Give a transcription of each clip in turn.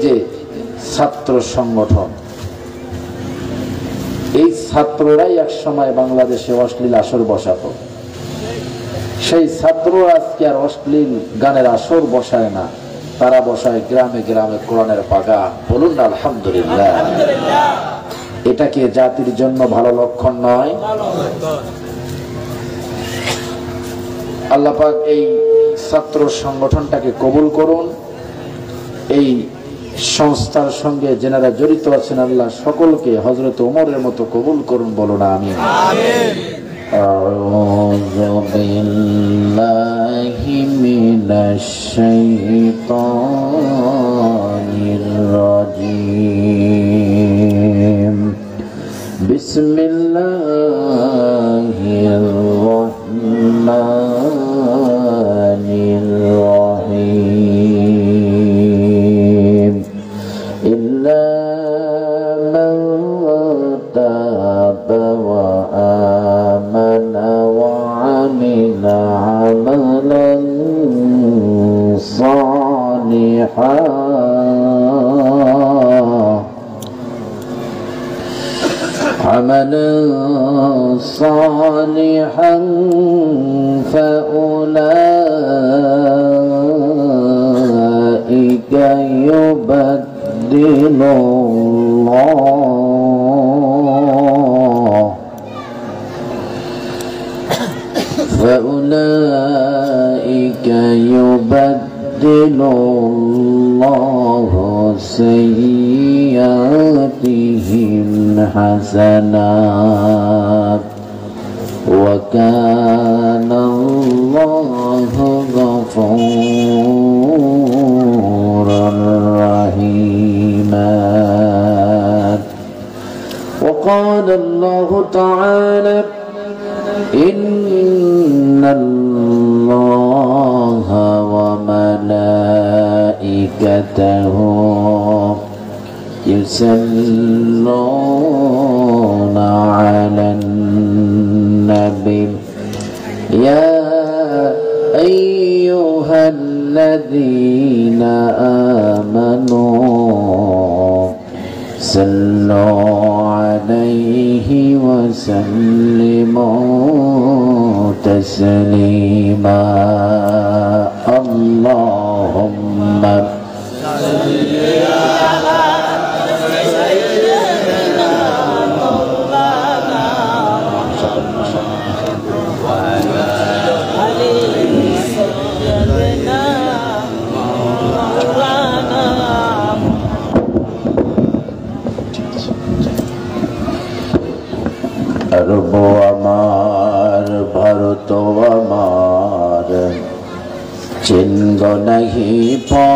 যে ছাত্র সংগঠন, এই ছাত্ররাই এক সময় বাংলাদেশে অশ্লীল আসর বসাতো। সেই ছাত্ররা আজকে আর অশ্লীল গানের আসর বসায় না, তারা বসায় গ্রামে গ্রামে কোরআনের বাগান। বলুন না আলহামদুলিল্লাহ। এটা কি জাতির জন্য ভালো লক্ষণ নয়? আল্লাহ পাক এই ছাত্র সংগঠনটাকে কবুল করুন। এই সংস্থার সঙ্গে যারা জড়িত আছেন আল্লাহ সকলকে হযরত ওমরের মতো কবুল করুন। বলুন আমিন। আউযু বিল্লাহি মিনাশ শাইতানির রাজীম। বিসমিল্লাহির রাহমানির রাহিম। ইল্লা মান তাবা ওয়া আমানা ওয়া আমিলা আমালান صالحا فأولئك يبدل الله سيئاتهم حسنات وكان الله غفورا رحيما. وقال الله تعالى إن الله وملائكته يصلون على النبي يا أيها الذين آمنوا صلوا عليه وسلموا تسليما. اللهم صل على سيدنا مولانا وعلى آله سيدنا مولانا. আরব আমার ভারত আমার চিনগ নাহি পর।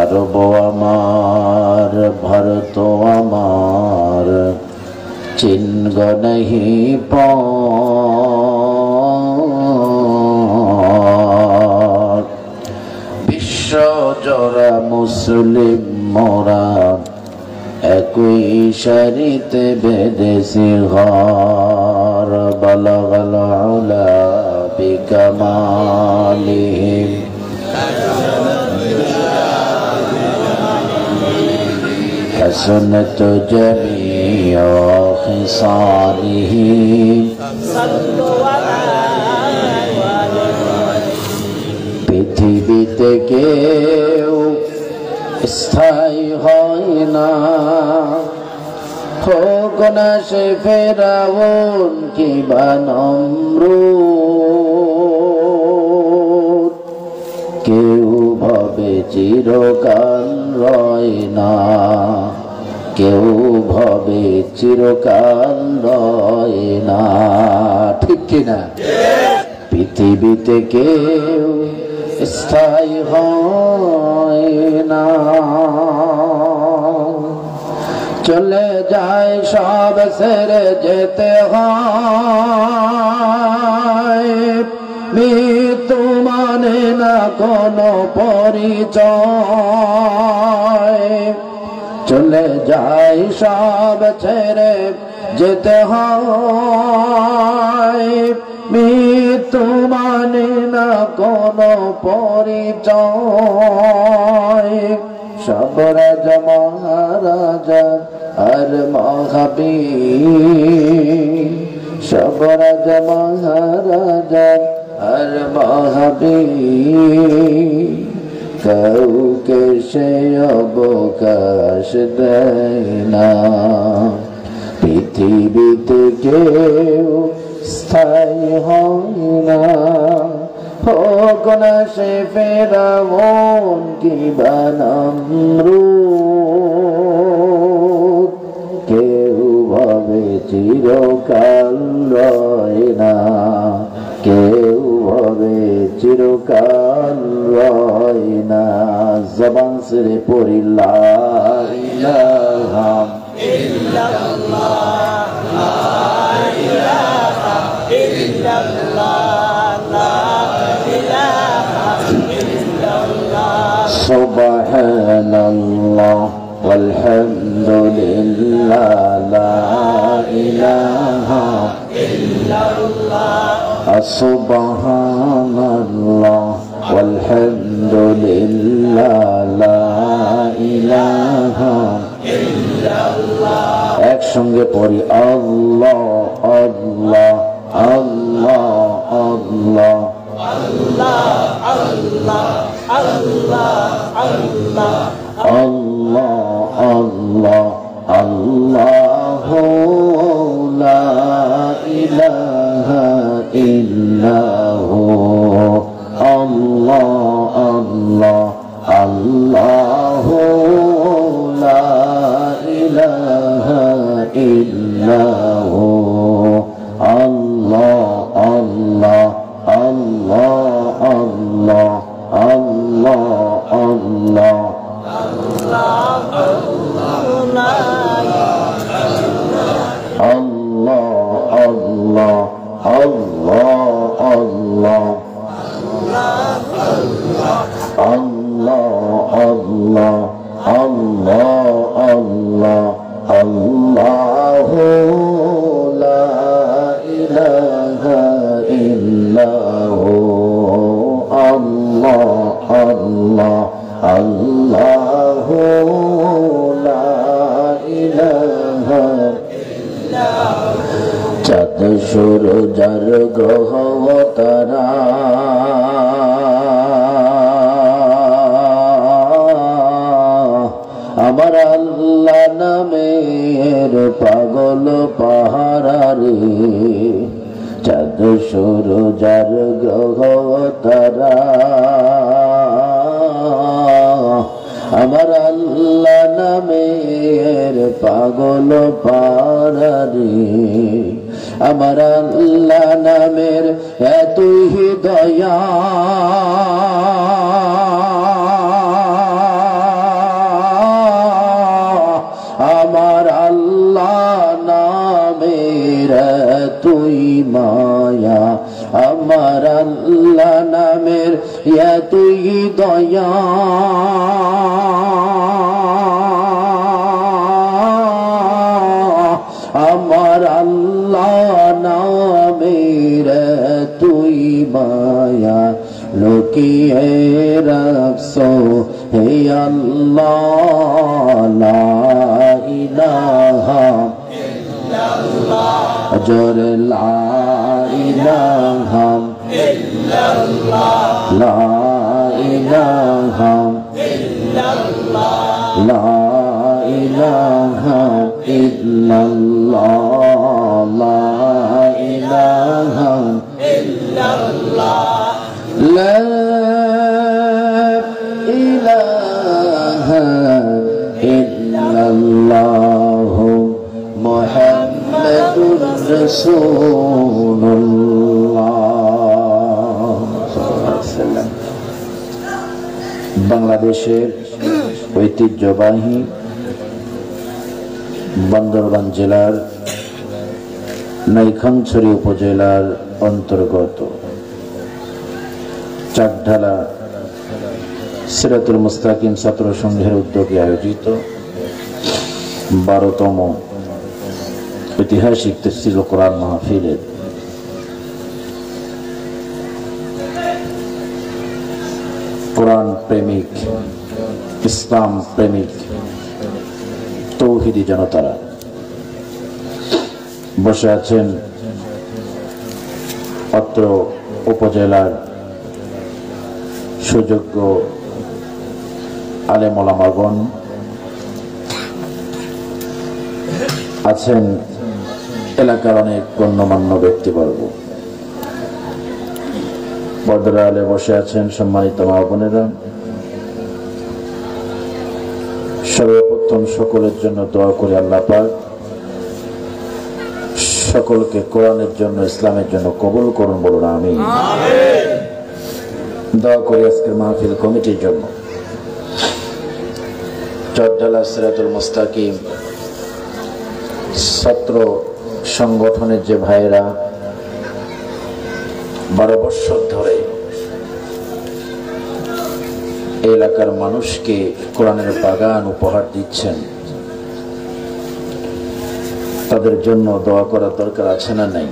আরব আমার ভারত আমার চিনগ নাহি পর। বিশ্ব জোড়া মুসলিম মোরা একই সারিতে বেদেশি ঘর। বলগল উলা বিকামালিহিম হাসনাত জামিউ খিসালিহিম। পৃথিবীতে কেউ স্থায়ী হয় না, হোক না সে ফেরাউন কিংবা নমরুদ। কেউ ভাবে চিরকাল রয় না, কেউ ভাবে চিরকাল রয় না। ঠিক কিনা? পৃথিবীতে কেউ স্থায়ী হয় না, চলে যায় সব ছেড়ে যেতে হয়। মৃত্যু মানে না কোনো পরিচয়, চলে যায় সব ছেড়ে যেতে হয়। তো মানে না কোনো পরিচয়, সব রাজা মহারাজা আর মহাবীর, সব রাজা মহারাজা আর মহাবীর, কাউকে সে অবকাশ দেয় না। পৃথিবীতে কেউ স্থায়ী হয় না, হোক না সে ফেরাউন কিংবা নমরুদ, কেউ ভাবে চিরকাল রয় না, কেউ ভাবে চিরকাল রয় না। জবান ছেড়ে পড়ি লা ইলাহা ইল্লাল্লাহ, লা ইলাহা ইল্লাল্লাহ, লা ইলাহা ইল্লাল্লাহ, সুবহানাল্লাহ walhamdulillah, la ilaha illallah, subhanallah walhamdulillah, la ilaha illallah। একসঙ্গে পড়ি আল্লাহ আল্লাহ আল্লাহ আল্লাহ আল্লাহ আল্লাহ আল্লাহ আল্লাহ আল্লাহ আল্লাহু লা ইলাহা ইল্লাহু, আল্লাহ আল্লাহ আল্লাহু লা ইলাহা ইল্লাহু, আল্লাহ আল্লাহ আল্লাহ আল্লাহ আল্লাহ আল্লাহ চাঁদ সূরজার গ্রহ তারা আমার আল্লাহ নামের পাগল পাহারারে, চাঁদ সূরজার গ্রহ তারা আমার আল্লাহ নামের পাগল পাহারারে, আমার আল্লাহ নামের এতই দয়া আমার আল্লাহ নামের তুই মায়া, আমার আল্লাহ নামের তুই দয়া আমার আল্লাহ নামের তুই মায়া লুকিয়ে রাখছো হে আল্লাহ, লা ইলাহা ইল্লাল্লাহ, জোরে লা ইলাহা ইল্লাল্লাহ, লা ইলাহা ইল্লাল্লাহ, লা ইলাহা ইল্লাল্লাহ, লা ইলাহা ইল্লাল্লাহ, লা ইলাহা ইল্লাল্লাহ, মুহাম্মাদুর রাসূলুল্লাহ। বাংলাদেশের ঐতিহ্যবাহী বান্দরবান জেলার নাইখানছড়ি উপজেলার অন্তর্গত চাকঢালা সিরাতুল মুস্তাকিম ছাত্র সংঘের উদ্যোগে আয়োজিত 12তম ঐতিহাসিক তাফসীরুল কোরআন মাহফিলের প্রেমিক, ইসলাম প্রেমিক তৌহিদি জনতারা বসে আছেন অত্র উপজেলার সুযোগ্য আলেম ওলামাগণ, আছেন এলাকার অনেক গণ্যমান্য ব্যক্তিবর্গ, পর্দার আলে বসে আছেন সম্মানিত মা বোনেরা। সর্বপ্রথম সকলের জন্য দোয়া করি আল্লাহ পাক সকলকে কোরআনের জন্য, ইসলামের জন্য কবুল করুন, বলুন আমিন। দোয়া করি আজকের মাহফিল কমিটির জন্য, চট্টলা সিরাতুল মুস্তাকিম ছাত্র সংগঠনের যে ভাইয়েরা 12 বছর ধরে এই এলাকার মানুষকে কোরআনের বাগান উপহার দিচ্ছেন, তাদের জন্য দোয়া করার দরকার আছে না নাই?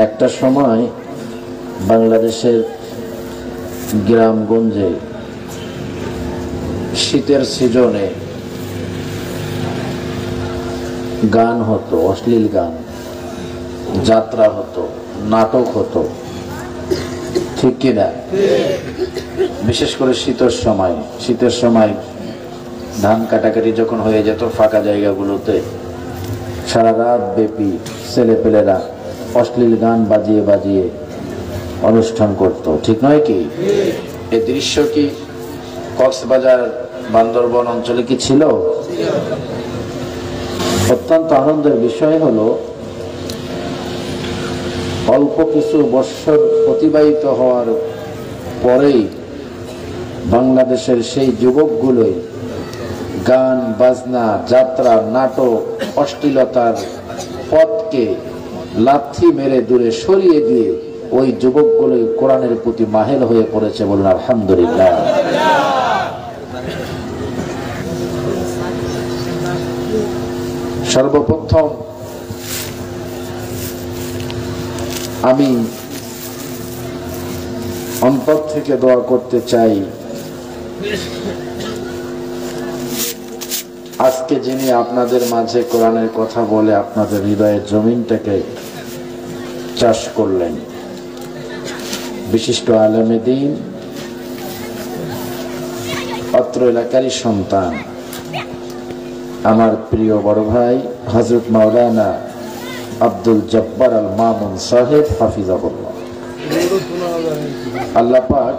একটা সময় বাংলাদেশের গ্রামগঞ্জে শীতের সিজনে গান হতো, অশ্লীল গান, যাত্রা হতো, নাটক হতো, ঠিক কিনা? বিশেষ করে শীতের সময় ধান কাটাকাটি যখন হয়ে যেত ফাঁকা জায়গাগুলোতে সারা রাত ব্যাপী ছেলেপেলেরা অশ্লীল গান বাজিয়ে বাজিয়ে অনুষ্ঠান করত, ঠিক নয় কি? এই দৃশ্য কি কক্সবাজার বান্দরবন অঞ্চলে কি ছিল? অত্যন্ত আনন্দের বিষয় হলো অল্প কিছু বৎসর অতিবাহিত হওয়ার পরেই বাংলাদেশের সেই যুবকগুলোই গান বাজনা, যাত্রা, নাটক, অশ্লীলতার পথকে লাথি মেরে দূরে সরিয়ে দিয়ে ওই যুবকগুলোই কোরআনের প্রতি মাহেল হয়ে পড়েছে, বলুন আলহামদুলিল্লাহ। সর্বপ্রথম আমি অন্তর থেকে দোয়া করতে চাই আজকে যিনি আপনাদের মাঝে কোরআনের কথা বলে আপনাদের হৃদয়ের জমিনটাকে চাষ করলেন, বিশিষ্ট আলেমে দ্বীন, অত্র এলাকারই সন্তান, আমার প্রিয় বড় ভাই হযরত মাওলানা আব্দুল জব্বার আল মামুন সাহেব হাফিজাহুল্লাহ। আল্লাহ পাক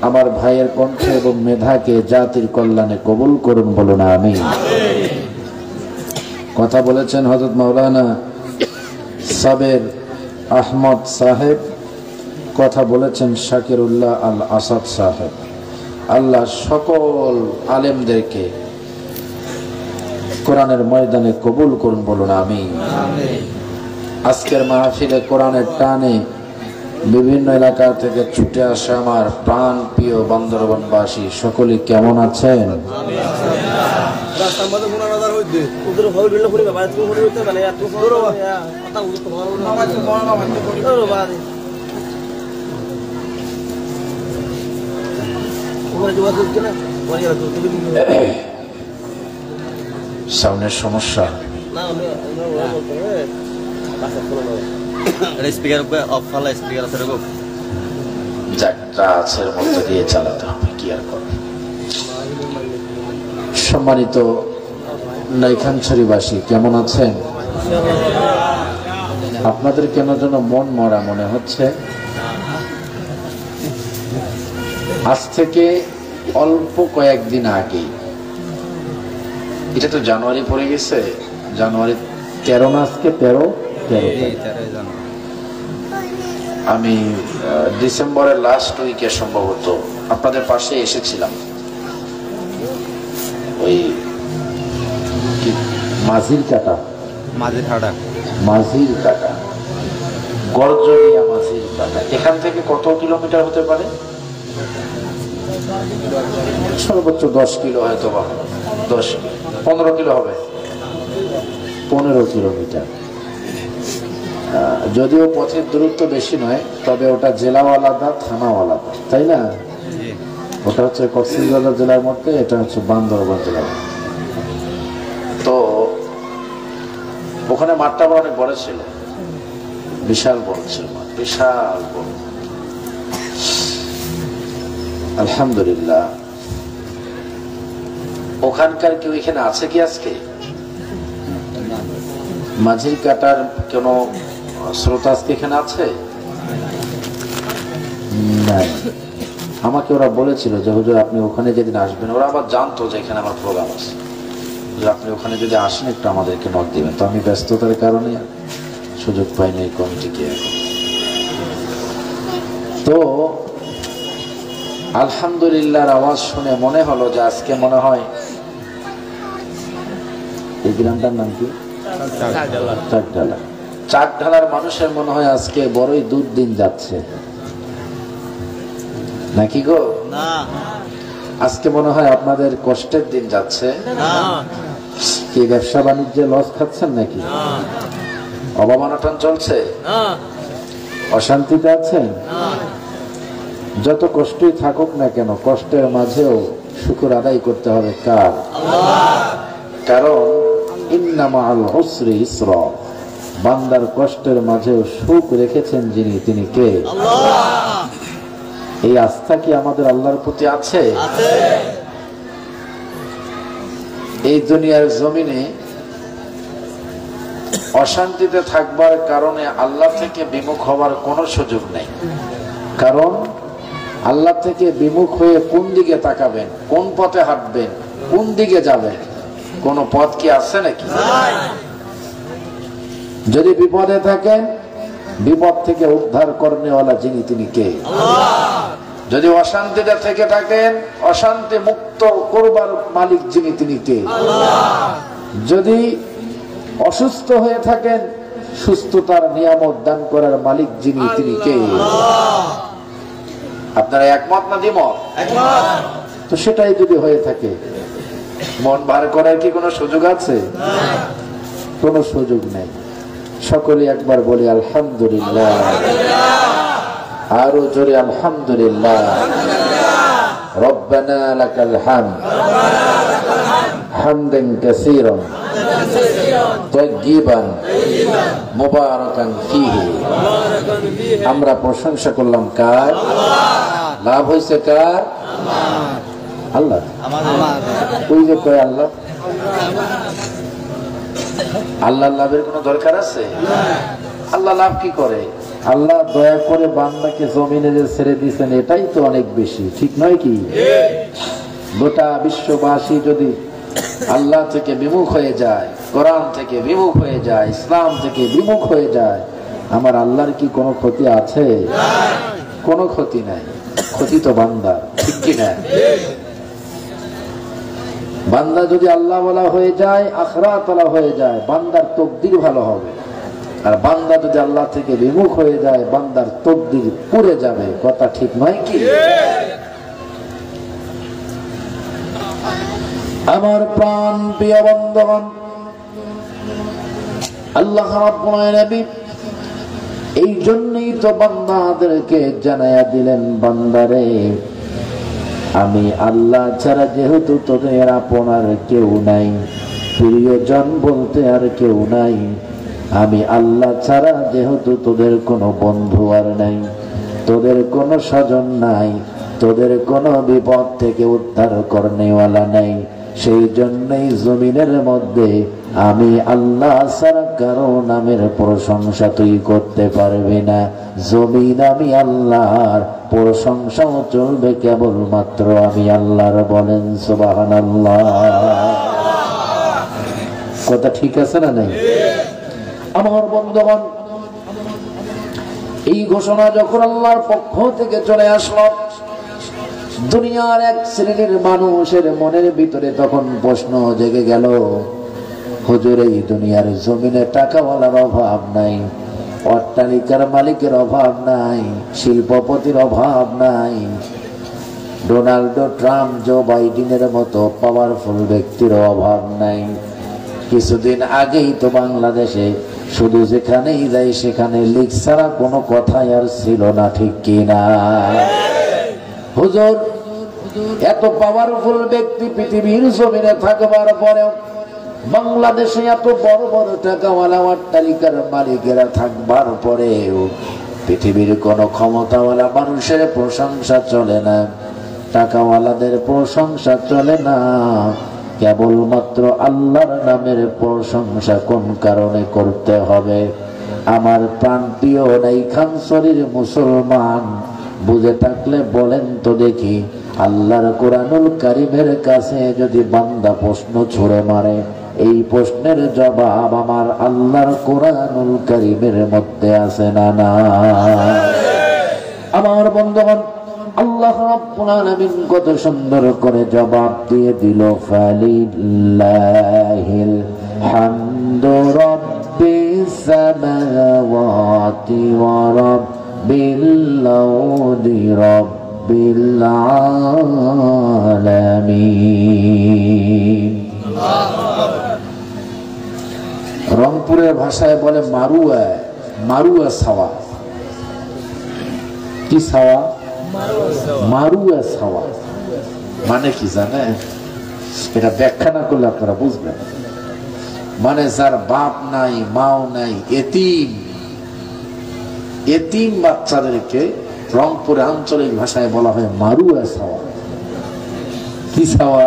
আমার ভাইয়ের কণ্ঠ এবং মেধাকে জাতির কল্যাণে কবুল করুন, বলুন আমিন। কথা বলেছেন হযরত মাওলানা সাবের আহমদ সাহেব, কথা বলেছেন শাকিরুল্লাহ আল আসাদ সাহেব। আল্লাহ সকল আলেমদেরকে কোরআনের ময়দানে কবুল করুন, বলুন আমিন। আজকের মাহফিলে কোরআনের টানে বিভিন্ন এলাকা থেকে ছুটে আসে আমার প্রাণ প্রিয় বান্দরবানবাসী, সকলে কেমন আছেন? সাউন্ডের সমস্যা, মধ্যে দিয়ে চালাতে হবে, কি আর করবে। সম্মানিত নাইখানছড়িবাসী কেমন আছেন? আপনাদের কেন যেন মন মরা মনে হচ্ছে। আজ থেকে অল্প কয়েকদিন আগে, এটা তো জানুয়ারি পড়ে গেছে, জানুয়ারি 13 না আজকে? 13 আমি ডিসেম্বরের লাস্ট উইকে সম্ভবত আপনাদের পাশে এসেছিলাম, ওই মাঝির কাটা গর্জনিয়া মাঝির কাটা, এখান থেকে কত কিলোমিটার হতে পারে? সর্বোচ্চ 10 কিলো, হয়তো বা 15 কিলো হবে, 15 কিলোমিটার। যদিও পথের দূরত্ব বেশি নয়, তবে ওটা জেলাও আলাদা, থানাও আলাদা, তাই না? ওটা হচ্ছে কক্সবাজার জেলার মধ্যে, এটা হচ্ছে বান্দরবান জেলার। তো ওখানে মাঠটা আবার অনেক বড় ছিল, বিশাল বড় ছিল মাঠ, বিশাল বড়। আলহামদুলিল্লাহ। ওখানকার কেউ এখানে আছে কি আজকে? মাঝির কাটার কোন শ্রোতা আজকে এখানে আছে? নাই। আমাকে ওরা বলেছিল যে হুজুর আপনি ওখানে যেদিন আসবেন, ওরা আবার জানতো যে এখানে আমার প্রোগ্রাম আছে, যে আপনি ওখানে যদি আসেন একটু আমাদেরকে নক দিবেন। তো আমি ব্যস্ততার কারণে সুযোগ পাইনি এই কমিটিকে। তো আলহামদুলিল্লাহর আওয়াজ শুনে মনে হলো যে আজকে মনে হয়, এই গ্রামটার নাম কি? চাকঢালা। চাকঢালার মানুষের মনে হয় আজকে বড়ই দুর্দিন যাচ্ছে, নাকি গো? আজকে মনে হয় আপনাদের কষ্টের দিন যাচ্ছে। কি ব্যবসা বাণিজ্যে লস খাচ্ছেন নাকি? অভাব অনটন চলছে? অশান্তিতে আছেন? যত কষ্টই থাকুক না কেন, কষ্টের মাঝেও শুকর আদায় করতে হবে কার? কারণ ইন্না মাআল উসরি ইসরা, বান্দার কষ্টের মাঝেও সুখ রেখেছেন যিনি, তিনি কে? এই আস্থা কি আমাদের আল্লাহর প্রতি আছে? এই দুনিয়ার জমিনে অশান্তিতে থাকবার কারণে আল্লাহ থেকে বিমুখ হওয়ার কোনো সুযোগ নেই। কারণ আল্লাহ থেকে বিমুখ হয়ে কোন দিকে তাকাবেন, কোন পথে হাঁটবেন, কোন দিকে যাবেন, কোন পথ কি আছে নাকি? যদি বিপদে থাকেন, বিপদ থেকে উদ্ধার করনেওয়ালা যিনি, তিনি কে? যদি অশান্তিতে থেকে থাকেন, অশান্তি মুক্ত করবার মালিক যিনি, তিনি কে? যদি অসুস্থ হয়ে থাকেন, সুস্থতার নিয়ামত দান করার মালিক যিনি, তিনি কে? আপনারা একমত না দ্বিমত? তো সেটাই যদি হয়ে থাকে, মন ভার করার কি কোনো সুযোগ আছে? কোনো সুযোগ নেই। সকলে একবার বলি আলহামদুলিল্লাহ, আরো জোরে আলহামদুলিল্লাহ। রব্বানা লাকাল হামদ হামদান কাসীরান তাইয়িবান মুবারাকান ফীহি। আমরা প্রশংসা করলাম কার? লাভ হইছে কার? আল্লাহ। ওই যে কয় আল্লাহ, আল্লাহ লাভের কোনো দরকার আছে? আল্লাহ লাভ কি করে? আল্লাহ দয়া করে বান্দাকে জমিনে যে ছেড়ে দিয়েছেন, এটাই তো অনেক বেশি, ঠিক নয় কি? গোটা বিশ্ববাসী যদি আল্লাহ থেকে বিমুখ হয়ে যায়, কোরআন থেকে বিমুখ হয়ে যায়, ইসলাম থেকে বিমুখ হয়ে যায়, আমার আল্লাহর কি কোনো ক্ষতি আছে? কোনো ক্ষতি নাই। ক্ষতি তো বান্দা, ঠিক কি না? বান্দা যদি আল্লাহ ওয়ালা হয়ে যায়, আখিরাত ওয়ালা হয়ে যায়, বান্দার তকদির ভালো হবে। আর বান্দা যদি আল্লাহ থেকে বিমুখ হয়ে যায়, বান্দার তকদির পুড়ে যাবে। কথা ঠিক নয় কি? আমার প্রাণ প্রিয় বন্ধুগণ, আল্লাহ রাব্বুল আলামিন এই জন্যই তো বান্দাদেরকে জানায়া দিলেন, বান্দারে আমি আল্লাহ ছাড়া যেহেতু তোদের আপনার কেউ নাই, প্রিয়জন বলতে আর কেউ নাই, আমি আল্লাহ ছাড়া যেহেতু তোদের কোনো বন্ধু আর নাই, তোদের কোনো স্বজন নাই, তোদের কোনো বিপদ থেকে উদ্ধার করনেওয়ালা নাই, সেই জন্যই জমিনের মধ্যে আমি আল্লাহ ছাড়া কারো নামের প্রশংসা তুই করতে পারবি না। জমিন আমি আল্লাহর, প্রশংসাও চলবে কেবলমাত্র আমি আল্লাহর। বলেন সুবহানাল্লাহ। কথা ঠিক আছে না নাই? আমার বন্ধুগণ, এই ঘোষণা যখন আল্লাহর পক্ষ থেকে চলে আসলো, দুনিয়ার এক শ্রেণীর মানুষের মনের ভিতরে তখন প্রশ্ন জেগে গেল, হুজুর এই দুনিয়ার জমিনে টাকাওয়ালার অভাব নাই, অট্টালিকার মালিকের অভাব নাই, শিল্পপতির অভাব নাই, ডোনাল্ডো ট্রাম্প, জো বাইডেনের মতো পাওয়ারফুল ব্যক্তির অভাব নাই। কিছুদিন আগেই তো বাংলাদেশে শুধু যেখানেই যাই সেখানে লিগ ছাড়া কোনো কথাই আর ছিল না, ঠিক কিনা? হুজুর এত পাওয়ারফুল ব্যক্তি পৃথিবীর জমিনে থাকবার পরেও, বাংলাদেশে এত বড় বড় টাকাওয়ালা অট্টালিকার মালিকেরা থাকবার পরেও পৃথিবীর কোন ক্ষমতাওয়ালা মানুষের প্রশংসা চলে না, টাকাওয়ালাদের প্রশংসা চলে না, কেবলমাত্র আল্লাহর নামের প্রশংসা কোন কারণে করতে হবে? আমার প্রাণপ্রিয় নাইখানছড়ির মুসলমান, বুঝে থাকলে বলেন তো দেখি, আল্লাহর কোরআনুল কারীমের কাছে যদি বান্দা প্রশ্ন ছুড়ে মারে, এই প্রশ্নের জবাব আমার আল্লাহর কোরআনুল কারীমের মধ্যে আছে না? না। আমার বন্ধুগণ, আল্লাহ রাব্বুল আলামিন কত সুন্দর করে জবাব দিয়ে দিল, ফালিল্লাহিল হামদু রাব্বিস সামাওয়াতি ওয়া রাব্বিল আরদি রাব্বিল আলামিন। রংপুরের ভাষায় বলে মারুয়া, মারুয়া ছাওয়া। কি ছাওয়া? মারুয়া ছাওয়া মানে কি জানেন? এটা ব্যাখ্যা না করলে আপনারা বুঝবেন। মানে যার বাপ নাই, মাও নাই, এতিম, এতিম বাচ্চাদেরকে রংপুরে আঞ্চলিক ভাষায় বলা হয় মারুয়া ছাওয়া। কি ছাওয়া?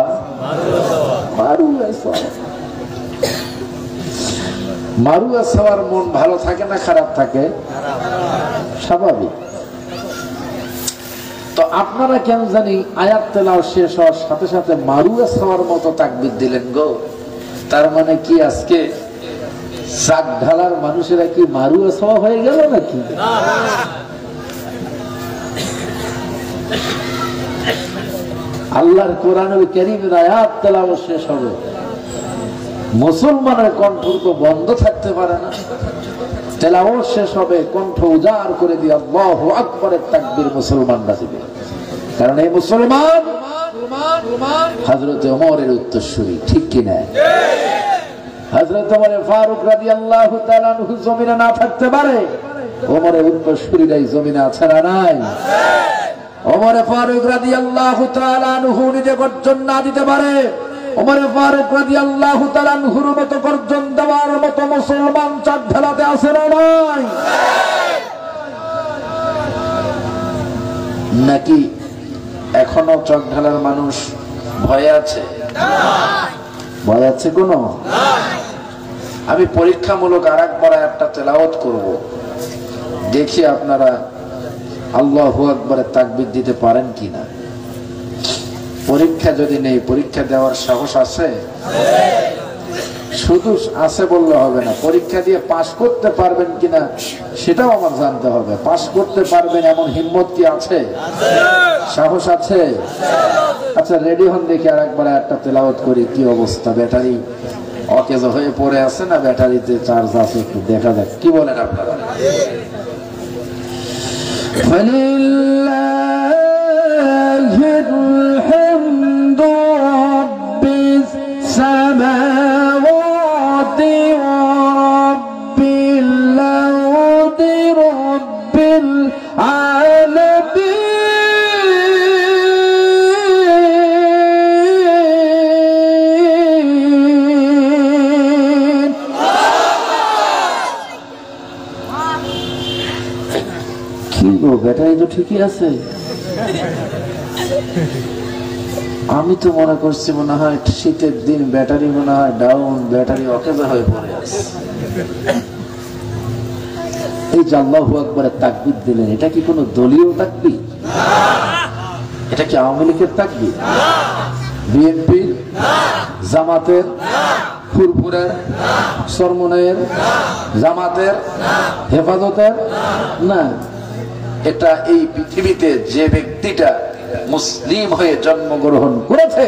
মারুয়া ছাওয়া। মারুয়া ছাওয়ার মন ভালো থাকে না খারাপ থাকে? স্বাভাবিক। তো আপনারা কেন জানি আয়াত তেলাওয়াত শেষ হওয়ার সাথে সাথে মারুয়া ছাওয়ার মতো তাকবীর দিলেন গো। তার মানে কি আজকে চাক ঢালার মানুষেরা কি মারুয়া ছাওয়া হয়ে গেল নাকি? আল্লাহর কোরআনুল কারীমের আয়াত তেলাওয়াত শেষ হবে, মুসলমানের কণ্ঠ তো বন্ধ থাকতে পারে না। তেলাওয়াত শেষ হবে, কণ্ঠ উজাড় করে দিয়ে আল্লাহু আকবারের তাকবীর মুসলমানরা দিবে। কারণ এই মুসলমান হযরত ওমরের উত্তরসূরি, ঠিক কি না? হযরত ওমর ফারুক রাদিয়াল্লাহু তাআলা আনহু জমিনে না থাকতে পারে, ওমরের উত্তরসূরিরাই জমিনে আছে না নাই? ওমর ফারুক রাদিয়াল্লাহু তাআলা আনহু নিজে গর্জন না দিতে পারে, ওমর ফারুক রাদিয়াল্লাহু তাআলা আনহুর মতো গর্জন দেওয়ার মতো মুসলমান চাঁদ ঢালাতে আছে না নাই? নাকি এখনো চক ঢালার মানুষ ভয়ে আছে? ভয় আছে কোন? আমি পরীক্ষামূলক আরেকবার একটা তেলাওয়াত করব, দেখি আপনারা আল্লাহু আকবারে তাকবীর দিতে পারেন কিনা। পরীক্ষা যদি নেই, পরীক্ষা দেওয়ার সাহস আছে? শুধু আছে বললে হবে না, পরীক্ষা দিয়ে পাস করতে পারবেন কিনা সেটাও আমার জানতে হবে। পাস করতে পারবেন এমন হিম্মত কি আছে? সাহস আছে? আচ্ছা রেডি হন, দেখি আর একবার একটা তেলাওয়াত করি। কি অবস্থা? ব্যাটারি অকেজ হয়ে পড়ে আছে না ব্যাটারিতে চার্জ আছে? একটু দেখা যাক, কি বলেন আপনারা? ফালিল্লাহিল হামদু রাব্বিস সামাওয়াতি ওয়া রাব্বিল আরদি রাব্বিল আলামিন। ব্যাটারি তো ঠিকই আছে। আমি তো মনে করছি মনে হয় শীতের দিন ব্যাটারি মনে হয় ডাউন, ব্যাটারি অকেজা হয়ে পড়ে আছে। এই যে আল্লাহু আকবারের তাকবীর দিলেন, এটা কি কোনো দলীয় তাকবীর? এটা কি আওয়ামী লীগের তাকবীর, বিএনপির, জামাতের, ফুরফুরের, সরমনের, জামাতের, হেফাজতের? না, এটা এই পৃথিবীতে যে ব্যক্তিটা মুসলিম হয়ে জন্মগ্রহণ করেছে,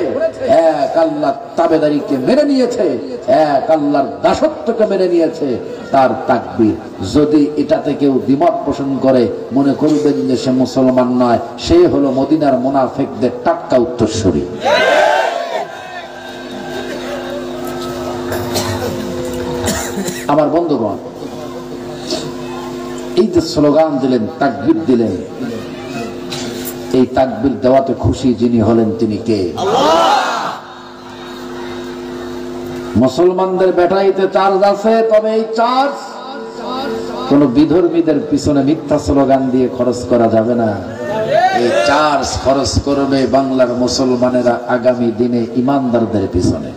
এক আল্লাহর তাবেদারিকে মেনে নিয়েছে, এক আল্লাহর দাসত্বকে মেনে নিয়েছে, তার তাকবীর। যদি এটাতে কেউ দ্বিমত পোষণ করে, মনে করবেন যে সে মুসলমান নয়, সে হলো মদিনার মুনাফিকদের টাটকা উত্তরসূরি। আমার বন্ধুগণ, এই যে স্লোগান দিলেন, তাকবীর দিলেন, এই তাকবীর দেওয়াতে খুশি যিনি হলেন তিনি কে? মুসলমানদের ব্যাটারিতে চার্জ আছে, তবে এই চার্জ কোন বিধর্মীদের পিছনে মিথ্যা স্লোগান দিয়ে খরচ করা যাবে না। এই চার্জ খরচ করবে বাংলার মুসলমানেরা আগামী দিনে ইমানদারদের পিছনে।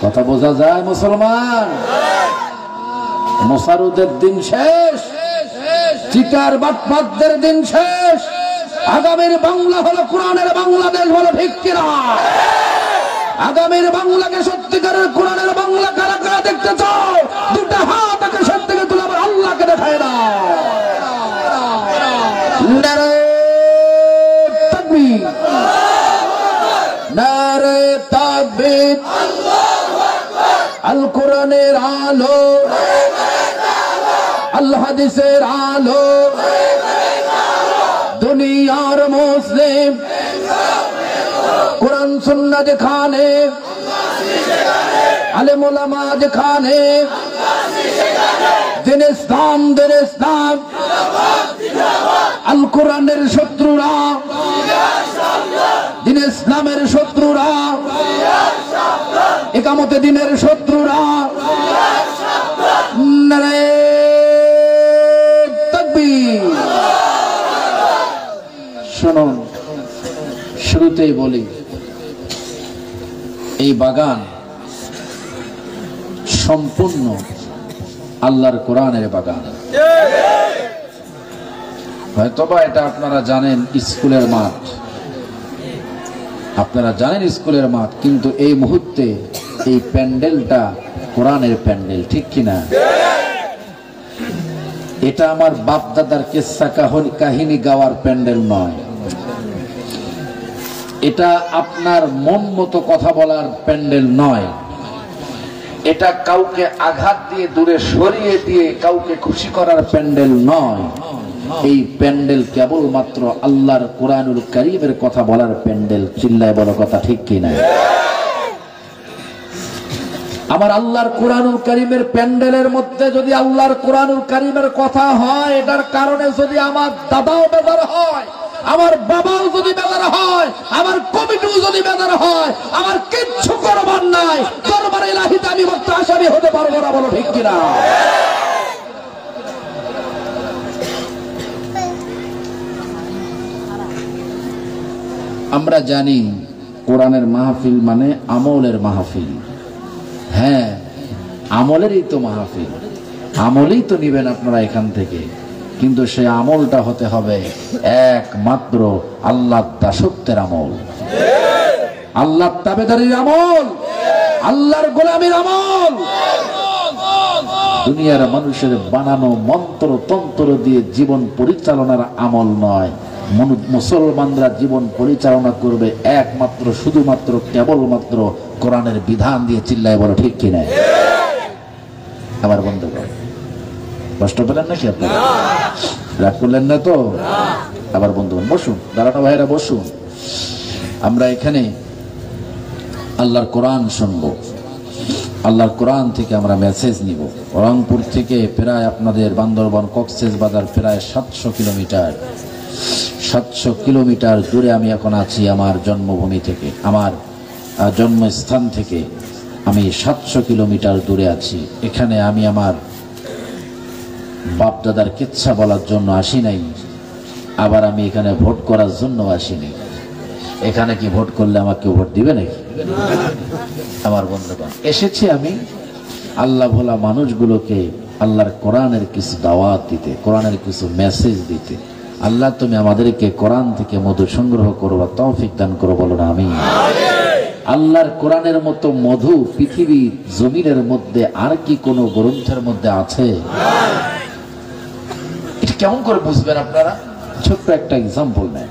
কথা বোঝা যায়? মুসলমান মোসারুদের দিন শেষ, চিটার বাটপাতদের দিন শেষ। আগামীর বাংলা হলো কোরআনের বাংলাদেশ, হলো ঠিক কিনা? আগামীর বাংলাকে সত্যিকারের কোরআনের বাংলা কারা কারা দেখতে চাও? দুটা হাত আকাশের থেকে তুলে আবার আল্লাহকে দেখায় না। নারে তাকবীর, নারে তাকবীর। আল কোরআনের আলো, আল হাদিসের আলো, দুনিয়ার মুসলিম কোরআন সুন্নাহ যেখানে, আলেম ওলামা যেখানে, দিন ইসলাম আল কোরআনের শত্রুরা, দিন ইসলামের শত্রুরা, ইকামতে দিনের শত্রুরা, নারে তাকবীর। শুনুন, শুরুতেই বলি, এই বাগান সম্পূর্ণ আল্লাহর কোরআনের বাগান। হয়তোবা এটা আপনারা জানেন স্কুলের মাঠ, আপনারা জানেন স্কুলের মাঠ, কিন্তু এই মুহূর্তে এই প্যান্ডেলটা কোরআনের প্যান্ডেল, ঠিক কিনা? এটা আমার বাপ দাদার কিস্সা কাহিনী গাওয়ার প্যান্ডেল নয়। এটা আপনার মন মতো কথা বলার প্যান্ডেল নয়। এটা কাউকে আঘাত দিয়ে দূরে সরিয়ে দিয়ে কাউকে খুশি করার প্যান্ডেল নয়। এই প্যান্ডেল কেবলমাত্র আল্লাহর কোরআনুল কারীমের কথা বলার প্যান্ডেল। চিল্লায় বড় কথা, ঠিক কিনা? আমার আল্লাহর কোরআনুল কারীমের প্যান্ডেলের মধ্যে যদি আল্লাহর কোরআনুল কারীমের কথা হয়, এটার কারণে যদি আমার দাদাও বেজার হয়, আমার বাবাও যদি বেজার হয়, আমার কমিটিও যদি বেজার হয়, আমার কিচ্ছু করবার নাই। দরবারে ইলাহিতে আমি বক্তা আসামি হতে পারবো না, বলো ঠিক কিনা? আমরা জানি কোরআনের মাহফিল মানে আমলের মাহফিল। হ্যাঁ, আমলেরই তো মাহফিল, আমলই তো নিবেন আপনারা এখান থেকে, কিন্তু সেই আমলটা হতে হবে একমাত্র আল্লাহর দাসত্বের আমল, আল্লাহর তাবেদারির আমল, আল্লাহর গোলামির আমল। দুনিয়ার মানুষের বানানো মন্ত্র তন্ত্র দিয়ে জীবন পরিচালনার আমল নয়। মুসলমানরা জীবন পরিচালনা করবে একমাত্র শুধুমাত্র কেবলমাত্র কোরআনের বিধান দিয়ে। চিল্লায় বলো ঠিক কিনা? আমার বন্ধুগণ, কষ্ট পেলেন নাকি আপনারা? রাগ করলেন না তো? আবার বন্ধুগণ বসুন, দাঁড়ানো ভাইরা বসুন। আমরা এখানে আল্লাহর কোরআন শুনবো, আল্লাহর কোরআন থেকে আমরা মেসেজ নিব। রংপুর থেকে প্রায় আপনাদের বান্দরবান কক্সেস বাজার প্রায় 700 কিলোমিটার, 700 কিলোমিটার দূরে আমি এখন আছি। আমার জন্মভূমি থেকে, আমার জন্মস্থান থেকে আমি 700 কিলোমিটার দূরে আছি। এখানে আমি আমার বাপ দাদার কিচ্ছা বলার জন্য আসি নাই, আবার আমি এখানে ভোট করার জন্য আসিনি। এখানে কি ভোট করলে আমাকে ভোট দিবে নাকি? আমার বন্ধুগণ, এসেছি আমি আল্লাহ ভোলা মানুষগুলোকে আল্লাহর কোরআনের কিছু দাওয়াত দিতে, কোরআনের কিছু মেসেজ দিতে। আল্লাহ তুমি আমাদেরকে কোরআন থেকে মধু সংগ্রহ করবার তৌফিক দান করো, বলো না আমিন। আল্লাহর কোরআনের মতো মধু পৃথিবীর জমিনের মধ্যে আর কি কোন গ্রন্থের মধ্যে আছে? এটা কেমন করে বুঝবেন আপনারা? ছোট্ট একটা এক্সাম্পল নেন।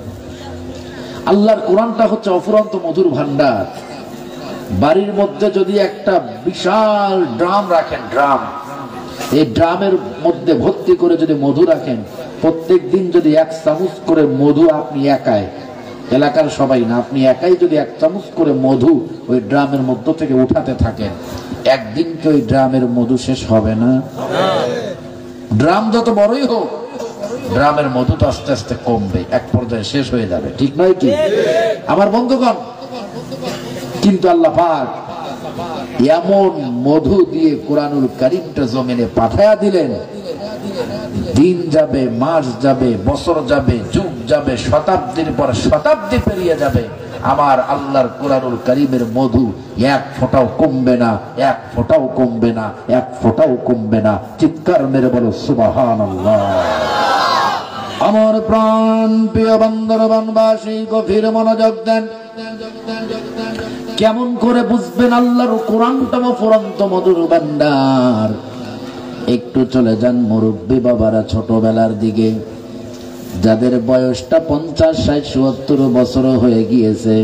আল্লাহর কোরআনটা হচ্ছে অফুরন্ত মধুর ভান্ডার। বাড়ির মধ্যে যদি একটা বিশাল ড্রাম রাখেন, ড্রাম, এই ড্রামের মধ্যে ভর্তি করে যদি মধু রাখেন, প্রত্যেক দিন যদি 1 চামচ করে মধু আপনি একাই, এলাকার সবাই না, আপনি একাই যদি 1 চামচ করে মধু ওই ড্রামের মধ্য থেকে উঠাতে থাকেন, একদিন কি ওই ড্রামের মধু শেষ হবে না? ড্রাম যত বড়ই হোক, ড্রামের মধু তো আস্তে আস্তে কমবে, এক পর্যায়ে শেষ হয়ে যাবে, ঠিক নয় কি আমার বন্ধুগণ? কিন্তু আল্লাহ পাক এমন মধু দিয়ে কোরআনুল কারীমটা জমিনে পাঠায়া দিলেন, দিন যাবে, মাস যাবে, বছর যাবে, যুগ যাবে, শতাব্দীর পর শতাব্দী পেরিয়ে যাবে, আমার আল্লাহর কোরআনুল কারীমের মধু এক ফোঁটাও কমবে না, এক ফোঁটাও কমবে না, এক ফোঁটাও কমবে না। চিৎকার মেরে বলো সুবহানাল্লাহ। আমার প্রাণ প্রিয় বান্দরবানবাসী গভীর মনোযোগ দেন। কেমন করে বুঝবেন আল্লাহর কোরআনটা ফুরন্ত মধুর ভান্ডার? একটু চলে যান মুরব্বী বাবারা ছোটবেলার দিকে, যাদের বয়সটা 50, 60, 70 বছর হয়ে গিয়েছে।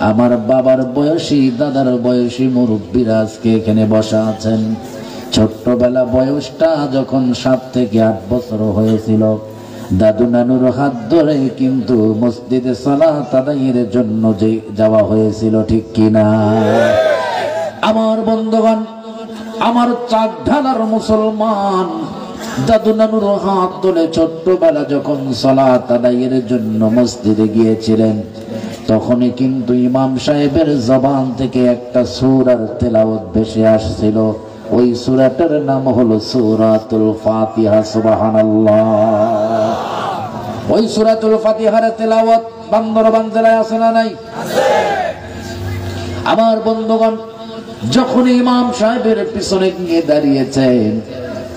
আমার বাবার বয়সী, দাদার বয়সী মুরব্বীরা আজকে এখানে বসা আছেন। ছোট্টবেলা বয়সটা যখন 7 থেকে 8 বছর হয়েছিল, দাদু নানুর হাত ধরে কিন্তু মসজিদে সালাত আদায়ের জন্য যে যাওয়া হয়েছিল, ঠিক কিনা? আমার বন্ধুগণ, আমার চাকঢালার মুসলমান, দাদু নানুর হাত ধরে ছোট্টবেলা যখন সালাত আদায়ের জন্য মসজিদে গিয়েছিলেন, তখনই কিন্তু ইমাম সাহেবের জবান থেকে একটা সূরার তেলাওয়াত ভেসে আসছিল। ওই সূরাটার নাম হলো সূরাতুল ফাতিহা। সুবহানাল্লাহ। ওই সূরাতুল ফাতিহার তেলাওয়াত বান্দরবান জেলায় আছে না নাই? আছে। আমার বন্ধুগণ, যখন ইমাম সাহেবের পিছনে গিয়ে দাঁড়িয়েছেন,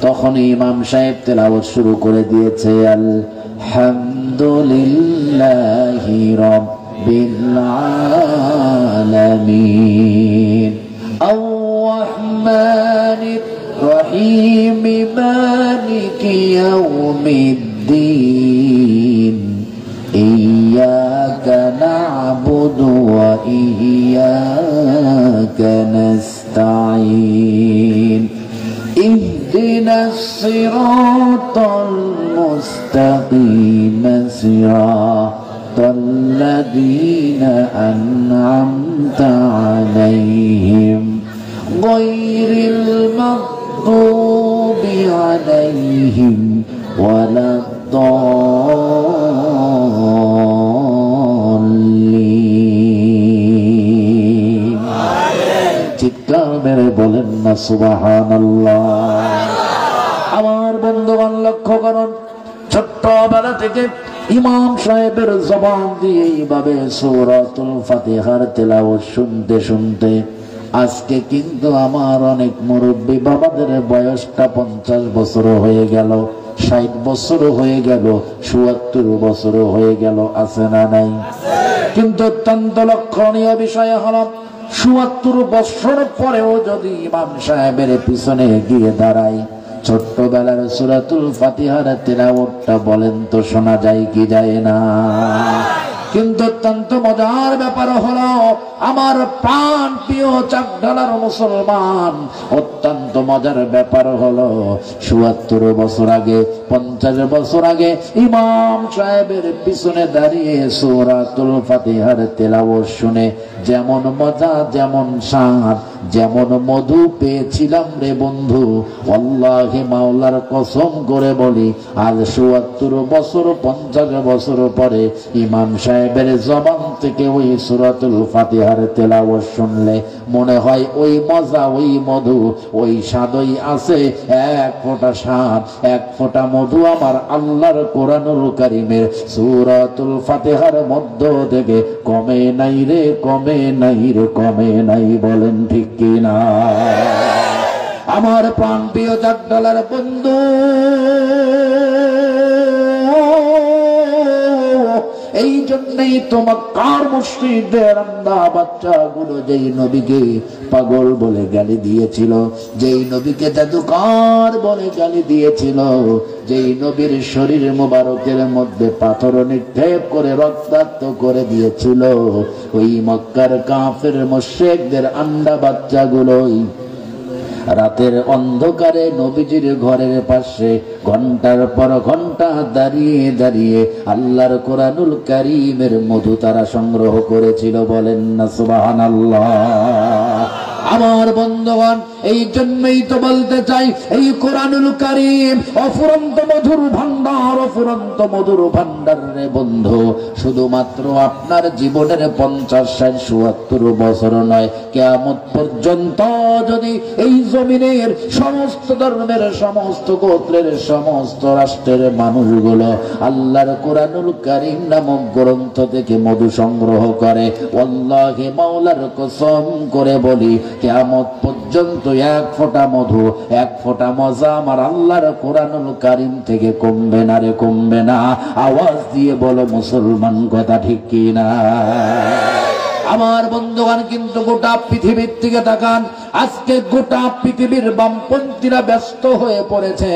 তখন ইমাম সাহেব তেলাওয়াত শুরু করে দিয়েছে, আলহামদুলিল্লাহি রাব্বিল আলামিন আর-রাহমানির রহিম মালিকি ইয়াউমিদ্দিন ইয়্যাকা না'বুদু ওয়া ইয়্যাকা নাস্তাঈন ইহদিনাস সিরাতাল মুস্তাকিম সিরাতাল লাযীনা আন'আমতা আলাইহিম গায়রিল মাগদুবি আলাইহিম ওয়ালাদ-দাল্লিন। চিৎকার মেরে বলেন না সুবহানাল্লাহ। আমার বন্ধুগণ লক্ষ্য করুন, ছোট্টবেলা থেকে ইমাম সাহেবের জবান দিয়ে এইভাবে সূরাতুল ফাতিহার তেলাওয়াত শুনতে শুনতে আজকে কিন্তু আমার অনেক মুরব্বী বাবাদের বয়সটা 50 বছর হয়ে গেল, 60 বছর হয়ে গেল, ৭৪ বছর হয়ে গেল, আছে না নাই? কিন্তু অত্যন্ত লক্ষণীয় বিষয় হলো, ৭৪ বছর পরেও যদি ইমাম সাহেবের পিছনে গিয়ে দাঁড়ায়, ছোট্টবেলার সূরাতুল ফাতিহার তেলাওয়াতটা বলেন তো শোনা যায় কি যায় না? কিন্তু অত্যন্ত মজার ব্যাপার হলো, আমার প্রাণ প্রিয় চাকঢালার মুসলমান, অত্যন্ত মজার ব্যাপার হলো, ৭৪ বছর আগে, 50 বছর আগে ইমাম সাহেবের পিছনে দাঁড়িয়ে সূরাতুল ফাতিহার তেলাওয়াত শুনে যেমন মজা, যেমন স্বাদ, যেমন মধু পেয়েছিলাম রে বন্ধু, আল্লাহি মাওলার কসম করে বলি, আজ ৭৪ বছর 50 বছর পরে ইমাম সাহেবের জবান থেকে ওই সূরাতুল ফাতিহার তেলাওয়াত শুনলে মনে হয় ওই মজা, ওই মধু, ওই স্বাদই আছে। এক ফোঁটা স্বাদ, এক ফোঁটা মধু আমার আল্লাহর কোরআনুল কারীমের সূরাতুল ফাতিহার মধ্য থেকে কমে নাই রে, কমে নাই রে, কমে নাই। বলেন ঠিক কিনা? আমার প্রাণ প্রিয় চাকডালার বন্ধু, এই জন্যই তোমার কার মুশরিকদের আন্দা বাচ্চাগুলো যেই নবীকে পাগল বলে গালি দিয়েছিল, যেই নবীকে জাদুকর বলে গালি দিয়েছিল, যেই নবীর শরীর মোবারকের মধ্যে পাথর নিক্ষেপ করে রক্তাক্ত করে দিয়েছিল, ওই মক্কার কাফের মুশরিকদের আন্ডা বাচ্চাগুলোই রাতের অন্ধকারে নবীজির ঘরের পাশে ঘন্টার পর ঘন্টা দাঁড়িয়ে দাঁড়িয়ে আল্লাহর কোরআনুল কারীমের মধু তারা সংগ্রহ করেছিল। বলেন না সুবহানাল্লাহ। আমার বন্ধুগণ, এই জন্যই তো বলতে চাই, এই কোরআনুল কারীম অফুরন্ত মধুর ভান্ডার, অফুরন্ত মধুর ভান্ডার রে বন্ধু, শুধুমাত্র আপনার জীবনের 50, 60, ৭৪ বছর নয়, কিয়ামত পর্যন্ত যদি এই জমিনের সমস্ত ধর্মের, সমস্ত গোত্রের, সমস্ত রাষ্ট্রের মানুষগুলো আল্লাহর কোরআনুল কারীম নামক গ্রন্থ থেকে মধু সংগ্রহ করে, ওয়াল্লাহি মাওলার কসম করে বলি, কিয়ামত পর্যন্ত এক ফোঁটা মধু, এক ফোঁটা মজা আমার আল্লাহর কোরআনুল কারীম থেকে কমবে না রে, কমবে না। আওয়াজ দিয়ে বলো মুসলমান, কথা ঠিক কি না? আমার বন্ধুগণ, কিন্তু গোটা পৃথিবীর দিকে তাকান, আজকে গোটা পৃথিবীর বামপন্থীরা ব্যস্ত হয়ে পড়েছে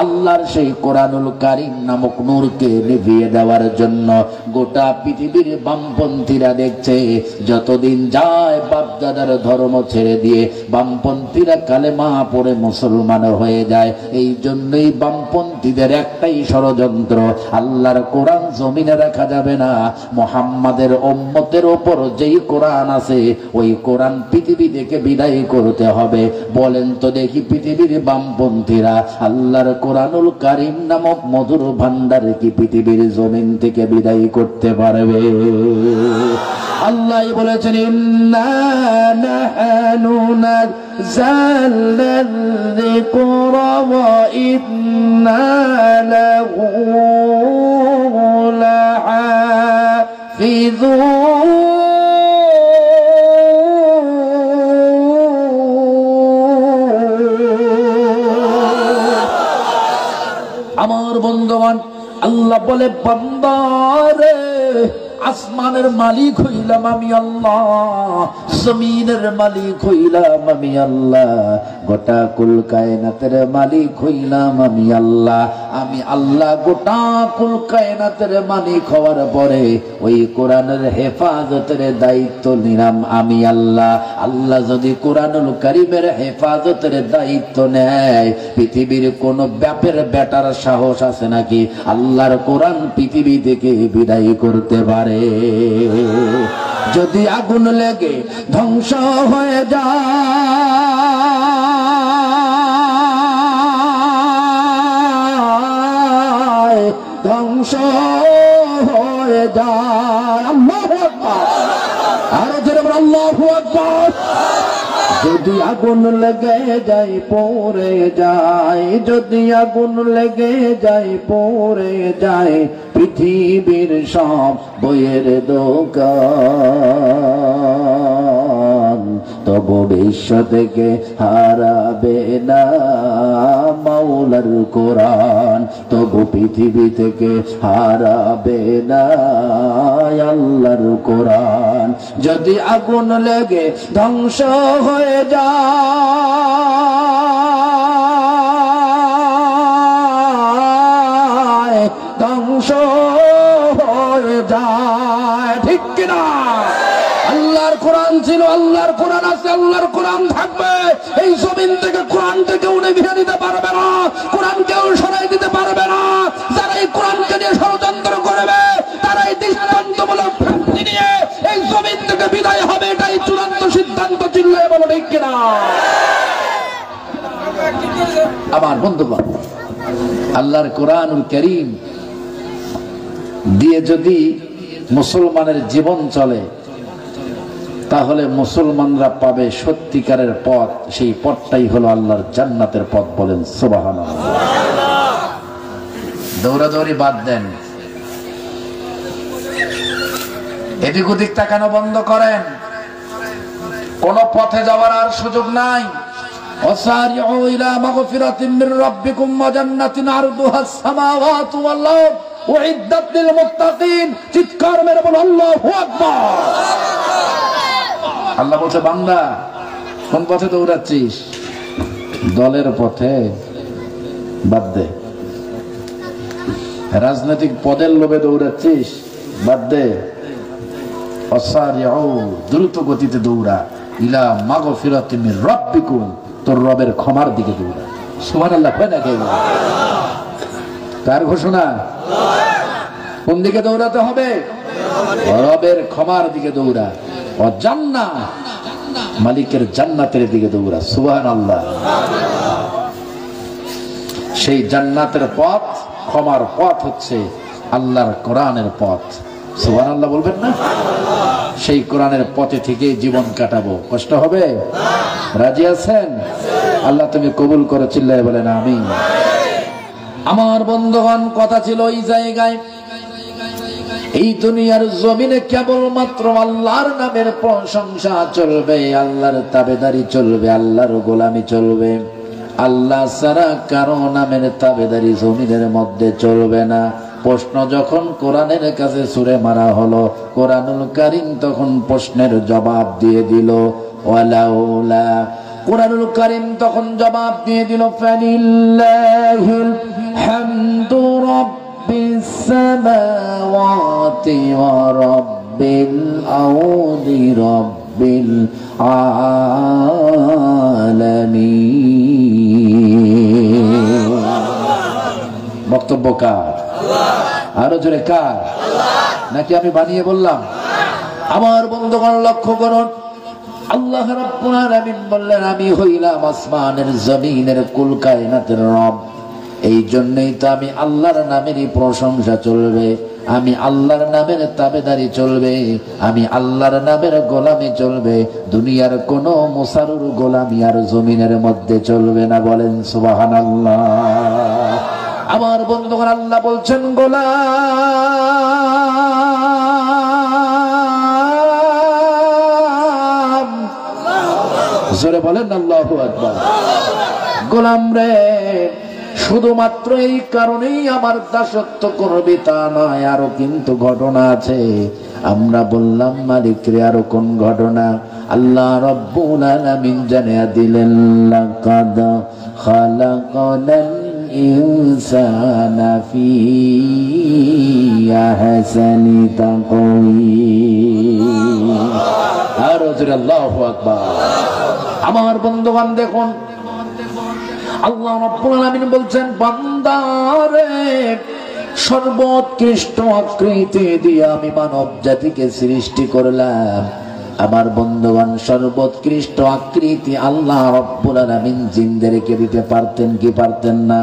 আল্লাহর সেই কোরআনুল কারীম নামক নূরকে নিভিয়ে দেওয়ার জন্য। গোটা পৃথিবীর বামপন্থীরা দেখছে যতদিন যায় বাপদাদার ধর্ম ছেড়ে দিয়ে বামপন্থীরা কালেমা পড়ে মুসলমান হয়ে যায়। এই জন্যই বামপন্থীদের একটাই ষড়যন্ত্র, আল্লাহর কোরআন জমিনে রাখা যাবে না, মুহাম্মাদের উম্মতের উপর যেই কোরআন আছে ওই কোরআন পৃথিবী থেকে বিদায় করতে হবে। বলেন তো দেখি, পৃথিবীর বামপন্থীরা আল্লাহর কোরআনুল কারীম নামক মধুর ভান্ডার কি পৃথিবীর জমিন থেকে বিদায় করতে পারবে? আল্লাহ বলেছেন, ইন্না নাহনু নাযালনা যিকরা ওয়া ইন্না লাহু লাহাফিযুন। আমার বন্ধুগণ, আল্লাহ বলে, বান্দারে আসমানের মালিক হইলাম আমি আল্লাহ, জমিনের মালিক হইলাম আমি আল্লাহ, গোটা কুল কায়নাতের মালিক হইলাম আমি আল্লাহ। আমি আল্লাহ গোটা কুল কায়নাতের মালিক হওয়ার পরে ওই কোরআনের হেফাজতের দায়িত্ব নিলাম আমি আল্লাহ। আল্লাহ যদি কোরআনুল কারীমের হেফাজতের দায়িত্ব নেয়, পৃথিবীর কোন ব্যাপের বেটার সাহস আছে নাকি আল্লাহর কোরআন পৃথিবী থেকে বিদায় করতে পারে? যদি আগুন লেগে ধ্বংস হয়ে যায়, ধ্বংস হয়ে যায়, আল্লাহু আকবার, আরো জোরে বলো আল্লাহু আকবার। যদি আগুন লেগে যায় পড়ে যায়, যদি আগুন লেগে যায় পড়ে যায় পৃথিবীর সব বইয়ের দোকান, তবু বিশ্ব থেকে হারাবে না মাওলার কোরআন, তবু পৃথিবী থেকে হারাবে না আল্লাহর কোরআন। যদি আগুন লেগে ধ্বংস হয়ে যায়, ধ্বংস হয়ে যায়, ঠিক কিনা? আল্লাহর কোরআন ছিল, আল্লাহর কোরআন আছে, আল্লাহর কোরআন থাকবে। এই জমিন থেকে কোরআনকে কেউ নিভিয়ে দিতে পারবে না, কোরআন কেউ সরাই দিতে পারবে না। যারা এই কোরআনকে নিয়ে ষড়যন্ত্র করবে তারাই দৃষ্টান্তমূলক শাস্তি নিয়ে এই জমিন থেকে বিদায় হবে, এটাই চূড়ান্ত সিদ্ধান্ত। চিল্লায় বলো ঠিক কিনা? আমার বন্ধুগণ, আল্লাহর কোরআনুল কারীম দিয়ে যদি মুসলমানের জীবন চলে, তাহলে মুসলমানরা পাবে সত্যিকারের পথ। সেই পথটাই হলো আল্লাহর জান্নাতের পথ। বলেন সুবহানাল্লাহ। দৌড়াদৌড়ি বাদ দেন, এদিক ওদিক তাকানো বন্ধ করেন, কোন পথে যাওয়ার আর সুযোগ নাই। ওয়াসারিউ ইলা মাগফিরাতিন মির রাব্বিকুম ওয়া জান্নাতিন আরদুহাস সামাওয়াতু ওয়াল আরদ উইদ্দাত লিল মুত্তাকিন। চিৎকার মেরে বলো আল্লাহু আকবার। আল্লাহ বলছে, বান্দা কোন পথে দৌড়াচ্ছিস? দলের পথে বাদ দে। রাজনৈতিক পদের লোভে দৌড়াচ্ছিস, বাদ দে। দ্রুত গতিতে দৌড়া ইলা মাগফিরাতিন মির রাব্বিকুম, তোর রবের ক্ষমার দিকে দৌড়া। সুবহানাল্লাহ। কয় না কে? কার ঘোষণা? কোন দিকে দৌড়াতে হবে? রবের ক্ষমার দিকে দৌড়া। ও জান্নাত, মালিকের জান্নাতের দিকে দৌড়া। সুবহানাল্লাহ। সেই জান্নাতের পথ ক্ষমার পথ হচ্ছে আল্লাহর কোরআনের পথ। সুবহানাল্লাহ বলবেন না? সেই কোরআনের পথে থেকে জীবন কাটাবো। কষ্ট হবে? রাজি আছেন? আল্লাহ তুমি কবুল করো, চিল্লায় বলেন আমিন। আমার বন্ধুগণ, কথা ছিল এই জায়গায়, এই দুনিয়ার জমিনে কেবলমাত্র আল্লাহর নামের প্রশংসা চলবে, আল্লাহর তাবেদারি চলবে, আল্লাহর গোলামি চলবে। আল্লাহ ছাড়া কারো নামের তাবেদারি জমিনের মধ্যে চলবে না। প্রশ্ন যখন কোরআনের কাছে ছুড়ে মারা হলো, কোরআনুল কারীম তখন প্রশ্নের জবাব দিয়ে দিল, ওয়ালাউলা। কোরআনুল কারীম তখন জবাব দিয়ে দিল, ফালিল্লাহিল হামদু রাব্বিস সামাওয়াতি ওয়া রাব্বিল আরদি রাব্বিল আলামিন। বক্তব্য কার? আরো জোরে কার? নাকি আমি বানিয়ে বললাম? আমার বন্ধুগণ লক্ষ্য করুন, আল্লাহ রাব্বুল আলামিন বললেন, আমি হইলাম আসমানের জমিনের কুল কায়নাতের রব। এই জন্যই তো আমি আল্লাহর নামেরই প্রশংসা চলবে, আমি আল্লাহর নামের তাবেদারি চলবে, আমি আল্লাহর নামের গোলামি চলবে। দুনিয়ার কোন মুসারুর গোলামি আর জমিনের মধ্যে চলবে না। বলেন সুবহানাল্লাহ। আমার বন্ধুগণ, আল্লাহ বলছেন, গোলাম, জোরে বলেন আল্লাহু আকবার। গোলাম রে, শুধুমাত্র এই কারণেই আমার দাসত্ব করবি তা নয়, আরো কিন্তু ঘটনা আছে। আমরা বললাম, মালিক রে আরো কোন ঘটনা? আল্লাহ রাব্বুল আলামিন জানিয়ে দিলেন, লাকাদ খালাকানাল ইনসানা ফি আহসানি তাকওয়িম। আরো জোরে আল্লাহু আকবার। আমার বন্ধুগণ দেখুন, আল্লাহ রাব্বুল আলামিন বলছেন, বান্দারে, সর্বোৎকৃষ্ট আকৃতি দিয়ে আমি মানব জাতিকে সৃষ্টি করলাম। আমার বন্ধুগণ, সর্বোৎকৃষ্ট আকৃতি আল্লাহ রাব্বুল আলামিন জিনদেরকে দিতে পারতেন কি পারতেন না?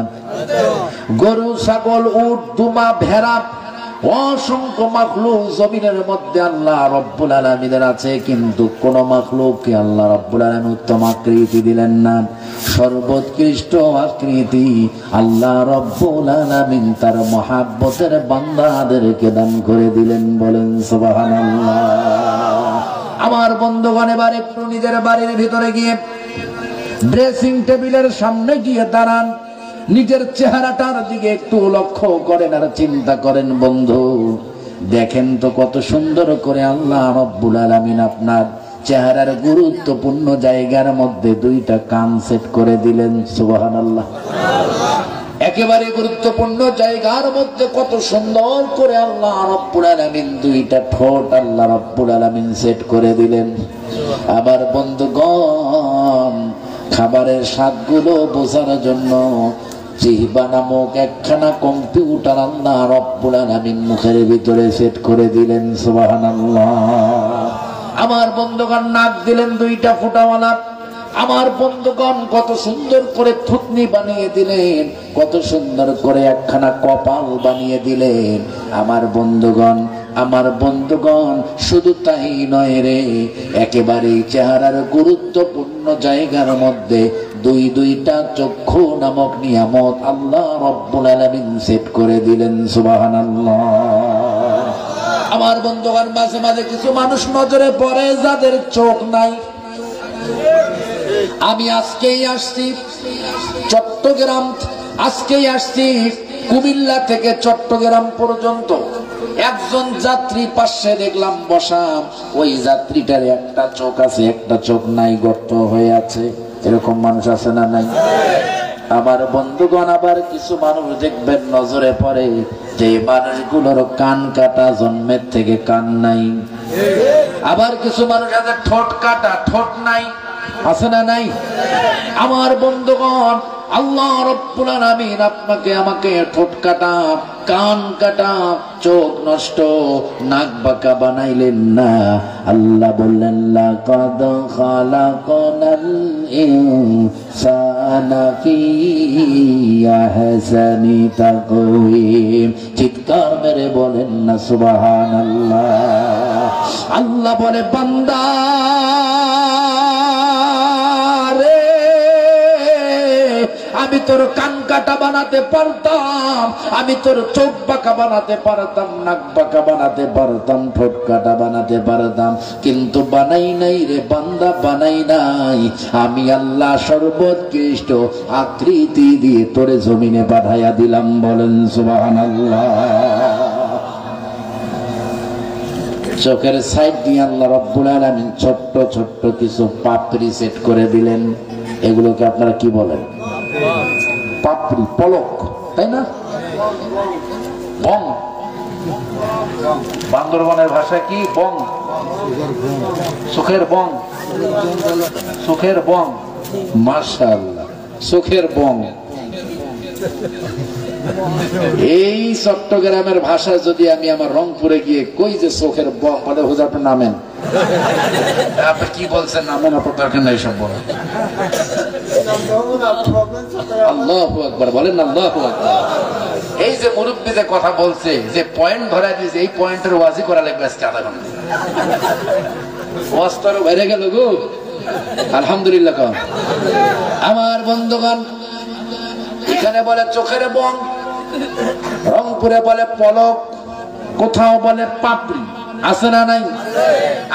গরু, ছাগল, উট, দুমা, ভেড়া, অসংখ্য মাখলুক জমিনের মধ্যে আল্লাহ রাব্বুল আলামিনের আছে, কিন্তু কোন মাখলুককে আল্লাহ রাব্বুল আলামিন উত্তম আকৃতি দিলেন না। সর্বোৎকৃষ্ট আকৃতি আল্লাহ রাব্বুল আলামিন তার মহাব্বতের বান্দাদেরকে দান করে দিলেন। বলেন সুবহানাল্লাহ। আমার বন্ধুগণ, এবার একটু নিজের বাড়ির ভিতরে গিয়ে ড্রেসিং টেবিলের সামনে গিয়ে দাঁড়ান, নিজের চেহারাটার দিকে একটু লক্ষ্য করেন আর চিন্তা করেন। বন্ধু, দেখেন তো কত সুন্দর করে আল্লাহ রাব্বুল আলামিন আপনার চেহারার গুরুত্বপূর্ণ জায়গার মধ্যে দুইটা কান সেট করে দিলেন। সুবহানাল্লাহ। একেবারে গুরুত্বপূর্ণ জায়গার মধ্যে কত সুন্দর করে আল্লাহ রাব্বুল আলামিন দুইটা ঠোঁট আল্লাহ রাব্বুল আলামিন সেট করে দিলেন। আবার বন্ধুগণ, খাবারের স্বাদগুলো বোঝার জন্য জিহ্বা নামক একখানা কম্পিউটার আল্লাহ রাব্বুল আলামিন মুখের ভিতরে সেট করে দিলেন। সুবহানাল্লাহ। আমার বন্ধুগণ, নাক দিলেন দুইটা ফুটাওয়ালা। আমার বন্ধুগণ, কত সুন্দর করে থুতনি বানিয়ে দিলেন, কত সুন্দর করে একখানা কপাল বানিয়ে দিলেন। আমার বন্ধুগণ, শুধু তাই নয় রে, একেবারে চেহারার গুরুত্বপূর্ণ জায়গার মধ্যে দুইটা চক্ষু নামক নিয়ামত আল্লাহ রাব্বুল আলামিন সেট করে দিলেন। সুবহানাল্লাহ। আমার বন্ধুগণ, মাঝে মাঝে কিছু মানুষ নজরে পড়ে যাদের চোখ নাই। আমি আজকেই আসছি চট্টগ্রাম, আজকেই আসছি কুমিল্লা থেকে চট্টগ্রাম পর্যন্ত। একজন যাত্রী পাশে দেখলাম বসা, ওই যাত্রীটার একটা চোখ আছে, একটা চোখ নাই, গর্ত হয়ে আছে। এরকম মানুষ আছে না নাই? আমার বন্ধুগণ, আবার কিছু মানুষ দেখবেন নজরে পড়ে যে মানুষগুলোর কান কাটা, জন্মের থেকে কান নাই। আবার কিছু মানুষ আছে ঠোঁট কাটা, ঠোঁট নাই, আছে না নাই? আমার বন্ধুগণ, আল্লাহ রাব্বুল আলামিন আপনাকে আমাকে ঠোঁট কাটা, কান কাটা, চোখ নষ্ট, নাক বাঁকা বানাইলেন না। আল্লাহ বললেন লাকাদ খালাকনাল ইনসানা ফি আহসানি তাকওয়িম। চিৎকার মেরে বলেন না সুবহানাল্লাহ। আল্লাহ বলে বান্দা রে, আমি তোর কান কাটা বানাতে পারতাম, আমি তোর চোখ বাঁকা বানাতে পারতাম, নাক বাঁকা বানাতে পারতাম, ঠোঁট কাটা বানাতে পারতাম, কিন্তু বানাই নাই রে বান্দা, বানাই নাই। আমি আল্লাহ সর্বোৎকৃষ্ট আকৃতি দিয়ে তোরে জমিনে পাঠাইয়া দিলাম। বলেন সুবহানাল্লাহ। চোখের সাইড দিয়ে আল্লাহ রাব্বুল আলামিন ছোট্ট ছোট্ট কিছু পাপড়ি সেট করে দিলেন। এগুলোকে আপনারা কি বলেন? পাপড়ি, পলক, তাই না? বং, বান্দরবানের ভাষা কি? বং, চোখের বং, চোখের বং। মাশাআল্লাহ, চোখের বং। এই চট্টগ্রামের ভাষা যদি আমি আমার রংপুরে গিয়ে কই যে চোখের বং, মানে হুজুর আপনি নামেন, আপনি কি বলছেন নামেন, আপনার দরকার নাই সব বড়। আল্লাহু আকবার বলেন, আল্লাহু আকবার। এই যে মুরব্বী যে কথা বলছে, যে পয়েন্ট ধরা দিয়েছে, এই পয়েন্টের ওয়াজি করা লাগবে আজকে আধা ঘন্টা। ওয়াজ তো বেড়ে গেল গো, আলহামদুলিল্লাহ। আমার বন্ধুগণ, এখানে বলে চোখের বং, রংপুরে বলে পলক, কোথাও বলে পাপড়ি, আছে না নাই?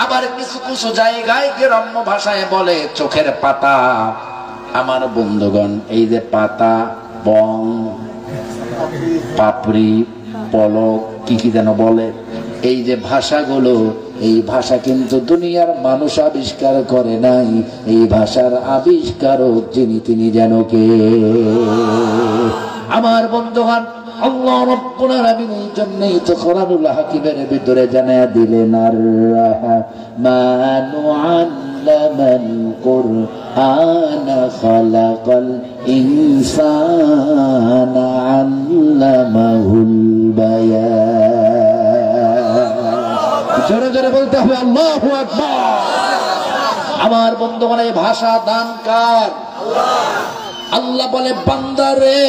আবার কিছু কিছু জায়গায় গ্রাম্য ভাষায় বলে চোখের পাতা। আমার বন্ধুগণ, এই যে পাতা, বং, পাপড়ি, পলক, কি কি যেন বলে, এই যে ভাষাগুলো, এই ভাষা কিন্তু দুনিয়ার মানুষ আবিষ্কার করে নাই। এই ভাষার আবিষ্কারক যিনি, তিনি যেন কে? আমার বন্ধুগণ, আল্লাহ রাব্বুল আলামিন এই জন্যই তো কোরআনুল হাকিমের ভিতরে জানায়া দিলেন, আর রাহমানু আল্লামাল কুরআনা খালাকাল ইনসানা আল্লামাহুল বায়ান। জোরে জোরে বলতে হবে আল্লাহু আকবার। আমার বন্ধুগণ, এই ভাষা দানকার আল্লাহ বলে বান্দারে,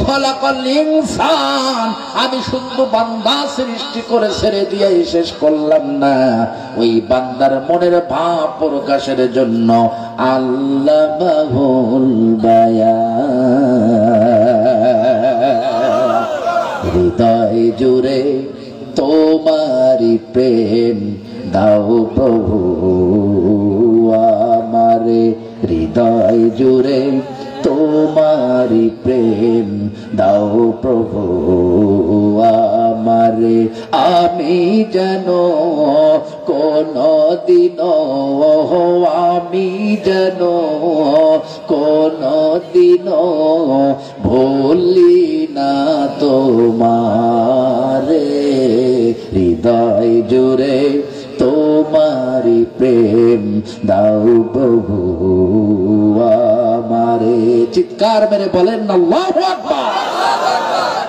খালাকাল ইনসান, আমি শুধু বান্দা সৃষ্টি করে ছেড়ে দিয়ে শেষ করলাম না, ওই বান্দার মনের ভাব প্রকাশের জন্য আল্লামাহুল বায়ান। হৃদয় জুড়ে তোমারি প্রেম দাও প্রভু আমারে, হৃদয় জুড়ে তোমারি প্রেম দাও প্রভু আমারে, আমি যেন কোনদিন, আমি যেন কোনদিন ভুলি না তোমারে, হৃদয় জুড়ে তোমারি প্রেম দাও প্রভু আমারে। চিৎকার মেরে বলেন আল্লাহু আকবার।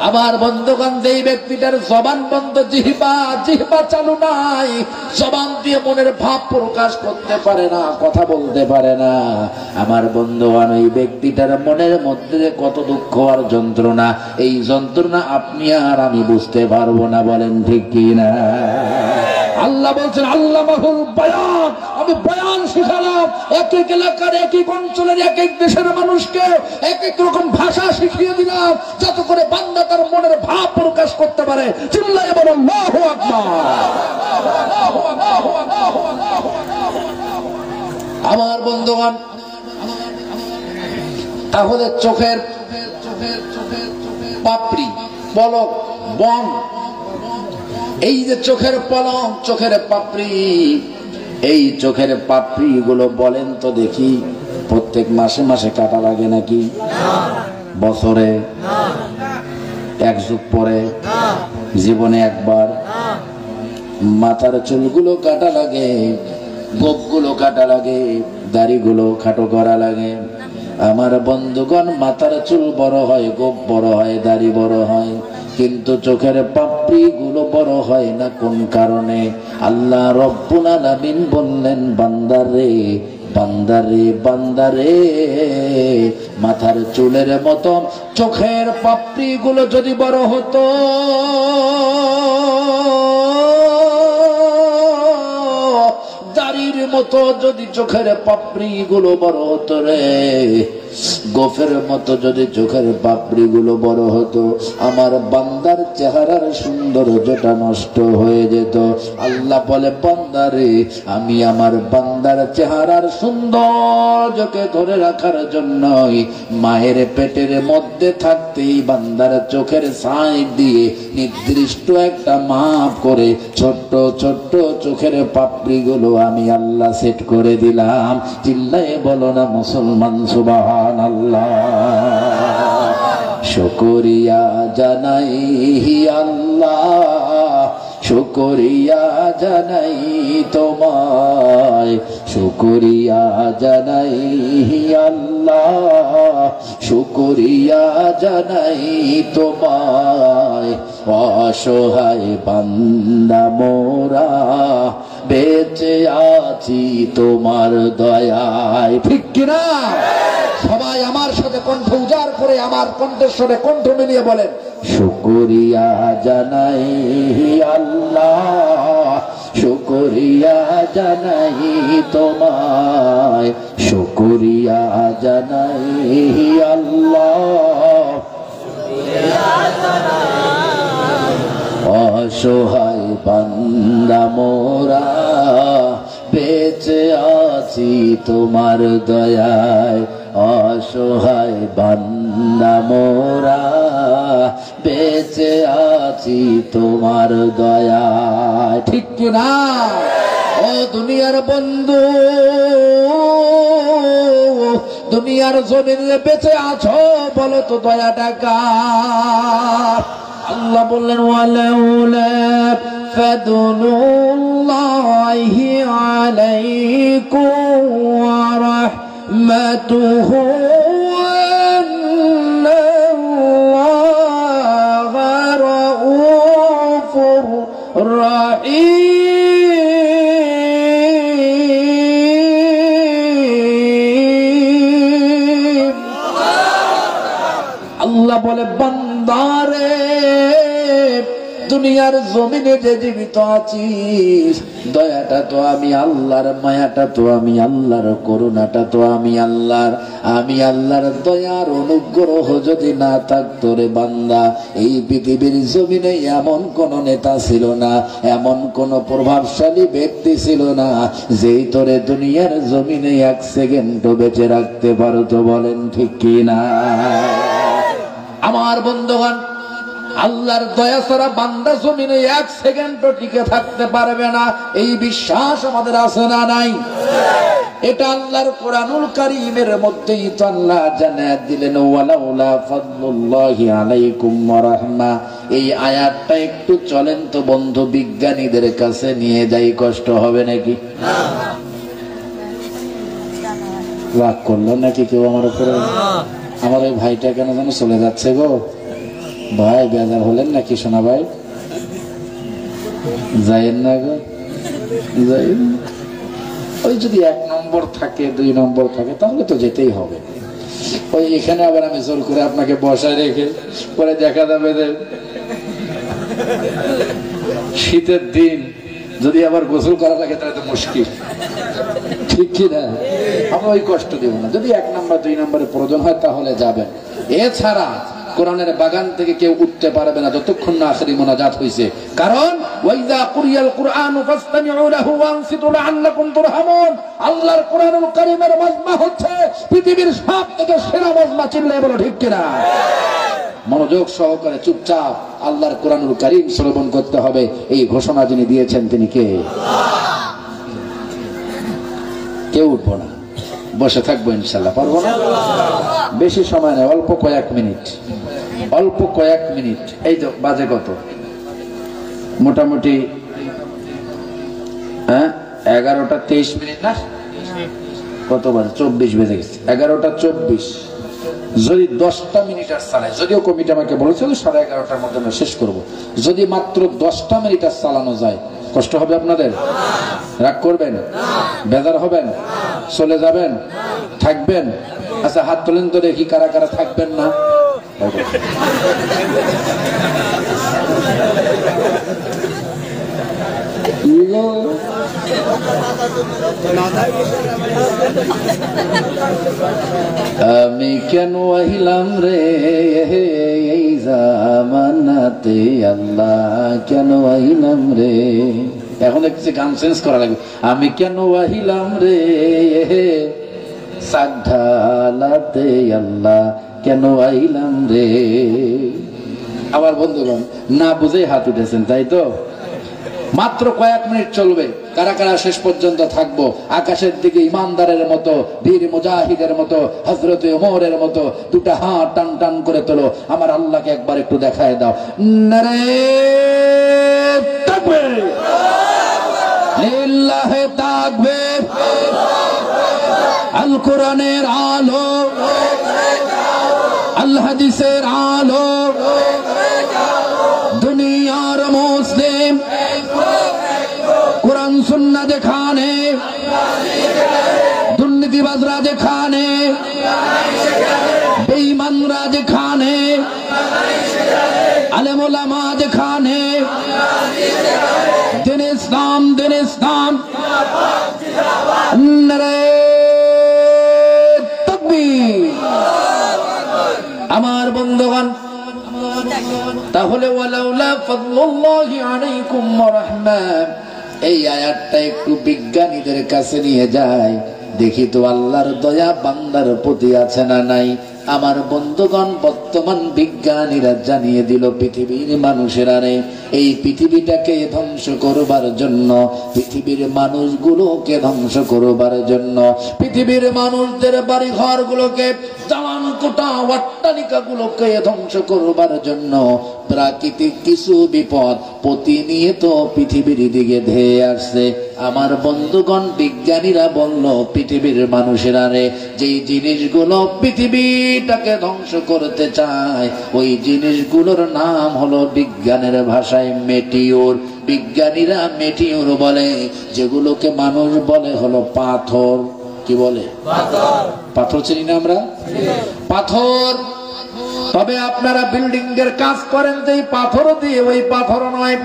আমার বন্ধুগণ, যেই ব্যক্তিটার জবান বন্ধ, জিহ্বা চালু নাই, জবান দিয়ে মনের ভাব প্রকাশ করতে পারে না, কথা বলতে পারে না, আমার বন্ধুগণ, এই ব্যক্তিটার মনের মধ্যে কত দুঃখ আর যন্ত্রণা, এই যন্ত্রণা আপনি আর আমি বুঝতে পারবো না। বলেন ঠিক কিনা? আল্লাহ বলছেন আল্লামাহুল বায়ান, আমি বয়ান শিখালাম। এক এক এলাকার, এক এক অঞ্চলের, এক এক দেশের মানুষকে এক এক রকম ভাষা শিখিয়ে দিলাম, যাতে করে বান্দা তার মনের ভাব প্রকাশ করতে পারে। চিল্লায়ে বলেন আল্লাহু আকবার। আমার বন্ধুগণ, তাহলে চোখের পাপড়ি, পলক, বং, এই যে চোখের পলক, চোখের পাপড়ি, এই চোখের পাপড়ি গুলো বলেন তো দেখি, প্রত্যেক মাসে মাসে কাটা লাগে নাকি? বছরে এক যুগ পরে, জীবনে একবার। মাথার চুলগুলো কাটা লাগে, গোপগুলো কাটা লাগে, দাড়িগুলো খাটো করা লাগে। আমার বন্ধুগণ, মাথার চুল বড় হয়, গোপ বড় হয়, দাড়ি বড় হয়, কিন্তু চোখের পাপড়ি গুলো বড় হয় না। কোন কারণে? আল্লাহ রব্বুল আলামিন বললেন, বান্দারে বান্দারে বান্দারে, মাথার চুলের মতো চোখের পাপড়ি গুলো যদি বড় হতো, দাড়ির মতো যদি চোখের পাপড়ি গুলো বড় হতো রে, গোফের মতো যদি চোখের পাপড়ি গুলো বড় হতো, আমার বান্দার চেহারার সৌন্দর্যটা নষ্ট হয়ে যেত। আল্লাহ বলে, বান্দারে, আমি আমার বান্দার চেহারার সৌন্দর্যকে ধরে রাখার জন্যই মায়ের পেটের মধ্যে থাকতেই বান্দার চোখের সাইড দিয়ে নির্দিষ্ট একটা মাপ করে ছোট্ট ছোট্ট চোখের পাপড়ি গুলো আমি আল্লাহ সেট করে দিলাম। চিল্লায়ে বলো না মুসলমান সুবহানাল্লাহ। শুকরিয়া জানাই আল্লাহ, শুকরিয়া জানাই তোমায়, শুকরিয়া জানাই আল্লাহ, শুকরিয়া জানাই তোমায়। অসহায় বান্দা মোরা বেঁচে আছি তোমার দয়ায়। ঠিক কিনা? সবাই আমার সাথে কণ্ঠ উজাড় করে আমার কণ্ঠের সাথে কণ্ঠ মিলিয়ে বলেন, শুকরিয়া জানাই আল্লাহ, শুকরিয়া জানাই তোমায়, শুকরিয়া জানাই আল্লাহ। অসহায় বান্দা মোরা বেঁচে আছি তোমার দয়ায়, অসহায় বান্দা মোরা বেঁচে আছি তোমার দয়ায়। ঠিক কিনা? ও দুনিয়ার বন্ধু, দুনিয়ার জমিনে বেঁচে আছো, বলো তো দয়াটা কার? আল্লাহ বললেন, ওয়ালাউলা ফাদলুল্লাহি আলাইকুম ওয়া রাহমাতুহু আন্নাল্লাহা রাউফুর রাহিম। আল্লাহ বলে, বান্দারে, দুনিয়ার জমিনে যে জীবিত আছিস, দয়াটা তো আমি আল্লাহর, মায়াটা তো আমি আল্লাহর, করুণাটা তো আমি আল্লাহর। আমি আল্লাহর দয়ার অনুগ্রহ যদি না থাকতো রে বান্দা, এই পৃথিবীর জমিনে এমন কোন নেতা ছিল না, এমন কোন প্রভাবশালী ব্যক্তি ছিল না যেই তোরে দুনিয়ার জমিনে এক সেকেন্ডও বেঁচে রাখতে পারতো। বলেন ঠিক কিনা? আমার বন্ধুগণ, আল্লাহর দয়া ছাড়া বান্দা জমিনে এক সেকেন্ডও টিকে থাকতে পারবে না, এই বিশ্বাস আমাদের আছে না নাই? এটা আল্লাহর কোরআনুল কারীমের মধ্যেই তো আল্লাহ জানায় দিলেন, ওয়ালাউলা ফাদলুল্লাহি আলাইকুম ওয়া রাহমা। এই আয়াতটা একটু চলেন তো বন্ধু বিজ্ঞানীদের কাছে নিয়ে যাই, কষ্ট হবে নাকি? রাগ করলো নাকি কেউ আমার উপরে? আমার ওই ভাইটা কেন যেন চলে যাচ্ছে গো। ভাই বেজার হলেন নাকি সোনা ভাই? যাইেন না গো, যাইেন। ওই যদি 1 নম্বর থাকে, 2 নম্বর থাকে, তাহলে তো যেতেই হবে। ওই এখানে আবার আমি জোর করে আপনাকে বসায় রেখে পরে দেখা যাবে যে শীতের দিন যদি আবার গোসল করা লাগে তাহলে তো মুশকিল। ঠিক কিনা? আমরা ওই কষ্ট দেব না। যদি 1 নম্বর 2 নম্বরের প্রয়োজন হয় তাহলে যাবেন। এছাড়া কোরআনের বাগান থেকে কেউ উঠতে পারবে না যতক্ষণ না আখেরি মোনাজাত হইছে। কারণ ওয়াইযা কুরিয়াল কুরআনু ফাসতামিউ লাহু ওয়ানসিতু লাআল্লাকুম তুরহামুন। আল্লাহর কোরআনুল কারীমের মাজমা হচ্ছে পৃথিবীর সবথেকে সেরা মাজমা। চিল্লায়ে বলো ঠিক কিনা? মনোযোগ সহকারে চুপচাপ আল্লাহর কোরআনুল কারীম শ্রবণ করতে হবে। এই ঘোষণা যিনি দিয়েছেন তিনি কে? কেউ উঠবো না, বসে থাকবো ইনশাআল্লাহ। পারবো না? বেশি সময় নেই, অল্প কয়েক মিনিট, অল্প কয়েক মিনিট। এই তো বাজে কত? মোটামুটি 11টা 23 মিনিট না, কত বাজে? 24 বেজে গেছে। 11টা 24। যদি 10টা মিনিট আর চালায়, যদিও কমিটি আমাকে বলেছিল 11:30টার মধ্যে আমরা শেষ করব, যদি মাত্র 10টা মিনিট আর চালানো যায়, কষ্ট হবে আপনাদের? রাগ করবেন? বেজার হবেন? চলে যাবেন? থাকবেন? আচ্ছা হাত তোলেন তো দেখি কারা কারা থাকবেন না। আমি কেন আহিলাম রে এই জামানাতে, আল্লাহ কেন আহিলাম রে। এখন দেখছি গান চেঞ্জ করা লাগবে। আমি কেন আহিলাম রে সাগঢালাতে, আল্লাহ কেন আহিলাম রে। আমার বন্ধুগণ না বুঝে হাত উঠেছেন, তাই তো? মাত্র কয়েক মিনিট চলবে। কারা কারা শেষ পর্যন্ত থাকবো? আকাশের দিকে ইমানদারের মতো, বীর মুজাহিদের মতো, হযরত ওমরের মতো দুটা হাত টান টান করে তোলো। আমার আল্লাহকে একবার একটু দেখায় দাও। নারে তাকবীর, লিল্লাহি তাকবীর। আল কোরআনের আলো, আল হাদিসের আলো, দুনিয়ার মুসলিম কোরআন সুন্নাহ যেখানে, দুর্নীতিবাজরা যেখানে, বেঈমানরা যেখানে, আলেম ওলামা যেখানে, দিন ইসলাম, দিন ইসলাম। নারে তাকবীর। আমার বন্ধুগণ, তাহলে ওয়ালাউলা ফাদলুল্লাহি আলাইকুম ওয়া রাহমাত, এই আয়াতটা একটু বিজ্ঞানীদের কাছে নিয়ে যায়, দেখি তো আল্লাহর দয়া বান্দার প্রতি আছে না নাই। আমার বন্ধুগণ, বর্তমান বিজ্ঞানীরা জানিয়ে দিল পৃথিবীর মানুষেরা রে, এই পৃথিবীটাকে ধ্বংস করবার জন্য, পৃথিবীর মানুষগুলোকে ধ্বংস করবার জন্য, পৃথিবীর মানুষদের বাড়ি ঘরগুলোকে, জামান কোটা অট্টালিকাগুলোকে ধ্বংস করবার জন্য প্রাকৃতিক কিছু বিপদ প্রতিনিয়ত পৃথিবীর দিকে ধেয়ে আসছে। আমার বন্ধুগণ, বিজ্ঞানীরা বলল পৃথিবীর মানুষেরা রে, যেই জিনিসগুলো পৃথিবীটাকে ধ্বংস করতে চায়, ওই জিনিসগুলোর নাম হলো বিজ্ঞানের ভাষায় মেটিওর। বিজ্ঞানীরা মেটিওর বলে, যেগুলোকে মানুষ বলে হলো পাথর। কি বলে? পাথর চিনি না আমরা? পাথর। তবে আপনারা বিল্ডিং এর কাজ করেন যে পাথর দিয়ে, ওই পাথর নয়।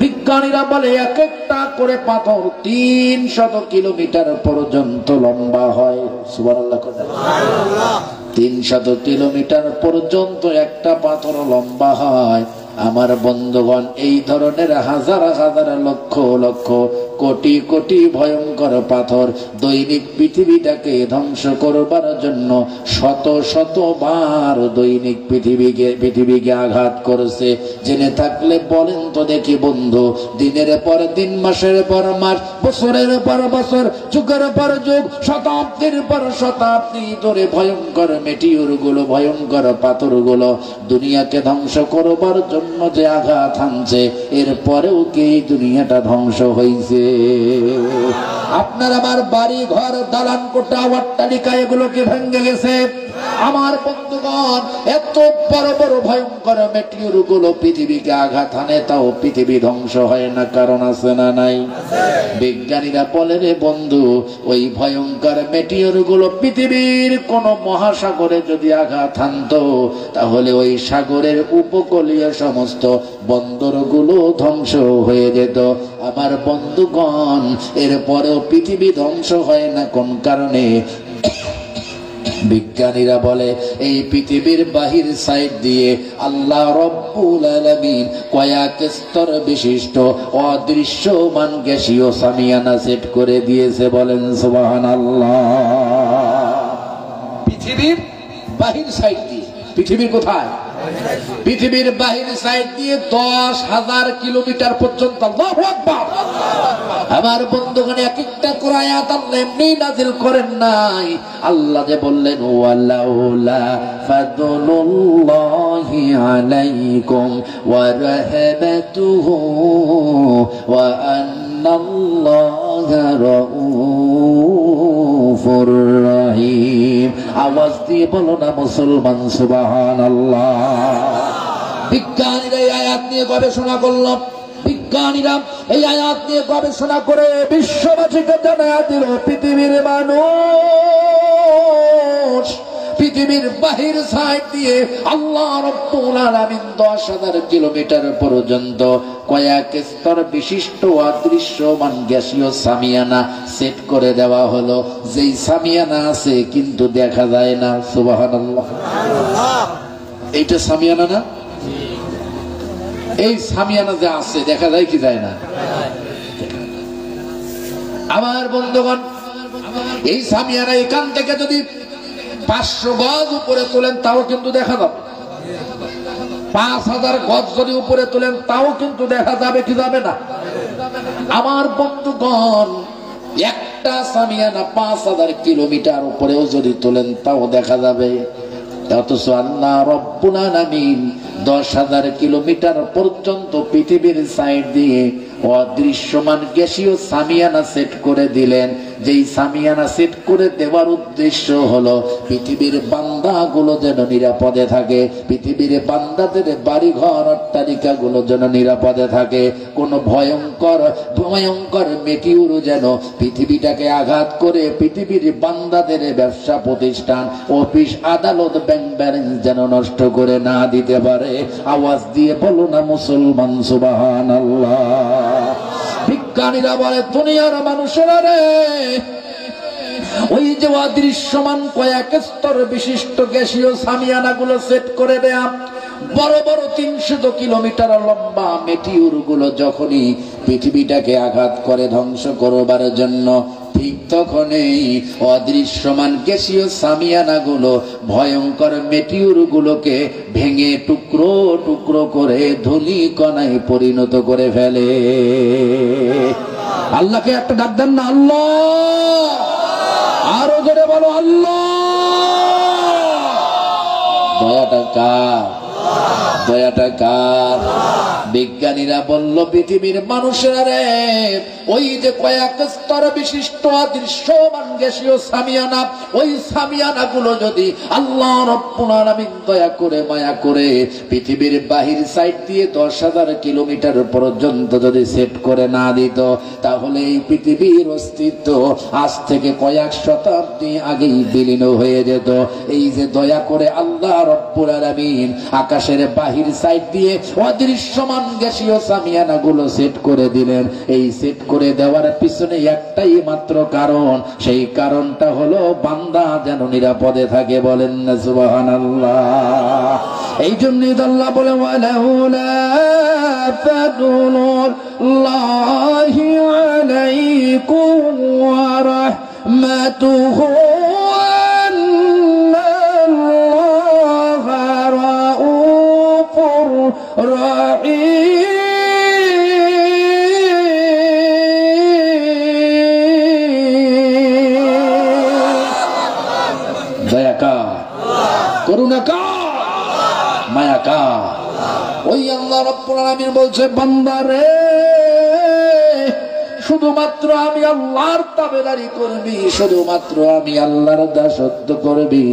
বিজ্ঞানীরা বলে এক একটা করে পাথর 300 কিলোমিটার পর্যন্ত লম্বা হয়। সুবহানাল্লাহ। 300 কিলোমিটার পর্যন্ত একটা পাথর লম্বা হয়। আমার বন্ধুগণ, এই ধরনের হাজার হাজার লক্ষ লক্ষ কোটি কোটি ভয়ঙ্কর পাথর দৈনিক পৃথিবীটাকে ধ্বংস করবার জন্য শত শত বার দৈনিক পৃথিবীকে আঘাত করছে। জেনে থাকলে বলেন তো দেখি বন্ধু, দিনের পর দিন, মাসের পর মাস, বছরের পর বছর, যুগের পর যুগ, শতাব্দীর পর শতাব্দী ধরে ভয়ঙ্কর মেটিওর গুলো, ভয়ঙ্কর পাথর গুলো দুনিয়াকে ধ্বংস করবার জন্য যে আঘাত হানছে, এরপরেও কি দুনিয়াটা ধ্বংস হয়েছে? আপনার আমার বাড়ি ঘর, দালান কোঠা, অট্টালিকা, এগুলোকে ভেঙে গেছে। আমার বন্ধুগণ, এত বড় বড় ভয়ঙ্কর মেটিওর গুলো পৃথিবীকে আঘাত হানে, তাও পৃথিবী ধ্বংস হয় না। কারণ আছে না নাই? বিজ্ঞানীরা বলে রে বন্ধু, ওই ভয়ঙ্কর মেটিওর গুলো পৃথিবীর কোন মহাসাগরে যদি আঘাত হানতো, তাহলে ওই সাগরের উপকূলীয় সমস্ত বন্দরগুলো ধ্বংস হয়ে যেত। আমার বন্ধুগণ, এরপরেও পৃথিবী ধ্বংস হয় না কোন কারণে? বিজ্ঞানীরা বলে এই পৃথিবীর বাহির সাইড দিয়ে আল্লাহ রব্বুল আলামিন কয়েক স্তর বিশিষ্ট অদৃশ্যমান গ্যাসীয় সামিয়ানা সেট করে দিয়েছে। বলেন সুবহানাল্লাহ। পৃথিবীর বাহির সাইড দিয়ে, পৃথিবীর কোথায়? পৃথিবীর বাহির সাইড দিয়ে 10,000 কিলোমিটার পর্যন্ত। আল্লাহু আকবার। আমার বন্ধুগণ, এক একটা করে আয়াত আল্লাহ এমনি নাযিল করেন নাই। আল্লাহ যে বললেন, ওয়ালাউলা ফাদলুল্লাহি আলাইকুম ওয়া রাহমাতুহু ওয়া ইন্নাল্লাহা রাউফুর রহিম। আওয়াজ দিয়ে বলো না মুসলমান সুবহানাল্লাহ। বিজ্ঞানীরা এই আয়াত নিয়ে গবেষণা করল, বিজ্ঞানীরা এই আয়াত নিয়ে গবেষণা করে বিশ্ববাসীকে জানায়া দিল পৃথিবীর মানুষ পৃথিবীর বাহির সাইড দিয়ে আল্লাহ রাব্বুল আলামিন 10,000 কিলোমিটার পর্যন্ত কয়েক স্তর বিশিষ্ট অদৃশ্যমান গ্যাসীয় সামিয়ানা সেট করে দেওয়া হলো। যেই সামিয়ানা আছে কিন্তু দেখা যায় না। সুবহানাল্লাহ। এইটা সামিয়ানা না? এই সামিয়ানা যে আছে দেখা যায় কি যায় না? আমার বন্ধুগণ, এই সামিয়ানা এখান থেকে যদি 500 গজ উপরে তোলেন তাও কিন্তু দেখা যাবে। 5000 গজ যদি উপরে তোলেন তাও কিন্তু দেখা যাবে কি যাবে না? আমার বন্ধুগণ, একটা সামিয়ানা 5000 কিলোমিটার উপরেও যদি তোলেন তাও দেখা যাবে। অথচ আল্লাহ রাব্বুল আলামিন 10,000 কিলোমিটার পর্যন্ত পৃথিবীর সাইড দিয়ে অদৃশ্যমান গ্যাসীয় সামিয়ানা সেট করে দিলেন। যেই সামিয়ানা সেট করে দেওয়ার উদ্দেশ্য হলো পৃথিবীর বান্দাগুলো যেন নিরাপদে থাকে, পৃথিবীর বান্দাদের বাড়ি ঘর অট্টালিকা গুলো যেন নিরাপদে থাকে। কোন ভয়ঙ্কর মেটিউর যেন পৃথিবীটাকে আঘাত করে পৃথিবীর বান্দাদের ব্যবসা প্রতিষ্ঠান, অফিস, আদালত, ব্যাংক ব্যালেন্স যেন নষ্ট করে না দিতে পারে। আওয়াজ দিয়ে বলো না মুসলমান সুবহানাল্লাহ। বিজ্ঞানীরা বলে দুনিয়ার মানুষেরা রে, ওই যে অদৃশ্যমান কয়েক স্তর বিশিষ্ট গ্যাসীয় সামিয়ানা গুলো সেট করে দেয়া বড় বড় 300 কিলোমিটার লম্বা মেটিউর গুলো যখনই পৃথিবীটাকে আঘাত করে ধ্বংস করবার জন্য, ঠিক তখনই অদৃশ্যমান গ্যাসীয় সামিয়ানা গুলো ভয়ঙ্কর মেটিউর গুলোকে ভেঙে টুকরো টুকরো করে ধুলি কণায় পরিণত করে ফেলে। আল্লাহকে একটা ডাক দেন না, আল্লাহ। আরো জোরে বলো আল্লাহ। দয়াটা কার? দয়াটা কার? বিজ্ঞানীরা বলল পৃথিবীর মানুষেরা রে, ওই যে কয়েক স্তর বিশিষ্ট অদৃশ্যমান গ্যাসীয় সামিয়ানা, ওই সামিয়ানা গুলো যদি আল্লাহ রাব্বুল আলামিন দয়া করে মায়া করে পৃথিবীর বাহির সাইড দিয়ে 10,000 কিলোমিটার পর্যন্ত যদি সেট করে না দিত, তাহলে এই পৃথিবীর অস্তিত্ব আজ থেকে কয়েক শতাব্দী আগেই বিলীন হয়ে যেত। এই যে দয়া করে আল্লাহ রাব্বুল আলামিন আকাশের বাহির সাইড দিয়ে অদৃশ্যমান গ্যাসীয় সামিয়ানা গুলো সেট করে দিলেন, এই সেট করে দেওয়ার পিছনে একটাই মাত্র কারণ, সেই কারণটা হলো বান্দা যেন নিরাপদে থাকে। বলেন না সুবহানাল্লাহ। এই জন্যই আল্লাহ বলে ওয়ালাউলা ফাদলুল্লাহি আলাইকুম ওয়া রাহমাতুহু আন্নাল্লাহা রাউফুর রহিম। দয়া কার? করুণা কার? মায়া কার? ওই আল্লাহ রাব্বুল আলামিন বলছে, বান্দা রে, শুধুমাত্র আমি আল্লাহর তাবেদারি করবি, শুধুমাত্র আমি আল্লাহর দাসত্ব করবি।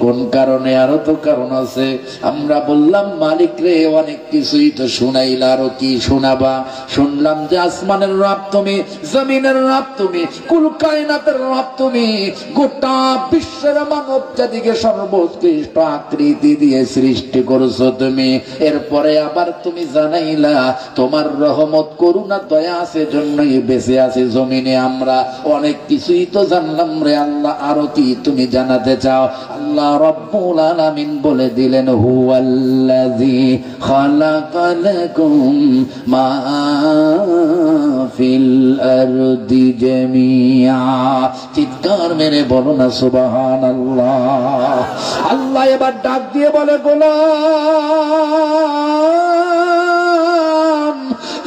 কোন কারণে? আরো তো কারণ আছে। আমরা বললাম মালিক রে অনেক কিছুই তো শুনাইলা, আরো কি শোনাবা? শুনলাম যে আসমানের রব তুমি, জমিনের রব তুমি, কুল কায়নাতের রব তুমি, গোটা বিশ্বের মানব জাতিকে সর্বোৎকৃষ্ট আকৃতি দিয়ে সৃষ্টি করেছো তুমি। এরপরে আবার তুমি জানাইলা তোমার রহমত, করুণা, দয়া আছে জন্যই বেঁচে আছে জমিনে। আমরা অনেক কিছুই তো জানলাম রে আল্লাহ, আরো কি তুমি জানাতে চাও? আল্লাহ রাব্বুল আলামিন বলে দিলেন, হুয়াল্লাযী খালাকালাকুম মা ফিল আরদি জামিআ। চিৎকার মেরে বলো না সুবহানাল্লাহ। আল্লাহ এবার ডাক দিয়ে বলে, গোলাম,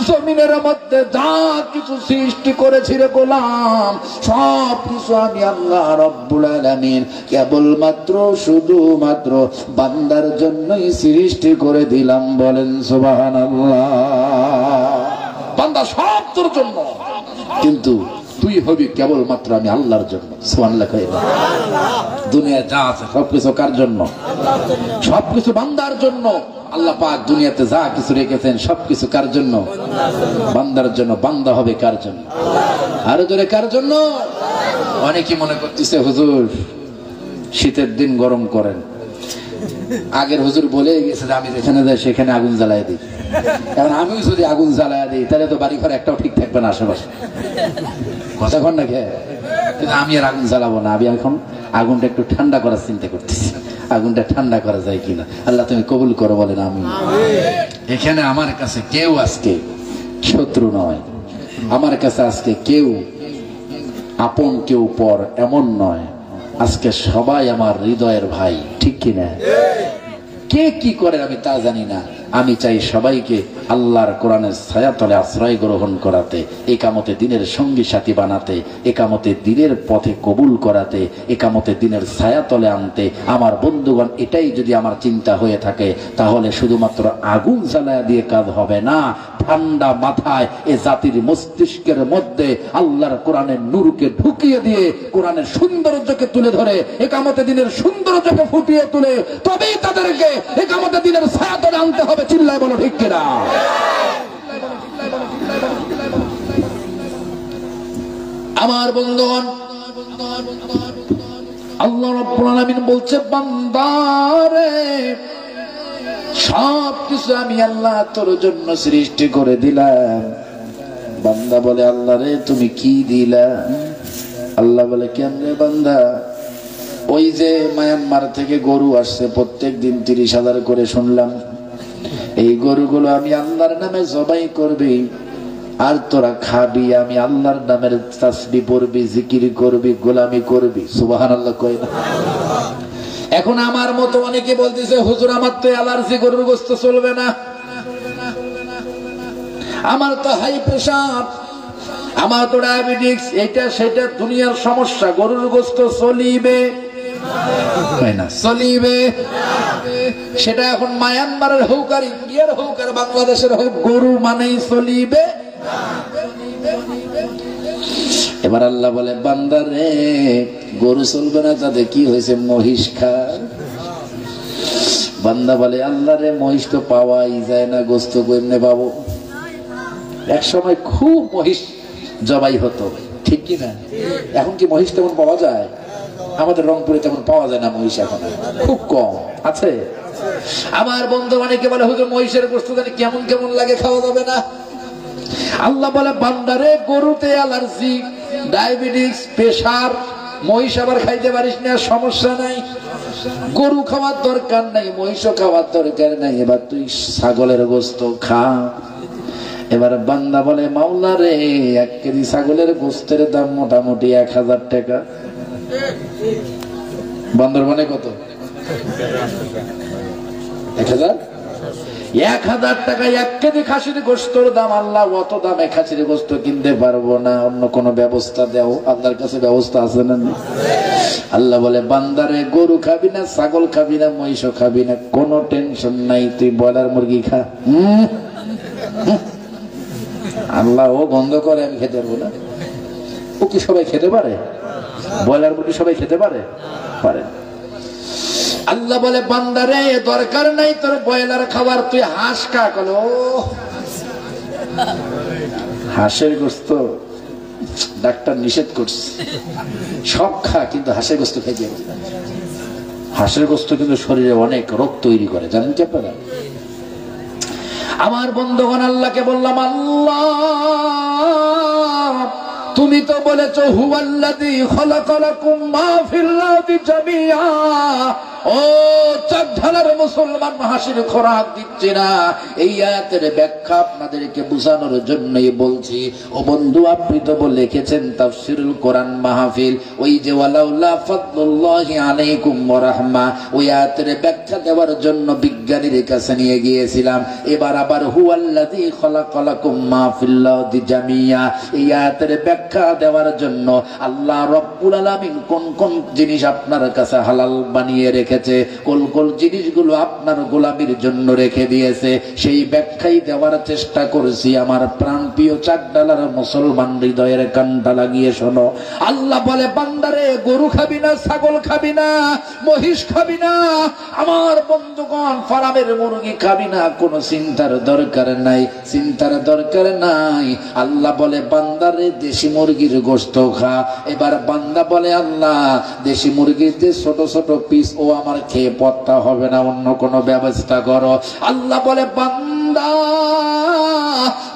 জমিনের মধ্যে যা কিছু সৃষ্টি করেছি রে গোলাম, সব কিছু আমি আল্লাহ রাব্বুল আলামিন কেবলমাত্র শুধুমাত্র বান্দার জন্যই সৃষ্টি করে দিলাম। বলেন সুবহানাল্লাহ। বান্দা সব তোর জন্য, কিন্তু তুই হবি কেবলমাত্র আমি আল্লাহর জন্য। সুবহানাল্লাহ। দুনিয়া যা আছে সবকিছু কার জন্য? সবকিছু বান্দার জন্য। আল্লাহ পাক দুনিয়াতে যা কিছু রেখেছেন সবকিছু কার জন্য? বান্দার জন্য। বান্দা হবে কার জন্য? আরো জোরে কার জন্য? অনেকে মনে করতেছে হুজুর শীতের দিন গরম করেন, আগের হুজুর বলে গেছে যে আমি যেখানে যাই সেখানে আগুন জ্বালায় দিই। এখন আমিও যদি আগুন জ্বালায় দিই তাহলে তো বাড়ি ঘর একটাও ঠিক থাকবে না আশেপাশে। কথা কন না খেয়ে? কিন্তু আমি আর আগুন জ্বালাবো না। আমি এখন আগুনটা একটু ঠান্ডা করার চিন্তা করতেছি, আগুনটা ঠান্ডা করা যায় কিনা। আল্লাহ তুমি কবুল করো বলেন আমি। এখানে আমার কাছে কেউ আজকে শত্রু নয়, আমার কাছে আজকে কেউ আপন কেউ পর এমন নয়। আজকে সবাই আমার হৃদয়ের ভাই, ঠিক কিনা? কে কি করে আমি তা জানি না। আমি চাই সবাইকে আল্লাহর কোরআনের ছায়াতলে আশ্রয় গ্রহণ করাতে, একামতে দিনের সঙ্গী সাথী বানাতে, একামতে দিনের পথে কবুল করাতে, একামতে দিনের ছায়াতলে আনতে। আমার বন্ধুগণ, এটাই যদি আমার চিন্তা হয়ে থাকে তাহলে শুধুমাত্র আগুন জ্বালায়া দিয়ে কাজ হবে না। ঠান্ডা মাথায় এ জাতির মস্তিষ্কের মধ্যে আল্লাহর কোরআনের নূরকে ঢুকিয়ে দিয়ে কোরআনের সৌন্দর্যকে তুলে ধরে, একামতে দিনের সৌন্দর্যকে ফুটিয়ে তুলে তবেই তাদেরকে একামতে দিনের ছায়াতলে আনতে হবে। চিল্লায় বলো ঠিক কিনা? আমার বন্ধুগণ, আল্লাহ রাব্বুল আলামিন বলছে বান্দারে সবকিছু আমি আল্লাহ তোর জন্য সৃষ্টি করে দিলাম। বান্দা বলে আল্লাহ রে তুমি কি দিলা? আল্লাহ বলে কেমনে বান্দা? ওই যে মায়ানমার থেকে গরু আসছে প্রত্যেক দিন 30,000 করে শুনলাম, এই গরুগুলো আমি আল্লাহর নামে জবাই করবি আর তোরা খাবি, আমি আল্লাহর নামের তাসবিহ পড়বি, জিকির করবি, গোলামি করবি। সুবহানাল্লাহ কই না? এখন আমার মতো অনেকে বলতেছে হুজুর আমার তো অ্যালার্জি, গরুর গোশত চলবে না, আমার তো হাই প্রেসার, আমার তো ডায়াবেটিস, এটা সেটা দুনিয়ার সমস্যা, গরুর গোশত চলিবে না? চলিবে সেটা এখন মায়ানমারের হোক আর ইন্ডিয়ার হোক আর বাংলাদেশের হোক, গরু মানেই চলিবে। এবার আল্লাহ বলে বান্দারে গরু চলবে না তাতে কি হয়েছে? মহিষ খা। বান্দা বলে আল্লাহ রে মহিষ তো পাওয়াই যায় না, গোস্ত কেমনে পাবো? এক সময় খুব মহিষ জবাই হতো, ঠিক কি না? এখন কি মহিষ তেমন পাওয়া যায়? আমাদের রংপুরে তেমন পাওয়া যায় না মহিষ, এখন খুব কম আছে। আমার বন্ধু অনেকে বলে হুজুর মহিষের গোস্ত জানি কেমন কেমন লাগে, খাওয়া যাবে না। আল্লাহ বলে বান্দারে গরুতে অ্যালার্জি, ডায়াবেটিস, প্রেসার, মহিষ আবার খাইতে পারিস না, সমস্যা নাই, গরু খাওয়ার দরকার নাই, মহিষও খাওয়ার দরকার নাই, এবার তুই ছাগলের গোস্ত খা। এবার বান্দা বলে মাওলা রে 1 কেজি ছাগলের গোস্তের দাম মোটামুটি 1000 টাকা। বান্দরবানে কত? 1000 টাকা 1 কেজি খাসির গোস্তর দাম। আল্লাহ অত দামে খাসির গোস্ত কিনতে পারবো না, অন্য কোন ব্যবস্থা দাও। আল্লাহর কাছে ব্যবস্থা আছে না? আল্লাহ বলে বান্দারে গরু খাবি না, ছাগল খাবি না, মহিষ খাবি না, কোনো টেনশন নাই, তুই ব্রয়লার মুরগি খা। আল্লাহ ও বন্ধ করে, আমি খেতে পারবো না। ও কি সবাই খেতে পারে? ব্রয়লার মুরগি সবাই খেতে পারে? পারে। আল্লাহ বলে বান্দারে দরকার নাই তোর ব্রয়লার খাবার, তুই হাঁস খা। কলো হাঁসের গোস্ত ডাক্তার নিষেধ করছে, সব খা কিন্তু হাঁসের গোস্ত খাইতে হবে। হাঁসের গোস্ত কিন্তু শরীরে অনেক রোগ তৈরি করে, জানেন কি আপনারা? আমার বন্ধুগণ আল্লাহকে বললাম আল্লাহ তুমি তো বলেছো হুয়াল্লাযী খালাকালাকুম মা ফিল আরদি জামিআ। ও চাকধালার মুসলমান হাসির খোরাক দিচ্ছে না, এই আয়াতের ব্যাখ্যা আপনাদেরকে বোঝানোর জন্যই বলছি। ও বন্ধু আপনি তো লিখেছেন তাফসীরুল কোরআন মাহফিল, ওই যে ওয়ালাউলা ফাদলুল্লাহি আলাইকুম ওয়া রাহমা, ওই আয়াতের ব্যাখ্যা দেওয়ার জন্য বিজ্ঞানীর কাছে নিয়ে গিয়েছিলাম। এবার আবার হুয়াল্লাযী খালাকালাকুম মা ফিল আরদি জামিআ, এই আয়াতের ব্যাখ্যা দেওয়ার জন্য আল্লাহ রাব্বুল আলামিন কোন কোন জিনিস আপনার কাছে হালাল বানিয়ে রেখে রেখেছে, কোন কোন জিনিসগুলো আপনার গোলামির জন্য রেখে দিয়েছে, সেই ব্যাখ্যাই দেওয়ার চেষ্টা করেছি। আমার প্রাণপ্রিয় চাকডালার মুসলমান হৃদয়ের কানটা লাগিয়ে শোনো। আল্লাহ বলে, বান্দারে গরু খাবি না, ছাগল খাবি না, মহিষ খাবি না, আমার বন্ধুগণ ফার্মের মুরগি খাবি না, কোনো চিন্তার দরকার নাই, চিন্তার দরকার নাই। আল্লাহ বলে, বান্দারে দেশি মুরগির গোশত খা। এবার বান্দা বলে, আল্লাহ দেশি মুরগির যে ছোট ছোট পিস, ও আমার খেয়ে পত্তা হবে না, অন্য কোনো ব্যবস্থা করো। আল্লাহ বলে, বান্দা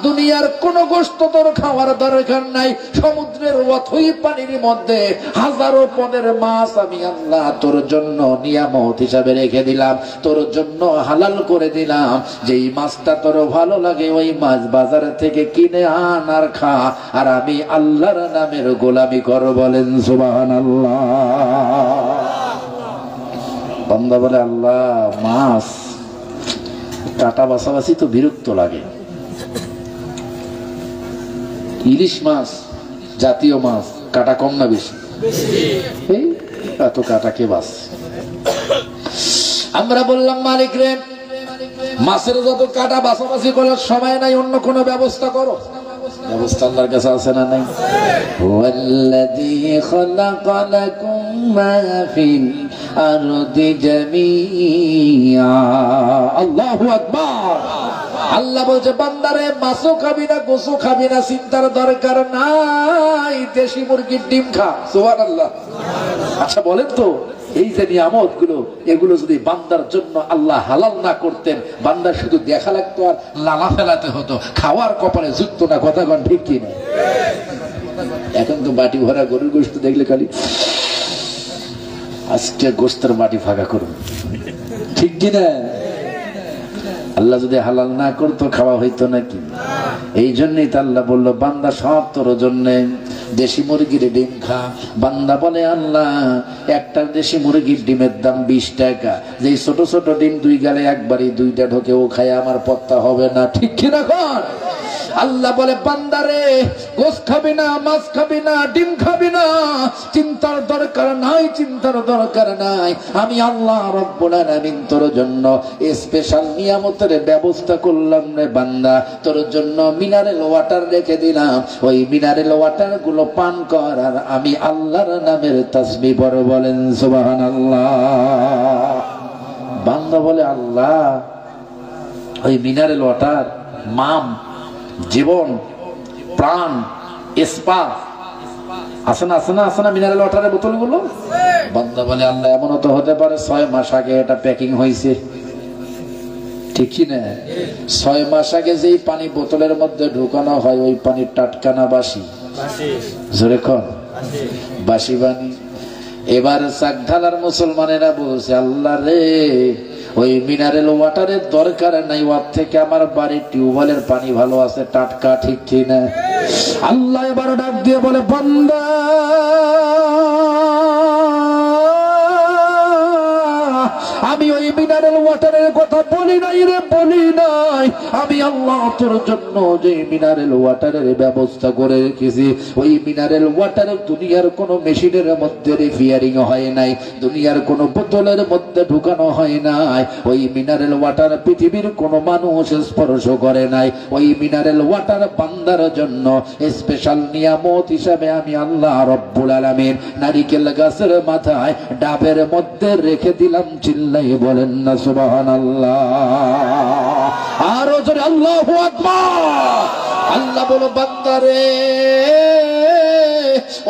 দুনিয়ার কোন গোশত তোর খাওয়ার দরকার নাই, সমুদ্রের অথই পানির মধ্যে হাজারো পদের মাছ আমি আল্লাহ তোর জন্য নিয়ামত হিসাবে রেখে দিলাম, তোর জন্য হালাল করে দিলাম। যেই মাছটা তোর ভালো লাগে ওই মাছ বাজার থেকে কিনে আন আর খা, আর আমি আল্লাহর নামের গোলামি কর। বলেন সুবহানাল্লাহ। বান্দা বলে, আল্লাহ মাছ কাটা বাছাবাছি তো বিরক্ত লাগে, ইলিশ মাছ জাতীয় মাছ, কাটা কম না বেশি? এত কাটা কে বাস? আমরা বললাম, মালিক রে মাছের যত কাটা বাছাবাছি করার সময় নাই, অন্য কোনো ব্যবস্থা করো। ব্যবস্থা আল্লাহর কাছে আছে না নাই? ওয়াল্লাযী খালাকা লাকুম মা ফিল আরদি জামিআ। আল্লাহু আকবার। আল্লাহ বলছে, বান্দারে মাছও খাবি না, গোশও খাবি না, চিন্তার দরকার নাই, দেশি মুরগির ডিম খা। সুবহানাল্লাহ। আচ্ছা বলেন তো, এই যে নিয়ামত গুলো, এগুলো যদি বান্দার জন্য আল্লাহ হালাল না করতেন, বান্দার শুধু দেখা লাগতো আর লালা ফেলাতে হতো, খাওয়ার কপালে যুক্ত না। কথা কন ঠিক কিনা? এখন তো বাটি ভরা গরুর গোশত দেখলে খালি আজকে গোশতের বাটি ফাঁকা করুন, ঠিক কিনা? আল্লাহ যদি হালাল না করতো খাওয়া হইতো নাকি? এই জন্যই তো আল্লাহ বললো, বান্দা সব তোর জন্য, দেশি মুরগির ডিম খা। বান্দা বলে, আল্লাহ একটা দেশি মুরগির ডিমের দাম 20 টাকা, যে ছোট ছোট ডিম দুই গালে একবারই দুইটা ঢোকে, ও খায় আমার পত্তা হবে না, ঠিক কিনা? আল্লাহ বলে, বান্দারে গোশত খাবি না, মাছ খাবি না, ডিম খাবি না, চিন্তার দরকার নাই, চিন্তার দরকার নাই। আমি আল্লাহ রব্বুল আলামিন তোর জন্য স্পেশাল নিয়ামতের ব্যবস্থা করলাম রে বান্দা, তোর জন্য মিনারেল ওয়াটার রেখে দিলাম। ওই মিনারেল ওয়াটার গুলো পান কর, আর আমি আল্লাহর নামের তাসবিহ পড়। বলেন সুবহানাল্লাহ। বান্দা বলে, আল্লাহ ওই মিনারেল ওয়াটার মাম, জীবন, প্রাণ, স্পা আছে না, আছে না, আছে না মিনারেল ওয়াটারের বোতলগুলো? বান্দা বলে, আল্লাহ এমনও তো হতে পারে 6 মাস আগে এটা প্যাকিং হয়েছে, ঠিক কি না? 6 মাস আগে যেই পানি বোতলের মধ্যে ঢুকানো হয়, ওই পানি টাটকা না বাসি? জোরে কর, বাসি পানি। এবার চাকঢালার মুসলমানেরা বলছে, আল্লাহ রে ওই মিনারেল ওয়াটারের দরকার নাই, ওর থেকে আমার বাড়ির টিউবওয়েলের পানি ভালো আছে, টাটকা, ঠিক কি না? আল্লাহ এবার ডাক দিয়ে বলে, বান্দা আমি ওই মিনারেল ওয়াটারের কথা বলি নাই রে, বলি নাই। আমি আল্লাহ তোর জন্য যে মিনারেল ওয়াটারের ব্যবস্থা করে রেখেছি, ওই মিনারেল ওয়াটার দুনিয়ার কোন মেশিনের মধ্যে রিফিয়ারিং হয় নাই, দুনিয়ার কোন বোতলের মধ্যে ঢুকানো হয় নাই। ওই মিনারেল ওয়াটার পৃথিবীর কোন মানুষ স্পর্শ করে নাই। ওই মিনারেল ওয়াটার বান্দার জন্য স্পেশাল নিয়ামত হিসাবে আমি আল্লাহ রব্বুল আলামিন নারিকেল গাছের মাথায় ডাবের মধ্যে রেখে দিলাম। চিল্লাই বলেন না সুবহানাল্লাহ। আরো জোরে আল্লাহু আকবার। আল্লাহ বলো, বান্দারে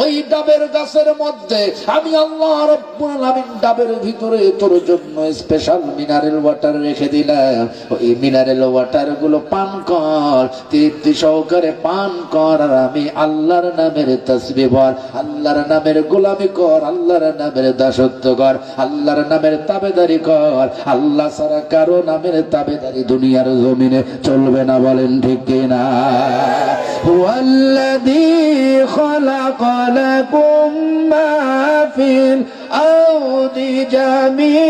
ওই ডাবের গাছের মধ্যে আমি আল্লাহ রব্বুল আলামিন ডাবের ভিতরে তোর জন্য স্পেশাল মিনারেল ওয়াটার রেখে দিলাম। ওই মিনারেল ওয়াটার গুলো পান কর, তৃপ্তি সহকারে পান কর, আর আমি আল্লাহর নামের তাসবিহ পড়, আল্লাহর নামের গোলামি কর, আল্লাহর নামের দাসত্ব কর, আল্লাহর নামের তাবেদারি কর। আল্লাহ ছাড়া কারো নামের তাবেদারি দুনিয়ার জমিনে চলবে না। বলেন ঠিক কিনা? হুয়াল্লাযী খালাকা লাকুম মা ফিল আরদি জামিআ।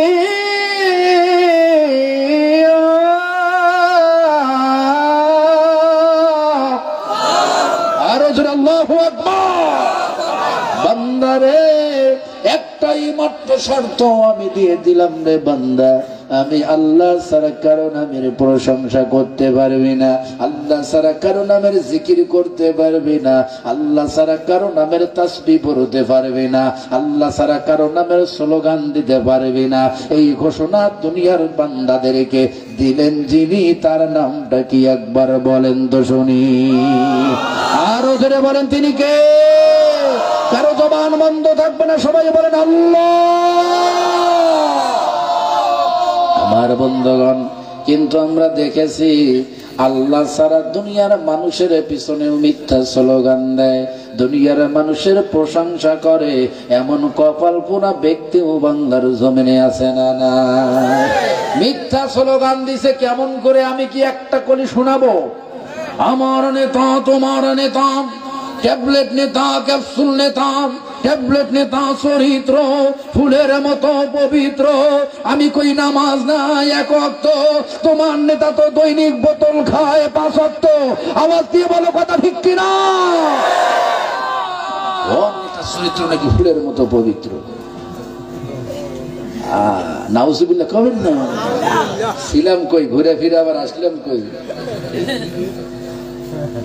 আরো জোরে আল্লাহু আকবার। বান্দারে একটাই মাত্র একটা শর্ত আমি দিয়ে দিলাম রে বান্দা, আমি আল্লাহ ছাড়া কারো নামের প্রশংসা করতে পারবি না, আল্লাহ ছাড়া কারো নামের জিকির করতে পারবি না, আল্লাহ ছাড়া কারো নামের তাসবিহ পড়তে পারবি না, আল্লাহ ছাড়া কারো নামের স্লোগান দিতে পারবি না। এই ঘোষণা দুনিয়ার বান্দাদেরকে দিলেন যিনি, তার নামটা কি একবার বলেন তো শুনি। আরো ধরে বলেন তিনি কে? কারো জবান বন্ধ থাকবে না, সবাই বলেন আল্লাহ। আমার বন্ধুগণ, কিন্তু আমরা দেখেছি আল্লাহ সারা দুনিয়ার মানুষের পিছনেও মিথ্যা স্লোগান দেয়, দুনিয়ার মানুষের প্রশংসা করে, এমন কপাল পোড়া ব্যক্তিও বাংলার জমিনে আছে না? না, মিথ্যা স্লোগান দিছে কেমন করে? আমি কি একটা কলি শোনাবো? আমার নেতা, তোমার নেতা, ট্যাবলেট নেতা, ক্যাপসুল নেতা, ট্যাবলেট নেতা চরিত্র ফুলের মতো পবিত্র, আমি কই নামাজ নাই এক ওয়াক্ত, তোমার নেতা তো দৈনিক বোতল খায় 5 ওয়াক্ত। আওয়াজ দিয়ে বলো কথা ঠিক কিনা? ও নেতা চরিত্র নাকি ফুলের মতো পবিত্র? নাউজুবিল্লাহ কবেন না? ছিলাম কই, ঘুরে ফিরে আবার আসলাম কই?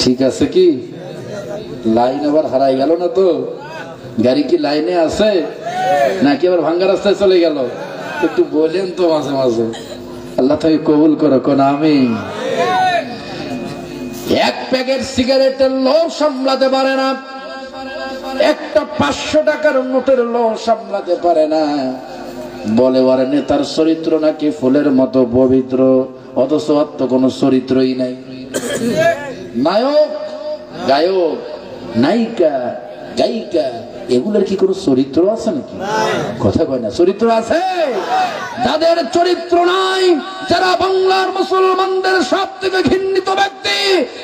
ঠিক আছে কি? লাইন আবার হারাই গেল না তো? গাড়ি কি লাইনে আছে নাকি আবার ভাঙ্গা রাস্তায় চলে গেল? একটু বলেন তো মাঝে মাঝে। আল্লাহ তাকে কবুল করো, কোন আমিন। এক প্যাকেট সিগারেটের লোভ সামলাতে পারে না, একটা 500 টাকার নোটের লোভ সামলাতে পারে না, বলে ওরে নেতার চরিত্র নাকি ফুলের মতো পবিত্র, অথচ আর তো কোনো চরিত্রই নাই। নায়ক, গায়ক, নায়িকা, গায়িকা, এগুলোর কি কোনো চরিত্র আছে নাকি? কথা কয় না, চরিত্র আছে? যাদের চরিত্র নাই, যারা বাংলার মুসলমানদের সব থেকে ঘৃণিত ব্যক্তি,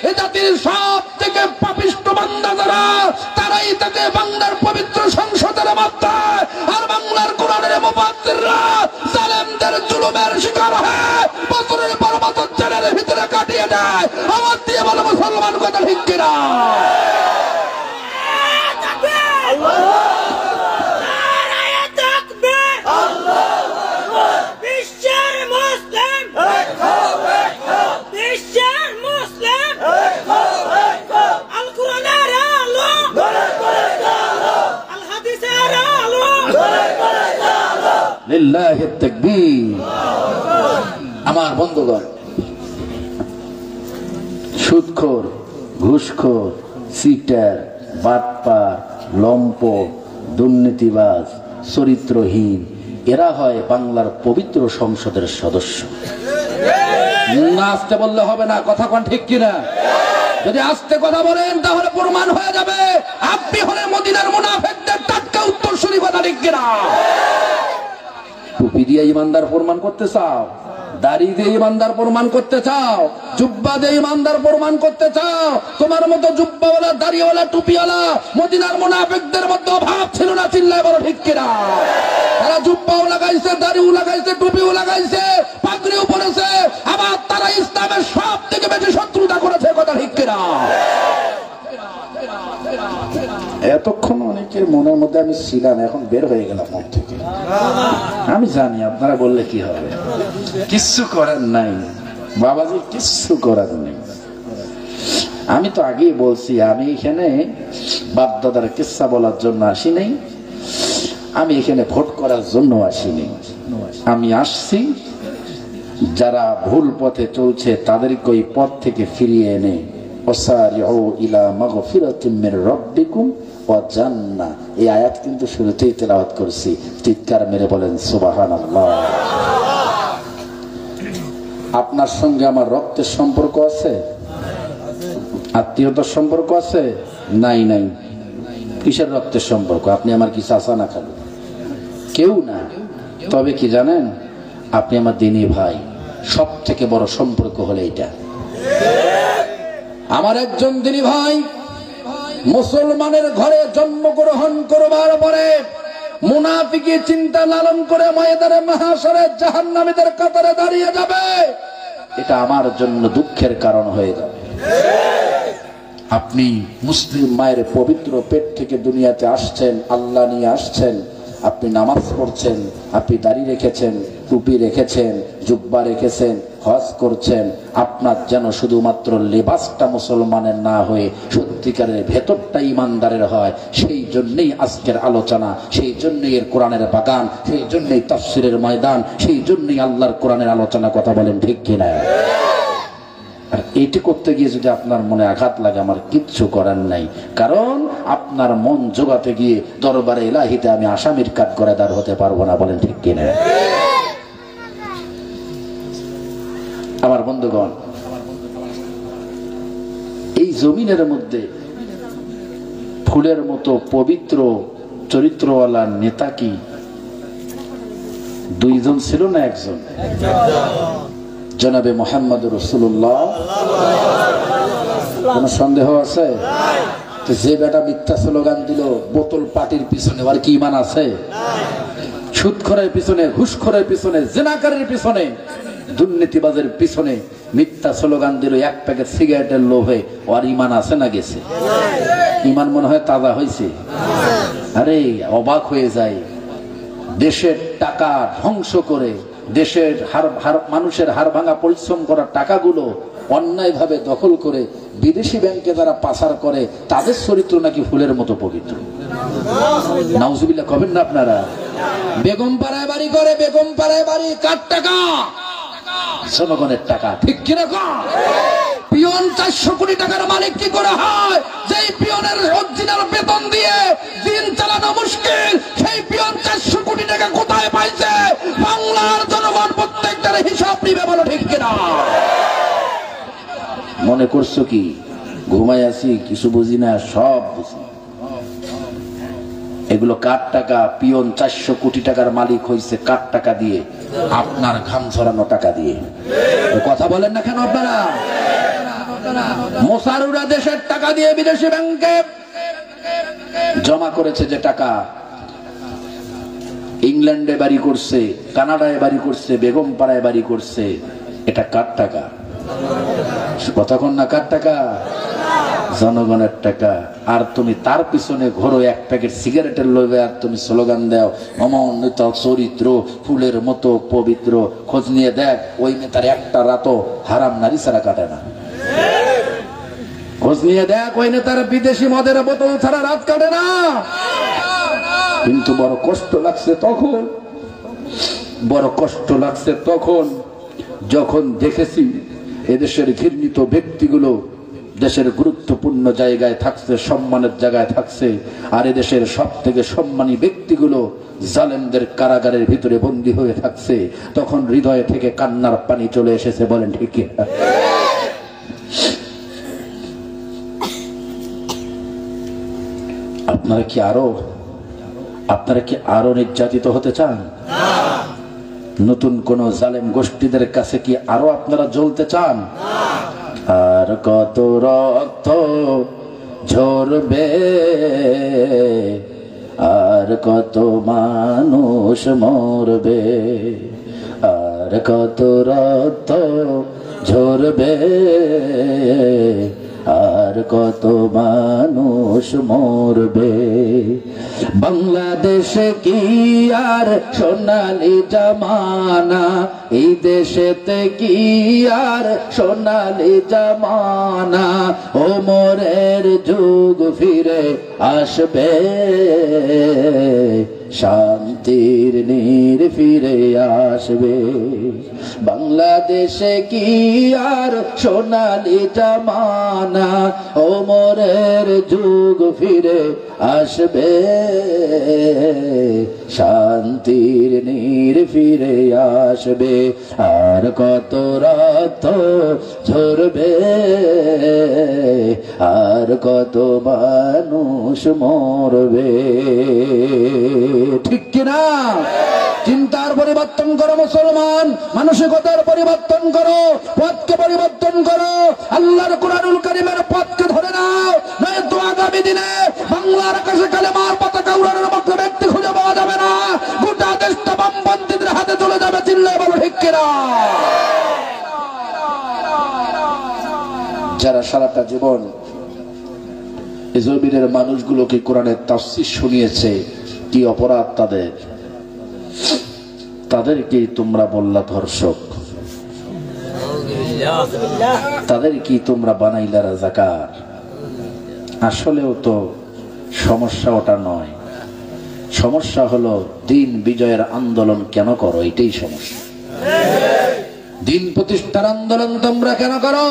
এ জাতির সব থেকে পাপিষ্ঠ বান্দা যারা, তারাই তাকে বাংলার পবিত্র সংসদের মাত্রায় আর বাংলার কোরআনের মুফাসসিররা জালেমদের জুলুমের শিকার হয়ে বছরের পর বছর জেলের ভিতরে কাটিয়ে দেয়। আওয়াজ দিয়ে বলো মুসলমান কথা ঠিক কিনা? লিল্লাহি তাকবীর। আমার বন্ধুগণ, সুদখোর, ঘুষখোর, সিটার, বাটপার, লম্পট, দুর্নীতিবাজ, চরিত্রহীন, এরা হয় বাংলার পবিত্র সংসদের সদস্য। না আসতে বললে হবে না, কথা কোন ঠিক কিনা? যদি আস্তে কথা বলেন তাহলে প্রমাণ হয়ে যাবে আপনি হলে মদিনার মুনাফিকদের টাটকা উত্তরসূরি, কথা ঠিক কিনা? টুপি দিয়ে ইমানদার প্রমাণ করতে চাও, দাড়ি দিয়ে ইমানদার প্রমাণ করতে চাও, জুব্বা দিয়ে ইমানদার প্রমাণ করতে চাও, তোমার মতো জুব্বাওয়ালা, দাড়িওয়ালা, টুপিওয়ালা মদিনার মুনাফিকদের মধ্যে অভাব ছিল না? চিল্লায় বলো ঠিক কিনা? তারা জুব্বাও লাগাইছে, দাড়িও লাগাইছে, টুপিও লাগাইছে, পাগড়িও পরেছে, আবার তারা ইসলামের সব থেকে বেশি শত্রুতা করেছে, কথা ঠিক কিনা? এতক্ষণ অনেকের মনের মধ্যে আমি ছিলাম, এখন বের হয়ে গেলাম মন থেকে। আমি জানি আপনারা বললে কি হবে, কিচ্ছু করার নাই বাবাজি, কিচ্ছু করার নেই। আমি তো আগেই বলছি, আমি এখানে বাপ দাদার কিস্সা বলার জন্য আসি নাই, আমি এখানে ভোট করার জন্য আসিনি। আমি আসছি যারা ভুল পথে চলছে তাদেরকে ওই পথ থেকে ফিরিয়ে এনে ওয়াসারিউ ইলা মাগফিরাতিম মির রাব্বিকুম ওয়া জান্নাহ, এই আয়াত কিন্তু শুরুতেই তেলাওয়াত করছি। চিৎকার মেরে বলেন সুবহানাল্লাহ। আপনার সঙ্গে আমার রক্তের সম্পর্ক আছে, আত্মীয়তার সম্পর্ক আছে? নাই নাই। কিসের রক্তের সম্পর্ক? আপনি আমার কি চাচা না খালু? কেউ না। তবে কি জানেন, আপনি আমার দিনী ভাই। সব থেকে বড় সম্পর্ক হলো এটা। আমার একজন দিনী ভাই মুসলমানের ঘরে জন্মগ্রহণ করবার পরে মুনাফিকি চিন্তা লালন করে ময়দানে মাহশরে জাহান্নামীদের কাতারে দাঁড়িয়ে যাবে, এটা আমার জন্য দুঃখের কারণ হয়ে যাবে। আপনি মুসলিম মায়ের পবিত্র পেট থেকে দুনিয়াতে আসছেন, আল্লাহ নিয়ে আসছেন, আপনি নামাজ পড়ছেন, আপনি দাড়ি রেখেছেন, টুপি রেখেছেন, জুব্বা রেখেছেন, হজ করছেন, আপনার যেন শুধুমাত্র লেবাসটা মুসলমানের না হয়ে সত্যিকারের ভেতরটা ইমানদারের হয়। সেই জন্যই আজকের আলোচনা, সেই জন্যই এর কোরআনের বাগান, সেই জন্যই তাফসীরের ময়দান, সেই জন্যই আল্লাহর কোরআনের আলোচনা। কথা বলেন ঠিক কিনা? আর এইটি করতে গিয়ে যদি আপনার মনে আঘাত লাগে, আমার কিচ্ছু করার নাই, কারণ আপনার মন জোগাতে গিয়ে দরবারে ইলাহিতে আমি আসামির কাঠগড়াদার হতে পারবো না। বলেন ঠিক কিনা? আমার বন্ধুগণ, এই জমিনের মধ্যে ফুলের মতো পবিত্র চরিত্রওয়ালা নেতা কি দুইজন ছিল না একজন? জনাবে মুহাম্মদ রাসূলুল্লাহ। কোন সন্দেহ আছে? যে বেটা মিথ্যা স্লোগান দিল বোতল পাটির পিছনে, আর কি ইমান আছে? সুদখোরের পিছনে, ঘুষখোরের পিছনে, জিনাকারের পিছনে, দুর্নীতিবাজের পিছনে মিথ্যা স্লোগান দিল এক প্যাকেট সিগারেটের লোভে, আর ইমান আছে না গেছে? ইমান মনে হয় তাজা হয়েছে। আরে অবাক হয়ে যায়, দেশের টাকা ধ্বংস করে, দেশের মানুষের হাড় ভাঙা পরিশ্রম করা টাকাগুলো অন্যায়ভাবে দখল করে বিদেশি ব্যাংকে যারা পাচার করে, তাদের চরিত্র নাকি ফুলের মতো পবিত্র। নাউজুবিল্লাহ কবেন না আপনারা? বেগম পাড়ায় বাড়ি করে, বেগম পাড়ায় বাড়ি, কার টাকা? জনগণের টাকা, ঠিক কিনা? পিয়ন 400 কোটি টাকার মালিক কি করে হয়? যেই পিয়নের অরিজিনাল বেতন দিয়ে দিন চালানো মুশকিল, সেই পিয়ন 400 কোটি টাকা কোথায় পাইছে? বাংলার জনগণ প্রত্যেকটার হিসাব নিবে। বলো ঠিক কিনা? মনে করছো কি ঘুমাই আছি, কিছু বুঝি না? সব বুঝি। এগুলো কার টাকা? পিয়ন 400 কোটি টাকার মালিক হয়েছে কার টাকা দিয়ে? আপনার ঘাম ঝরানো টাকা দিয়ে। কথা বলেন না কেন আপনারা? মোসারুরা দেশের টাকা দিয়ে বিদেশি ব্যাংকে জমা করেছে, যে টাকা ইংল্যান্ডে বাড়ি করছে, কানাডায় বাড়ি করছে, বেগম পাড়ায় বাড়ি করছে, এটা কার টাকা? কতক্ষণ না কার টাকা? জনগণের টাকা। আর তুমি তার পিছনে ঘোরো এক প্যাকেট সিগারেটের লোভে, আর তুমি স্লোগান দাও অমনোনীত চরিত্র ফুলের মতো পবিত্র। খোঁজ নিয়ে দেখ, ওই নেতার একটা রাতও হারাম নারী ছাড়া কাটে না। খোঁজ নিয়ে দেখ, ওই নেতার বিদেশি মদের বোতল ছাড়া রাত কাটে না। কিন্তু বড় কষ্ট লাগছে তখন, বড় কষ্ট লাগছে তখন যখন দেখেছি এদেশের ঘৃণিত ব্যক্তিগুলো দেশের গুরুত্বপূর্ণ জায়গায় থাকছে, সম্মানের জায়গায় থাকছে, আর এদেশের সব থেকে সম্মানী ব্যক্তিগুলো জালেমদের কারাগারের ভিতরে বন্দী হয়ে থাকছে। তখন হৃদয় থেকে কান্নার পানি চলে এসেছে। বলেন ঠিক কি? আপনারা কি আরো নির্যাতিত হতে চান? নতুন কোন জালেম গোষ্ঠীদের কাছে কি আরো আপনারা জ্বলতে চান? আর কত রক্ত ঝরবে, আর কত মানুষ মরবে, আর কত রক্ত ঝরবে, আর কত মানুষ মরবে। বাংলাদেশে কি আর সোনালি জামানা? এই দেশেতে কি আর সোনালি জামানা? ওমরের যুগ ফিরে আসবে, শান্তির নীর ফিরে আসবে। বাংলাদেশে কি আর সোনালি জামানা? ওমরের যুগ ফিরে আসবে, শান্তির নীর ফিরে আসবে। আর কত রক্ত ঝরবে, আর কত মানুষ মরবে। ঠিক কিনা? চিন্তার পরিবর্তন করো মুসলমান, মানসিকতার পরিবর্তন করো, পথকে পরিবর্তন করো, আল্লাহর কুরআনুল কারীমের পথকে ধরে নাও। নয়তো আগামী দিনে বাংলার আকাশে কালেমার পতাকা উড়ানোর মতো ব্যক্তি খুঁজে পাওয়া যাবে না। গোটা দেশটা বামপন্থীদের হাতে চলে যাবে। চিল্লায় বলো ঠিক কিনা? যারা সারাটা জীবন এই জমিনের মানুষগুলোকে কোরআনের তাফসীর শুনিয়েছে, কি অপরাধ তাদের? তাদেরকে তোমরা বললা ধর্ষক, তাদেরকে তোমরা বানাইলা রাজাকার। আসলেও তো সমস্যা ওটা নয়, সমস্যা হলো দিন বিজয়ের আন্দোলন কেন করো, এটাই সমস্যা। দিন প্রতিষ্ঠার আন্দোলন তোমরা কেন করো?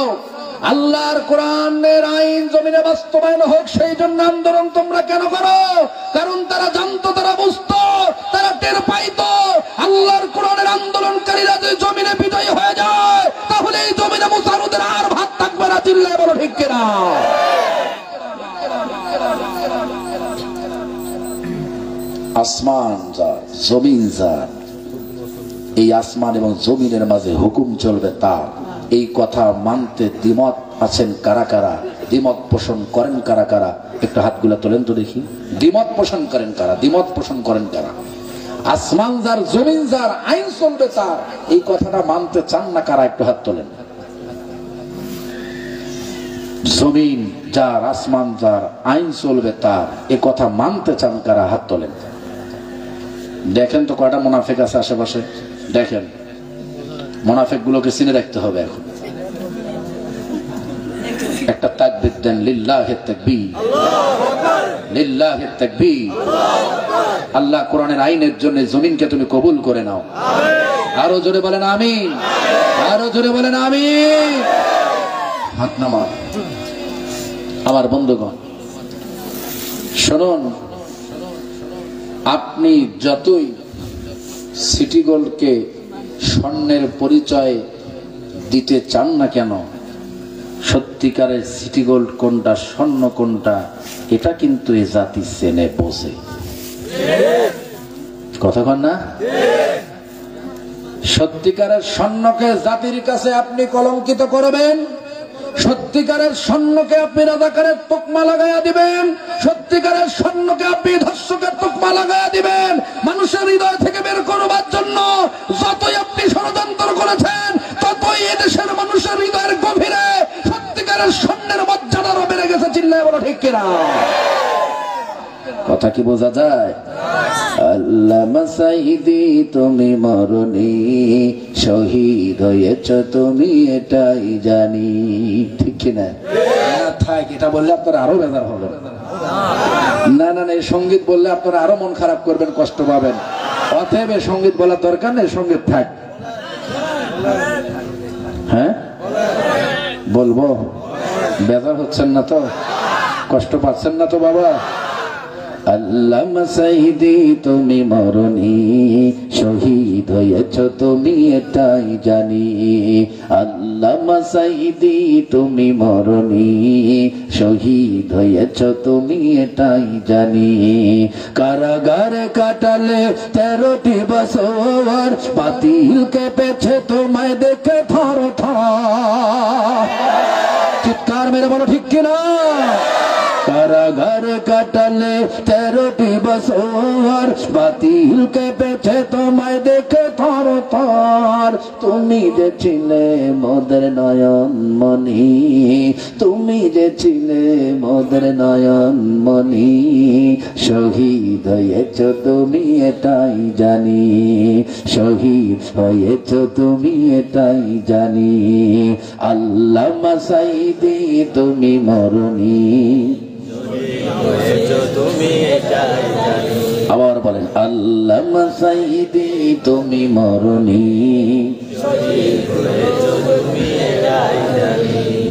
আল্লাহর কোরআনের আইন জমিনে বাস্তবায়ন হোক সেই জন্য আন্দোলন তোমরা কেন করো? কারণ তারা জানতো, তারা বুঝতো, তারা টের পাইতো আল্লাহর কোরআনের আন্দোলনকারীরা যদি জমিনে বিজয়ী হয়ে যায় তাহলে এই জমিনে মুসারুদের আর ভাত থাকবে না। চিল্লায় বলো ঠিক কিনা? আসমান যার, জমিন যার, এই আসমান এবং জমিনের মাঝে হুকুম চলবে তার। এই কথা মানতে দ্বিমত আছেন কারা কারা? দ্বিমত পোষণ করেন কারা কারা? একটু হাতগুলা তোলেন তো দেখি। দ্বিমত পোষণ করেন কারা? দ্বিমত পোষণ করেন কারা? আসমান যার, জমিন যার, আইন চলবে তার, এই কথাটা মানতে চান না কারা? একটু হাত তোলেন। জমিন যার, আসমান যার, আইন চলবে তার, এ কথা মানতে চান কারা? হাত তোলেন। দেখেন তো কয়টা মুনাফিক আছে আশেপাশে, দেখেন। মুনাফিক গুলোকে চিনে রাখতে হবে। এখন একটা তাকবীর দেন, লিল্লাহি তাকবীর, লিল্লাহি তাকবীর। আল্লাহ কোরআনের আইনের জন্য জমিনকে তুমি কবুল করে নাও। আরো জোরে বলেন আমিন, আরো জোরে বলেন আমিন। হাত নামান। আমার বন্ধুগণ শুনুন, আপনি যতই সিটি গোল্ডকে স্বর্ণের পরিচয় দিতে চান না কেন, সত্যিকারের সিটি গোল্ড কোনটা, স্বর্ণ কোনটা, এটা কিন্তু এ জাতি চেনে বোঝে। কথা কন না? সত্যিকারের স্বর্ণকে জাতির কাছে আপনি কলঙ্কিত করবেন, সত্যিকারের স্বর্ণকে আপনি রাজাকারের তকমা লাগাইয়া দিবেন, সত্যিকারের স্বর্ণকে আপনি ধর্ষকের তকমা লাগাইয়া দিবেন। মানুষের হৃদয় থেকে বের করবার জন্য যতই আপনি ষড়যন্ত্র করেছেন, ততই এদেশের মানুষের হৃদয়ের গভীরে সত্যিকারের স্বর্ণের মর্যাদারও বেড়ে গেছে। চিল্লায় বলো ঠিক কিনা? কথা কি বোঝা যায়? আল্লামা সাইদি তুমি মরনি, শহীদ হয়েছ তুমি এটাই জানি। ঠিক কিনা? থাক, এটা বললে আপনারা আরো বেজার হবেন। না না না, এই সঙ্গীত বললে আপনারা আরো মন খারাপ করবেন, কষ্ট পাবেন। অতএব সঙ্গীত বলার দরকার নেই, সঙ্গীত থাক। হ্যাঁ বলবো? বেজার হচ্ছেন না তো? কষ্ট পাচ্ছেন না তো বাবা? আল্লামা সাইদি তুমি মরনি, শহীদ হয়েছ তুমি এটাই জানি। আল্লামা সাইদি তুমি মরনি, শহীদ হয়েছ তুমি এটাই জানি। কারাগারে কাটালে 13টি বছর, বাতিল কেঁপেছে তোমায় দেখে থর থর। চিৎকার মেরে বলো ঠিক কিনা? কারাগারে কাটালে 13টি বছর, বাতিল কেঁপেছে তোমায় দেখে থর থর। তুমি যে ছিলে মোদের নয়ন মনি, তুমি যে ছিলে মোদের নয়ন মনি, শহীদ হয়েছ তুমি এটাই জানি, শহীদ হয়েছ তুমি এটাই জানি। আল্লামা সাইদি তুমি মরনি, আবার বলেন আল্লামা সাইদি তুমি মরনি,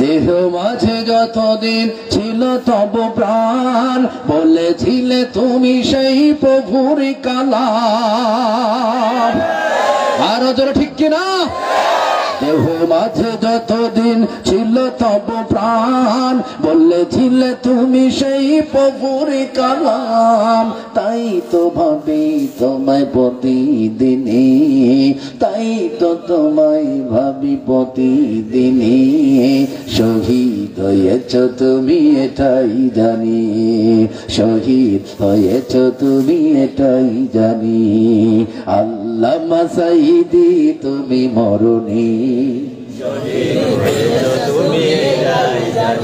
দেহ মাঝে যতদিন ছিল তব প্রাণ, বলেছিলে তুমি সেই প্রভুর কালাম। আরো জোরে ঠিক কিনা? দেহ মাঝে যতদিন ছিল তব প্রাণ, বলেছিলে তুমি সেই প্রভুর কালাম। তাই তো ভাবি তোমায় প্রতিদিনই, তাই তো তোমায় ভাবি প্রতিদিনই। শহীদ হয়েছ তুমি এটাই জানি, শহীদ হয়েছ তুমি এটাই জানি। আল্লামা সাইদি তুমি মরনি,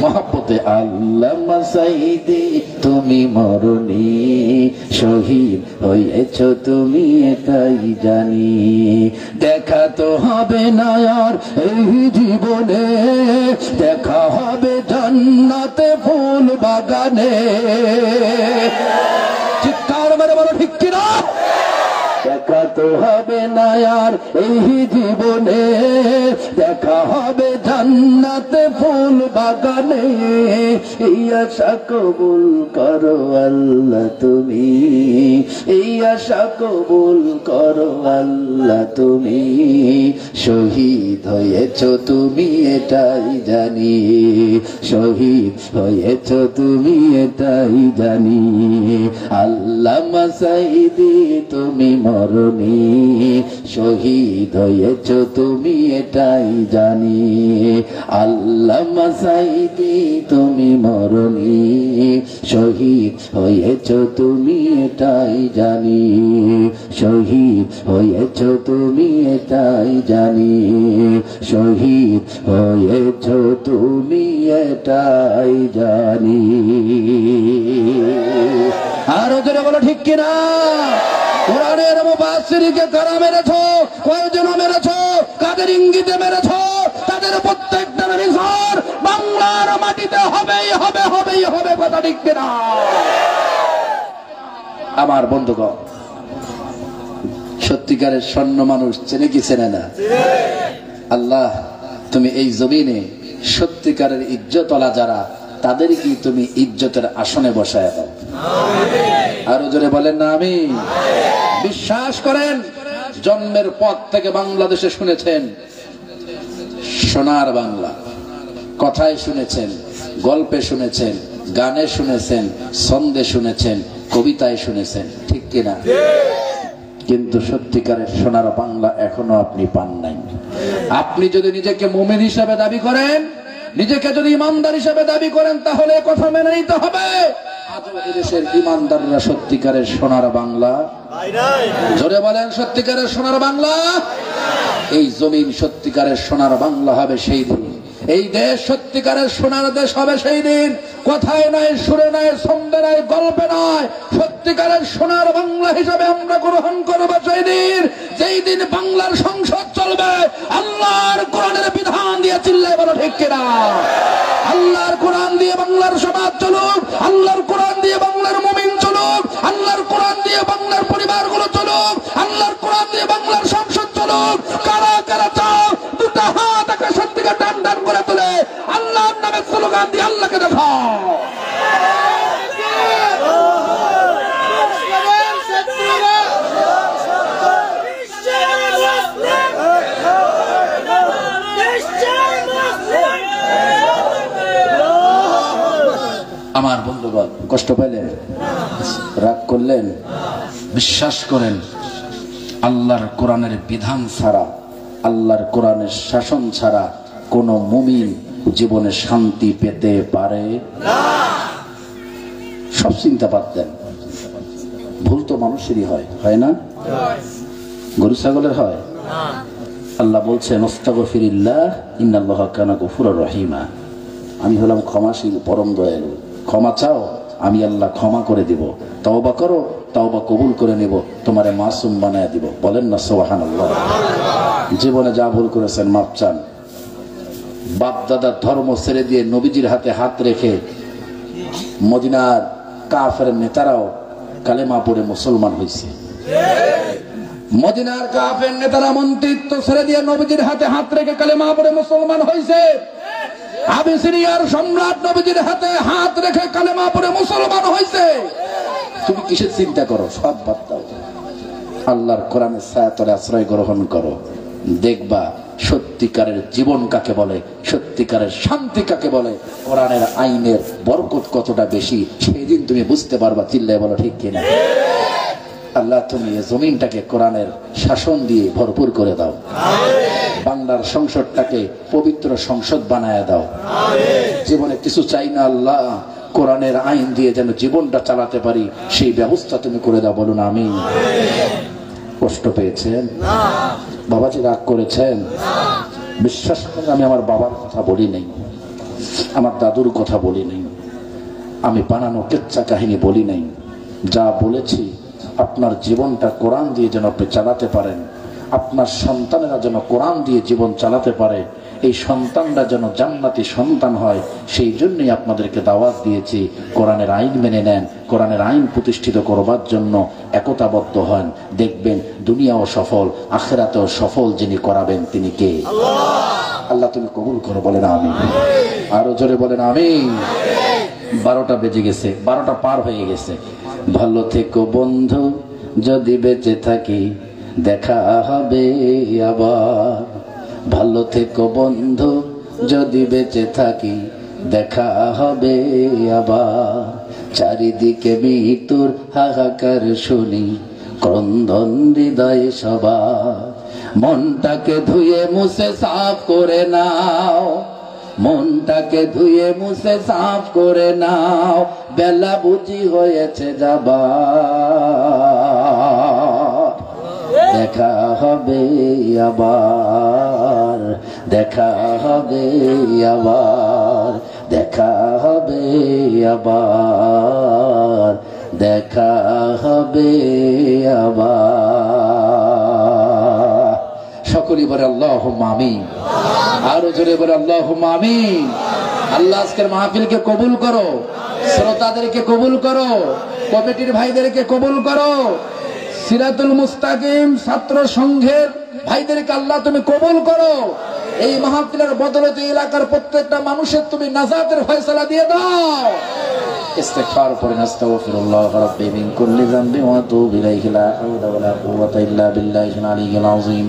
মহব্বতে আল্লামা সাইদি তুমি মরণি, শহীদ হয়েছ তুমি এটাই জানি। দেখা তো হবে না আর এই জীবনে, দেখা হবে জান্নাতে ফুল বাগানে। চিৎকার মেরে বলো ঠিক কিনা? দেখা তো হবে না আর এই জীবনে, দেখা হবে জান্নাতে ফুল বাগানে। এই আশা কবুল করো আল্লাহ তুমি, এই আশা কবুল করো আল্লাহ তুমি। শহীদ হয়েছ তুমি এটাই জানি, শহীদ হয়েছ তুমি এটাই জানি। আল্লামা সাঈদী তুমি মরণি, শহীদ হয়েছ তুমি এটাই জানি। আল্লামা সাঈদী তুমি মরণি, শহীদ হয়েছ তুমি এটাই জানি, শহীদ হয়েছ তুমি এটাই জানি, শহীদ হয়েছ তুমি এটাই জানি। আরো জোরে বলো ঠিক কিনা? কোরআনের মুফাসসিরকে কারা মেরেছ? কয়জন মেরেছ? কাদের ইঙ্গিতে মেরেছ? তাদের প্রত্যেকটার বিচার বাংলার মাটিতে হবেই হবে, হবেই হবে। কথা ঠিক কিনা? আমার বন্ধুগণ, সত্যিকারের স্বর্ণ মানুষ চেনে কি চেনে না? আল্লাহ তুমি এই জমিনে সত্যিকারের ইজ্জতওয়ালা যারা, তাদের কি তুমি ইজ্জতের আসনে বসায় দাও। আরো জোরে বলেন না আমিন। বিশ্বাস করেন, জন্মের পর থেকে বাংলাদেশে শুনেছেন সোনার বাংলা, কথায় শুনেছেন, গল্পে শুনেছেন, গানে শুনেছেন, ছন্দে শুনেছেন, কবিতায় শুনেছেন, ঠিক কিনা? কিন্তু সত্যিকারের সোনার বাংলা এখনো আপনি পান নাই। আপনি যদি নিজেকে মুমিন হিসাবে দাবি করেন, নিজেকে যদি ইমানদার হিসাবে দাবি করেন, তাহলে কথা মেনে নিতে হবে আজও এদেশের ইমানদাররা সত্যিকারের সোনার বাংলা। জোরে বলেন, সত্যিকারের সোনার বাংলা। এই জমিন সত্যিকারের সোনার বাংলা হবে সেই দিন, এই দেশ সত্যিকারের সোনার দেশ হবে সেই দিন। কথায় নাই, সুরে নাই, ছন্দে নাই, গল্পে নাই, সত্যিকারের সোনার বাংলা হিসাবে আমরা গ্রহণ করবো সেই দিন, যেই দিন বাংলার সংসদ চলবে আল্লাহর কোরআনের বিধান দিয়ে। চিল্লায় বলো ঠিক কিনা? আল্লাহর কোরআন দিয়ে বাংলার সমাজ চলুক, আল্লাহর কোরআন দিয়ে বাংলার মুমিন চলুক, আল্লাহর কোরআন দিয়ে বাংলার পরিবারগুলো চলুক, আল্লাহর কোরআন দিয়ে বাংলার সংসদ চলুক। কারা কারা চাও দুটা হাত একে সত্যিকার টান টান করে তোলে, আল্লাহর নামে স্লোগান দিয়ে আল্লাহকে দেখাও। আমার বন্ধুগণ, কষ্ট পেলেন? রাগ করলেন? বিশ্বাস করেন, আল্লাহর কোরআনের বিধান ছাড়া, আল্লাহর কোরআনের শাসন ছাড়া কোন মুমিন জীবনে শান্তি পেতে পারে না। সব চিন্তা বাদ দেন, ভুল তো মানুষেরই হয়, হয় না? গরু ছাগলের হয়? আল্লাহ বলছেন আস্তাগফিরুল্লাহ ইন্নাল্লাহা কানা গফুরুর রহিমা। আমি হলাম ক্ষমাশীল, পরম দয়ালু। ক্ষমা চাও, আমি আল্লাহ ক্ষমা করে দিব। তওবা করো, তওবা কবুল করে নিব, তোমারে মাসুম বানায় দিব। বলেন না সুবহানাল্লাহ? জীবনে যা ভুল করেছেন মাপ চান। বাপ দাদার ধর্ম ছেড়ে দিয়ে নবীজির হাতে হাত রেখে মদিনার কাফের নেতারাও কালেমা পড়ে মুসলমান হয়েছে। মদিনার কাফের নেতারা মন্ত্রিত্ব ছেড়ে দিয়ে নবীজির হাতে হাত রেখে কালেমা পড়ে মুসলমান হয়েছে। আবিসিনিয়ার সম্রাট নবীজির হাতে হাত রেখে কালেমা পড়ে মুসলমান হয়েছে। তুমি কিসের চিন্তা করো? সব বাদ দাও, আল্লাহর কোরআনের ছায়াতলে আশ্রয় গ্রহণ করো। দেখবা সত্যিকারের জীবন কাকে বলে, সত্যিকারের শান্তি কাকে বলে, কোরআনের আইনের বরকত কতটা বেশি, সেদিন তুমি বুঝতে পারবা। চিল্লায় বলো ঠিক কিনা? আল্লাহ তুমি এই জমিনটাকে কোরআনের শাসন দিয়ে ভরপুর করে দাও। বাংলার সংসদটাকে পবিত্র সংসদ বানায় দাও। জীবনে কিছু চাই না আল্লাহ, কোরআনের আইন দিয়ে যেন জীবনটা চালাতে পারি, সেই ব্যবস্থা তুমি করে দাও। বলুন আমিন। কষ্ট পেয়েছেন? বাবাজি রাগ করেছেন? বিশ্বাস করেন, আমি আমার বাবার কথা বলি নাই, আমার দাদুর কথা বলি নাই, আমি বানানো কেচ্ছা কাহিনী বলি নাই, যা বলেছি আপনার জীবনটা কোরআন দিয়ে যেন আপনি চালাতে পারেন, আপনার সন্তানেরা যেন কোরআন দিয়ে জীবন চালাতে পারে, এই সন্তানরা যেন জান্নাতি সন্তান হয়, সেই জন্যই আপনাদেরকে দাওয়াত দিয়েছি। কোরআনের আইন মেনে নেন, কোরআনের আইন প্রতিষ্ঠিত করবার জন্য একতাবদ্ধ হন, দেখবেন দুনিয়াও সফল, আখিরাতেও সফল যিনি করাবেন তিনি কে? আল্লাহ তুমি কবুল করো, বলেন আমিন। আরো জোরে বলেন আমিন। 12টা বেজে গেছে, 12টা পার হয়ে গেছে। ভালো থেকো বন্ধু, যদি বেঁচে থাকি দেখা হবে আবার। ভালো থেকো বন্ধু, যদি বেঁচে থাকি দেখা হবে আবার। চারিদিকে মৃত্যুর হাহাকার শুনি, ক্রন্দন হৃদয় সবার। মনটাকে ধুয়ে মুছে সাফ করে নাও, মনটাকে ধুয়ে মুছে সাফ করে নাও, বেলা বুঝি হয়েছে যাবার। দেখা হবে আবার, দেখা হবে আবার, দেখা হবে আবার, দেখা হবে আবার। সকলেই বলে আল্লাহুম্মা আমিন। আরো জোরে বলে আল্লাহুম্মা আমিন। আল্লাহ আজকের মাহফিলকে কবুল করো, শ্রোতাদেরকে কবুল করো, কমিটির ভাইদেরকে কবুল করো, সিরাতুল মুস্তাকিম ছাত্র সংঘের ভাইদেরকে আল্লাহ তুমি কবুল করো। এই মাহফিলের বদলতে এলাকার প্রত্যেকটা মানুষের তুমি নাজাতের ফয়সালা দিয়ে দাও। ইস্তিগফার পড়েন, আস্তাগফিরুল্লাহ রাব্বি মিন কুল্লি যামবি ওয়া আতুবু ইলাইহি, লা হাওলা ওয়া লা কুওয়াতা ইল্লা বিল্লাহিল আলিয়্যিল আযীম।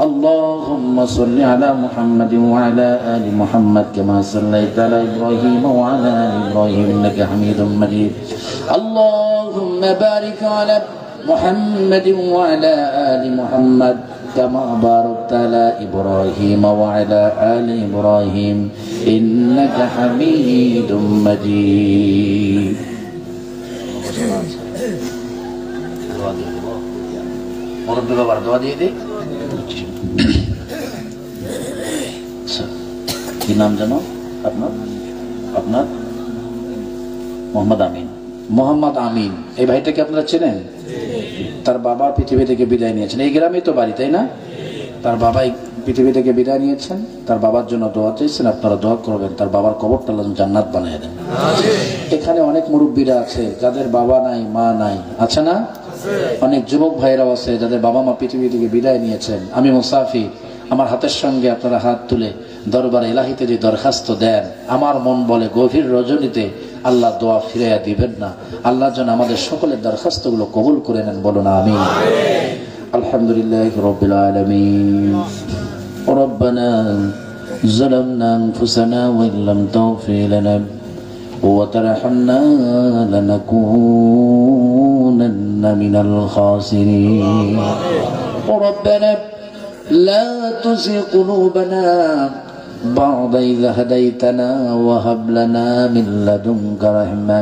আল্লাহুম্মা সাল্লি আলা মুহাম্মাদিন ওয়া আলা আলি মুহাম্মাদ কামা সাল্লাইতা আলা ইব্রাহিম ওয়া আলা আলি ইব্রাহিম ইন্নাকা হামিদুম মাজিদ। আল্লাহুম্মা বারিক আলা محمد وعلى آل محمد كما باركت على إبراهيم وعلى آل إبراهيم إنك حميد مجيد. মুরব্বি বাবার দোয়া দিয়ে দিই। কি নাম জানো আপনার? আপনার মোহাম্মদ আমিন। মোহাম্মদ আমিন, এই ভাইটাকে আপনারা চেনেন? তার বাবা পৃথিবী থেকে বিদায় নিয়েছেন, এই গ্রামেই তো বাড়ি, তাই না? তার বাবাই পৃথিবী থেকে বিদায় নিয়েছেন, তার বাবার জন্য দোয়া চাইছেন, আপনারা দোয়া করবেন তার বাবার কবরটা আল্লাহ জান্নাত বানিয়ে দেন। এখানে অনেক মুরব্বীরা আছে যাদের বাবা নাই, মা নাই, আছে না? অনেক যুবক ভাইরাও আছে যাদের বাবা মা পৃথিবী থেকে বিদায় নিয়েছেন। আমি মুসাফির, আমার হাতের সঙ্গে আপনারা হাত তুলে দরবারে ইলাহিতে যে দরখাস্ত দেন, আমার মন বলে গভীর রজনীতে আল্লাহ দোয়া ফিরাইয়া দিবেন না। আল্লাহ যেন আমাদের সকলের দরখাস্তগুলো কবুল করে নেন, বলুন আমিন। আলহামদুলিল্লাহি রাব্বিল আলামিন। রব্বানা যালামনা আনফুসানা ওয়া ইল্লাম তাগফির লানা ওয়া তারহামনা লানাকুনান্না মিনাল খাসিরিন। রব্বানা লা তুযিগ কুলুবানা بعد إذ هديتنا وهب لنا من لدنك رحمة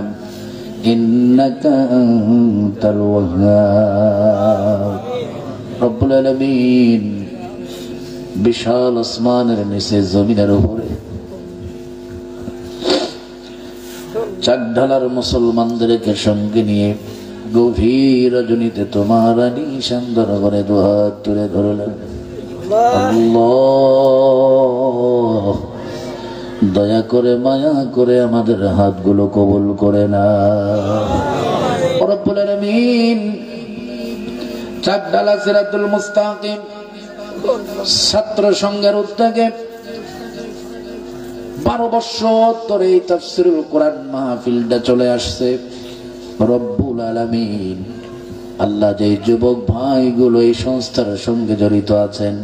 إنك أنت الوهاب. رب العالمين বিশাল আসমানের নিচে জমিনের উপরে চাকঢালার মুসলমানদেরকে সঙ্গে নিয়ে গভীর রজনীতে তোমার নিশান দরবারে দুহাত তুলে ধরলেন। আল্লাহ দয়া করে মায়া করে আমাদের হাতগুলো কবুল করে না। রব্বুল আলামিন চাকডালা সিরাতুল মুস্তাকিম ছাত্র সংঘের উদ্যোগে 12 বছর ধরে এই তাফসীরুল কোরআন মাহফিলটা চলে আসছে। রব্বুল আলামিন আল্লাহ যে যুবক ভাইগুলো এই সংস্থার সঙ্গে জড়িত আছেন,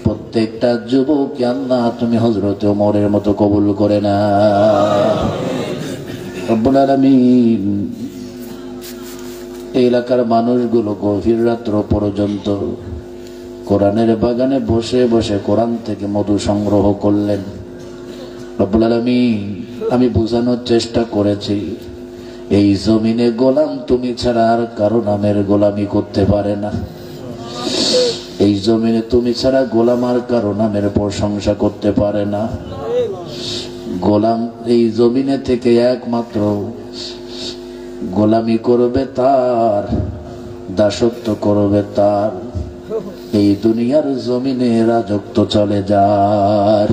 প্রত্যেকটা যুবক আল্লাহ তুমি হযরত ওমরের মতো কবুল করে না। রব্বুল আলামিন এই এলাকার মানুষগুলো গভীর রাত্র পর্যন্ত কোরআনের বাগানে বসে বসে কোরআন থেকে মধু সংগ্রহ করলেন। রব্বুল আলামিন আমি বোঝানোর চেষ্টা করেছি, এই জমিনে গোলাম তুমি ছাড়া আর কারো নামের গোলামি করতে পারে না। এই জমিনে তুমি ছাড়া গোলাম আর কারো নামের প্রশংসা করতে পারে না। গোলাম এই জমিনে থেকে একমাত্র গোলামি করবে তার, দাসত্ব করবে তার, এই দুনিয়ার জমিনে রাজত্ব চলে যার।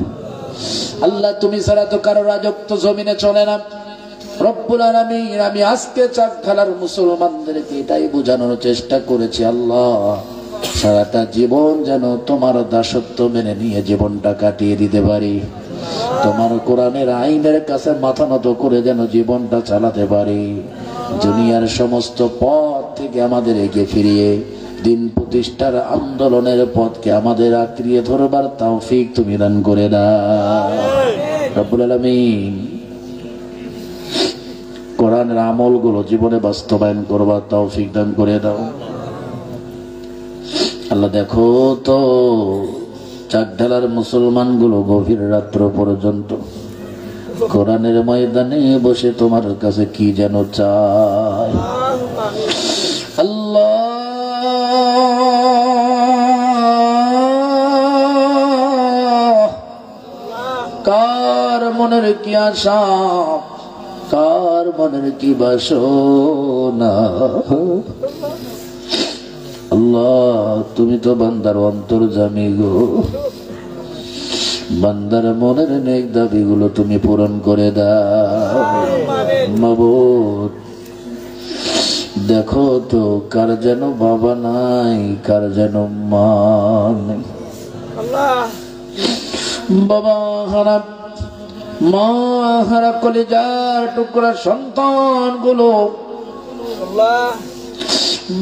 আল্লাহ তুমি ছাড়া তো কারো রাজত্ব জমিনে চলে না। রব্বুল আলামিন, আমি আজকে চাকখালার মুসলমানদেরকে এটাই বোঝানোর চেষ্টা করেছি, আল্লাহ সারাটা জীবন যেন তোমার দাসত্ব মেনে নিয়ে জীবনটা কাটিয়ে দিতে পারি, তোমার কোরআনের আইনের কাছে মাথা নত করে যেন জীবনটা চালাতে পারি। দুনিয়ার সমস্ত পথ থেকে আমাদের এগিয়ে ফিরিয়ে দিন প্রতিষ্ঠার আন্দোলনের পথকে আমাদের আঁকড়িয়ে ধরবার তৌফিক তুমি দান করে দাও রব্বুল আলামিন। কোরআনের আমলগুলো জীবনে বাস্তবায়ন করবার তৌফিক দান করে দাও আল্লাহ। দেখো তো চাকঢালার মুসলমান গুলো গভীর রাত্র পর্যন্ত কোরআনের ময়দানে বসে তোমার কাছে কি যেন চায়। আল্লাহ কার মনের কি আশা, কার মনের কি বাসনা, আল্লাহ তুমি তো বান্দার অন্তর্যামী গো, বান্দার মনের নেক দাবিগুলো তুমি পূরণ করে দাও মাবুদ। দেখো তো কার যেন বাবা নাই, কার যেন মা নেই, বাবা হারা মা হারা কলিজার টুকরা সন্তান গুলো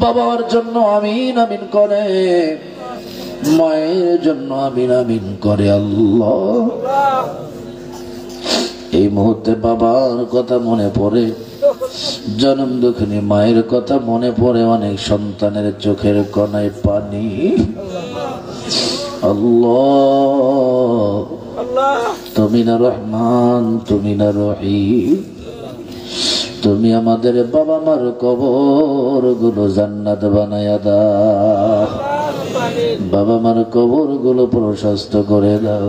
বাবার জন্য আমিন আমিন করে, মায়ের জন্য আমিন আমিন করে। আল্লাহ এই মুহূর্তে বাবার কথা মনে পড়ে, জন্ম দুঃখিনী মায়ের কথা মনে পড়ে, অনেক সন্তানের চোখের কোণায় পানি। আল্লাহ তুমি না রহমান, তুমি না রহিম, তুমি আমাদের বাবা মার কবর গুলো জান্নাত বানায়া দাও, বাবা মার কবর গুলো প্রশস্ত করে দাও।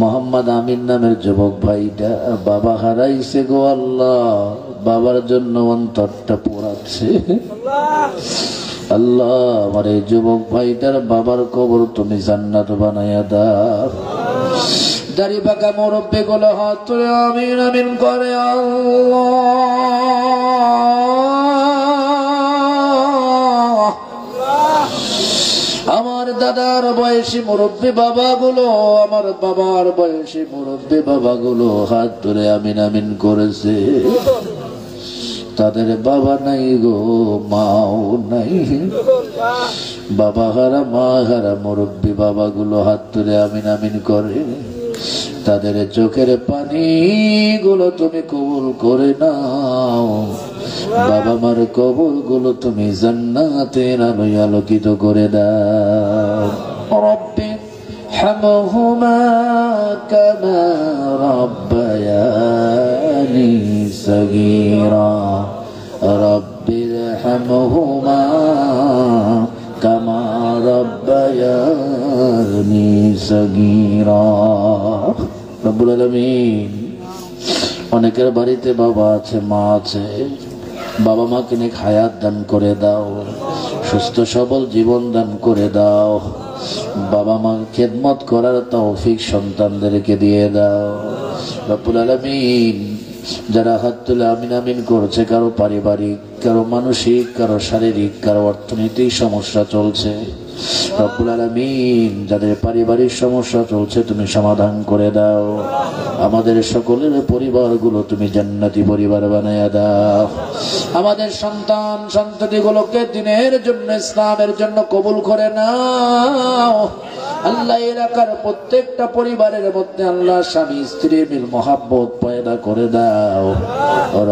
মোহাম্মদ আমিন নামের যুবক ভাইটা বাবা হারাইছে গো আল্লাহ, বাবার জন্য অন্তরটা পোড়াচ্ছে আল্লাহ। আমার এই যুবক ভাইটার বাবার কবর তুমি জান্নাত বানায়া দাও। দাড়ি পাকা মুরব্বি গুলো হাত তুলে আমিন আমিন করে। আল্লাহ আমার দাদার বয়সী মুরব্বী বাবাগুলো, আমার বাবার বয়সী মুরব্বী বাবাগুলো হাত তুলে আমিন আমিন করেছে, তাদের বাবা নাই গো, মাও নাই, বাবা হারা মা হারা মুরব্বী বাবাগুলো হাত তুলে আমিন আমিন করে, তাদের চোখের পানি গুলো তুমি কবুল করে নাও, বাবা মার কবর গুলো তুমি জান্নাতের আলোয় আলোকিত করে দাও। রব্বি হামহুমা কামা রাব্বায়ানি সগীরা, রব্বি হামহুমা কামা রাব্বায়ানি সগীরা। রব্বুল আলামিন অনেকের বাড়িতে বাবা আছে, মা আছে, বাবা মাকে নেক হায়াত দান করে দাও, সুস্থ সবল জীবন দান করে দাও, বাবা মা খেদমত করার তৌফিক সন্তানদেরকে দিয়ে দাও রব্বুল আলামিন। যারা হাত তুলে আমিন আমিন করছে, কারো পারিবারিক, কারো মানসিক, কারো শারীরিক, কারো অর্থনৈতিক সমস্যা চলছে, রব্বুল আলামিন যাদের পারিবারিক সমস্যা চলছে তুমি সমাধান করে দাও। আমাদের সকলের পরিবারগুলো তুমি জান্নাতি পরিবার বানায়া দাও। আমাদের সন্তান সন্ততিগুলোকে দিনের জন্য, ইসলামের জন্য কবুল করে নাও আল্লাহ। এলাকার প্রত্যেকটা পরিবারের মধ্যে আল্লাহ স্বামী স্ত্রীর মিল মহাব্বত পয়দা করে দাও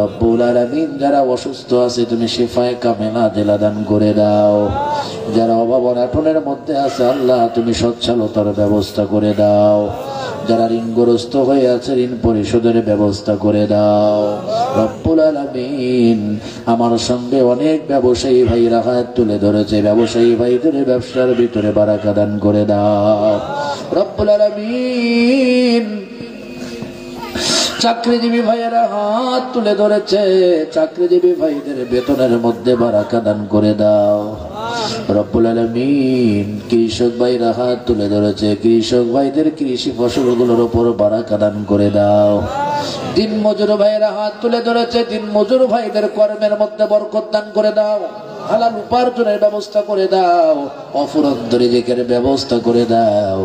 রব্বুল আলামিন। যারা অসুস্থ আছে তুমি শিফায়ে কামেলা দিলা দান করে দাও। যারা অভাব অনটনের মধ্যে আছে আল্লাহ তুমি সচ্ছলতার ব্যবস্থা করে দাও। যারা ঋণগ্রস্ত হয়ে আছে ঋণ পরিশোধের ব্যবস্থা করে দাও রব্বুল আলামিন। আমার সঙ্গে অনেক ব্যবসায়ী ভাইরা হাত তুলে ধরেছে, ব্যবসায়ী ভাইদের ব্যবসার ভিতরে বারাকা দান করে দাও রব্বুল আলামিন। চাকরিজীবী ভাইয়েরা হাত তুলে ধরেছে, চাকরিজীবী ভাইদের বেতনের মধ্যে বারাকা দান করে দাও রব্বুল আলামিন। কৃষক ভাইরা হাত তুলে ধরেছে, কৃষক ভাইদের কৃষি ফসলগুলোর উপর বারাকা দান করে দাও। দিন মজুর ভাইয়েরা হাত তুলে ধরেছে, দিন মজুর ভাইদের কর্মের মধ্যে বরকত দান করে দাও, হালাল উপার্জনের ব্যবস্থা করে দাও, অফুরন্ত রিজিকের ব্যবস্থা করে দাও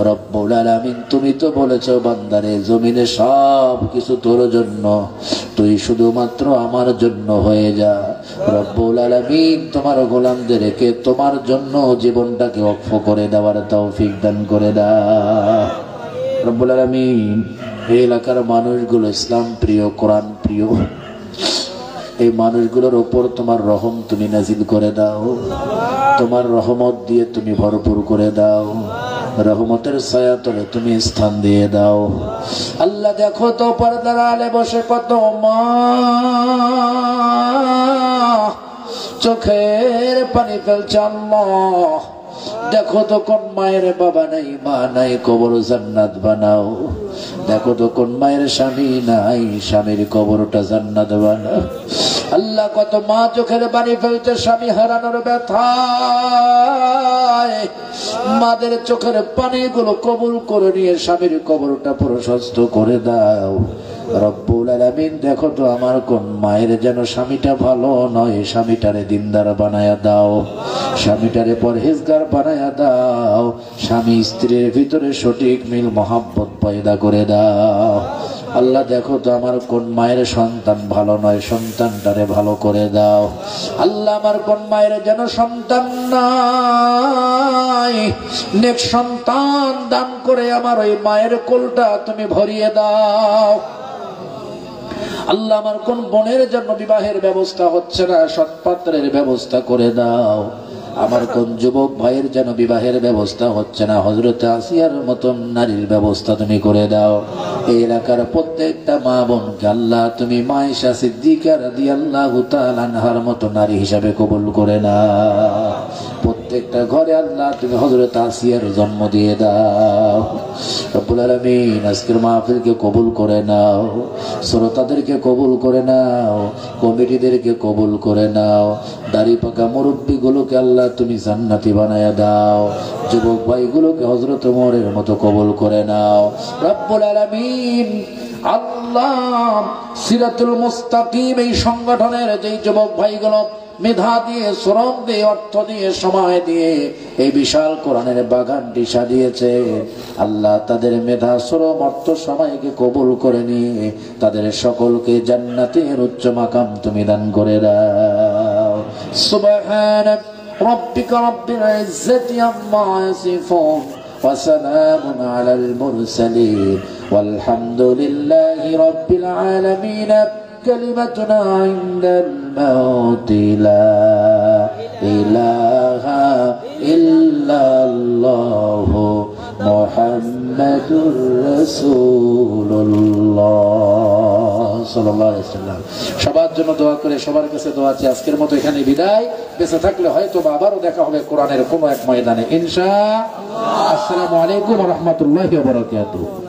রব্বুল আলামিন। তুমি তো বলেছো বান্দারে জমিনে সব কিছু তোর জন্য, তুই শুধুমাত্র আমার জন্য হয়ে যা রব্বুল আলামিন। তোমার গোলামদেরকে তোমার জন্য জীবনটাকে ওয়াকফ করে দেওয়ার তৌফিক দান করে দাও রব্বুল আলামিন। এই এলাকার মানুষগুলো ইসলাম প্রিয়, কোরআন প্রিয়, এই মানুষগুলোর উপর তোমার রহম তুমি নাজিল করে দাও, তোমার রহমত দিয়ে তুমি ভরপুর করে দাও, রহমতের ছায়াতলে তুমি স্থান দিয়ে দাও আল্লাহ। দেখো তো পর্দার আলে বসে কত মা চোখের পানি ফেলছে আল্লাহ। দেখো তো কোন মায়ের বাবা নাই, মা নাই, কবর জান্নাত বানাও। দেখো তো কোন মায়ের স্বামী নাই, স্বামীর কবরটা জান্নাত বানাও আল্লাহ। কত মা চোখের পানি ফেলছে স্বামী হারানোর ব্যথায়, মাদের চোখের পানিগুলো কবুল করে নিয়ে স্বামীর কবরটা প্রশস্ত করে দাও রব্বুল আলামিন। দেখো তো আমার কোন মায়ের যেন স্বামীটা ভালো নয়, স্বামীটারে দিনদার বানায়া দাও, স্বামীটারে পরহেজগার বানায়া দাও, স্বামী স্ত্রীর ভিতরে সঠিক মিল মহাব্বত পয়দা করে দাও আল্লাহ। দেখো তো আমার কোন মায়ের সন্তান ভালো নয়, সন্তানটারে ভালো করে দাও আল্লাহ। আমার কোন মায়ের যেন সন্তান নাই, নেক সন্তান দান করে আমার ওই মায়ের কোলটা তুমি ভরিয়ে দাও আল্লাহ। আমার কোন বোনের জন্য বিবাহের ব্যবস্থা হচ্ছে না, সৎপাত্রের ব্যবস্থা করে দাও। আমার কোন যুবক ভাইয়ের যেন বিবাহের ব্যবস্থা হচ্ছে না, হযরত আসিয়ার মতন নারীর ব্যবস্থা তুমি করে দাও। এই এলাকার প্রত্যেকটা মা বোনকে আল্লাহ তুমি মায়েশা সিদ্দিকা রাদিয়াল্লাহু তাআলা আনহার মতো নারী হিসাবে কবুল করে নাও। প্রত্যেকটা ঘরে আল্লাহ তুমি হযরত আসিয়ার জন্ম দিয়ে দাও রব্বুল আলামিন। আজকের মাহফিলকে কবুল করে নাও, শ্রোতাদেরকে কবুল করে নাও, কমিটিদেরকে কবুল করে নাও, দাড়ি পাকা মুরব্বীগুলোকে আল্লাহ তুমি জান্নাতি বানায়া দাও, যুবক ভাইগুলোকে হযরত ওমরের মতো কবুল করে নাও রব্বুল আলামিন। আল্লাহ সিরাতুল মুস্তাকিম এই সংগঠনের যেই যুবক ভাইগুলো মেধা দিয়ে, শ্রম দিয়ে, অর্থ দিয়ে, সময় দিয়ে এই বিশাল কোরআনের বাগানটি সাজিয়েছে আল্লাহ, তাদের মেধা, শ্রম, অর্থ, সময়কে কবুল করে নিয়ে তাদের সকলকে জান্নাতের উচ্চ মাকাম তুমি দান করে দাও। সুবহান রাব্বিকা রাব্বিল ইজ্জাতি আম্মা ইয়াসিফুন ওয়া সালামুন আলাল মুরসালিন ওয়ালহামদুলিল্লাহি রাব্বিল আলামিন। كلمتنا عند الموت لا إله إلا الله محمد رسول الله صلى الله عليه وسلم। সবার জন্য দোয়া করে সবার কাছে দোয়া চাই। আজকের মতো এখানে বিদায়, বেঁচে থাকলে হয়তো আবারও দেখা হবে কোরআনের কোনো এক ময়দানে ইনশাআল্লাহ। আসসালামু আলাইকুম ওয়া রাহমাতুল্লাহি ওয়া বারাকাতুহু।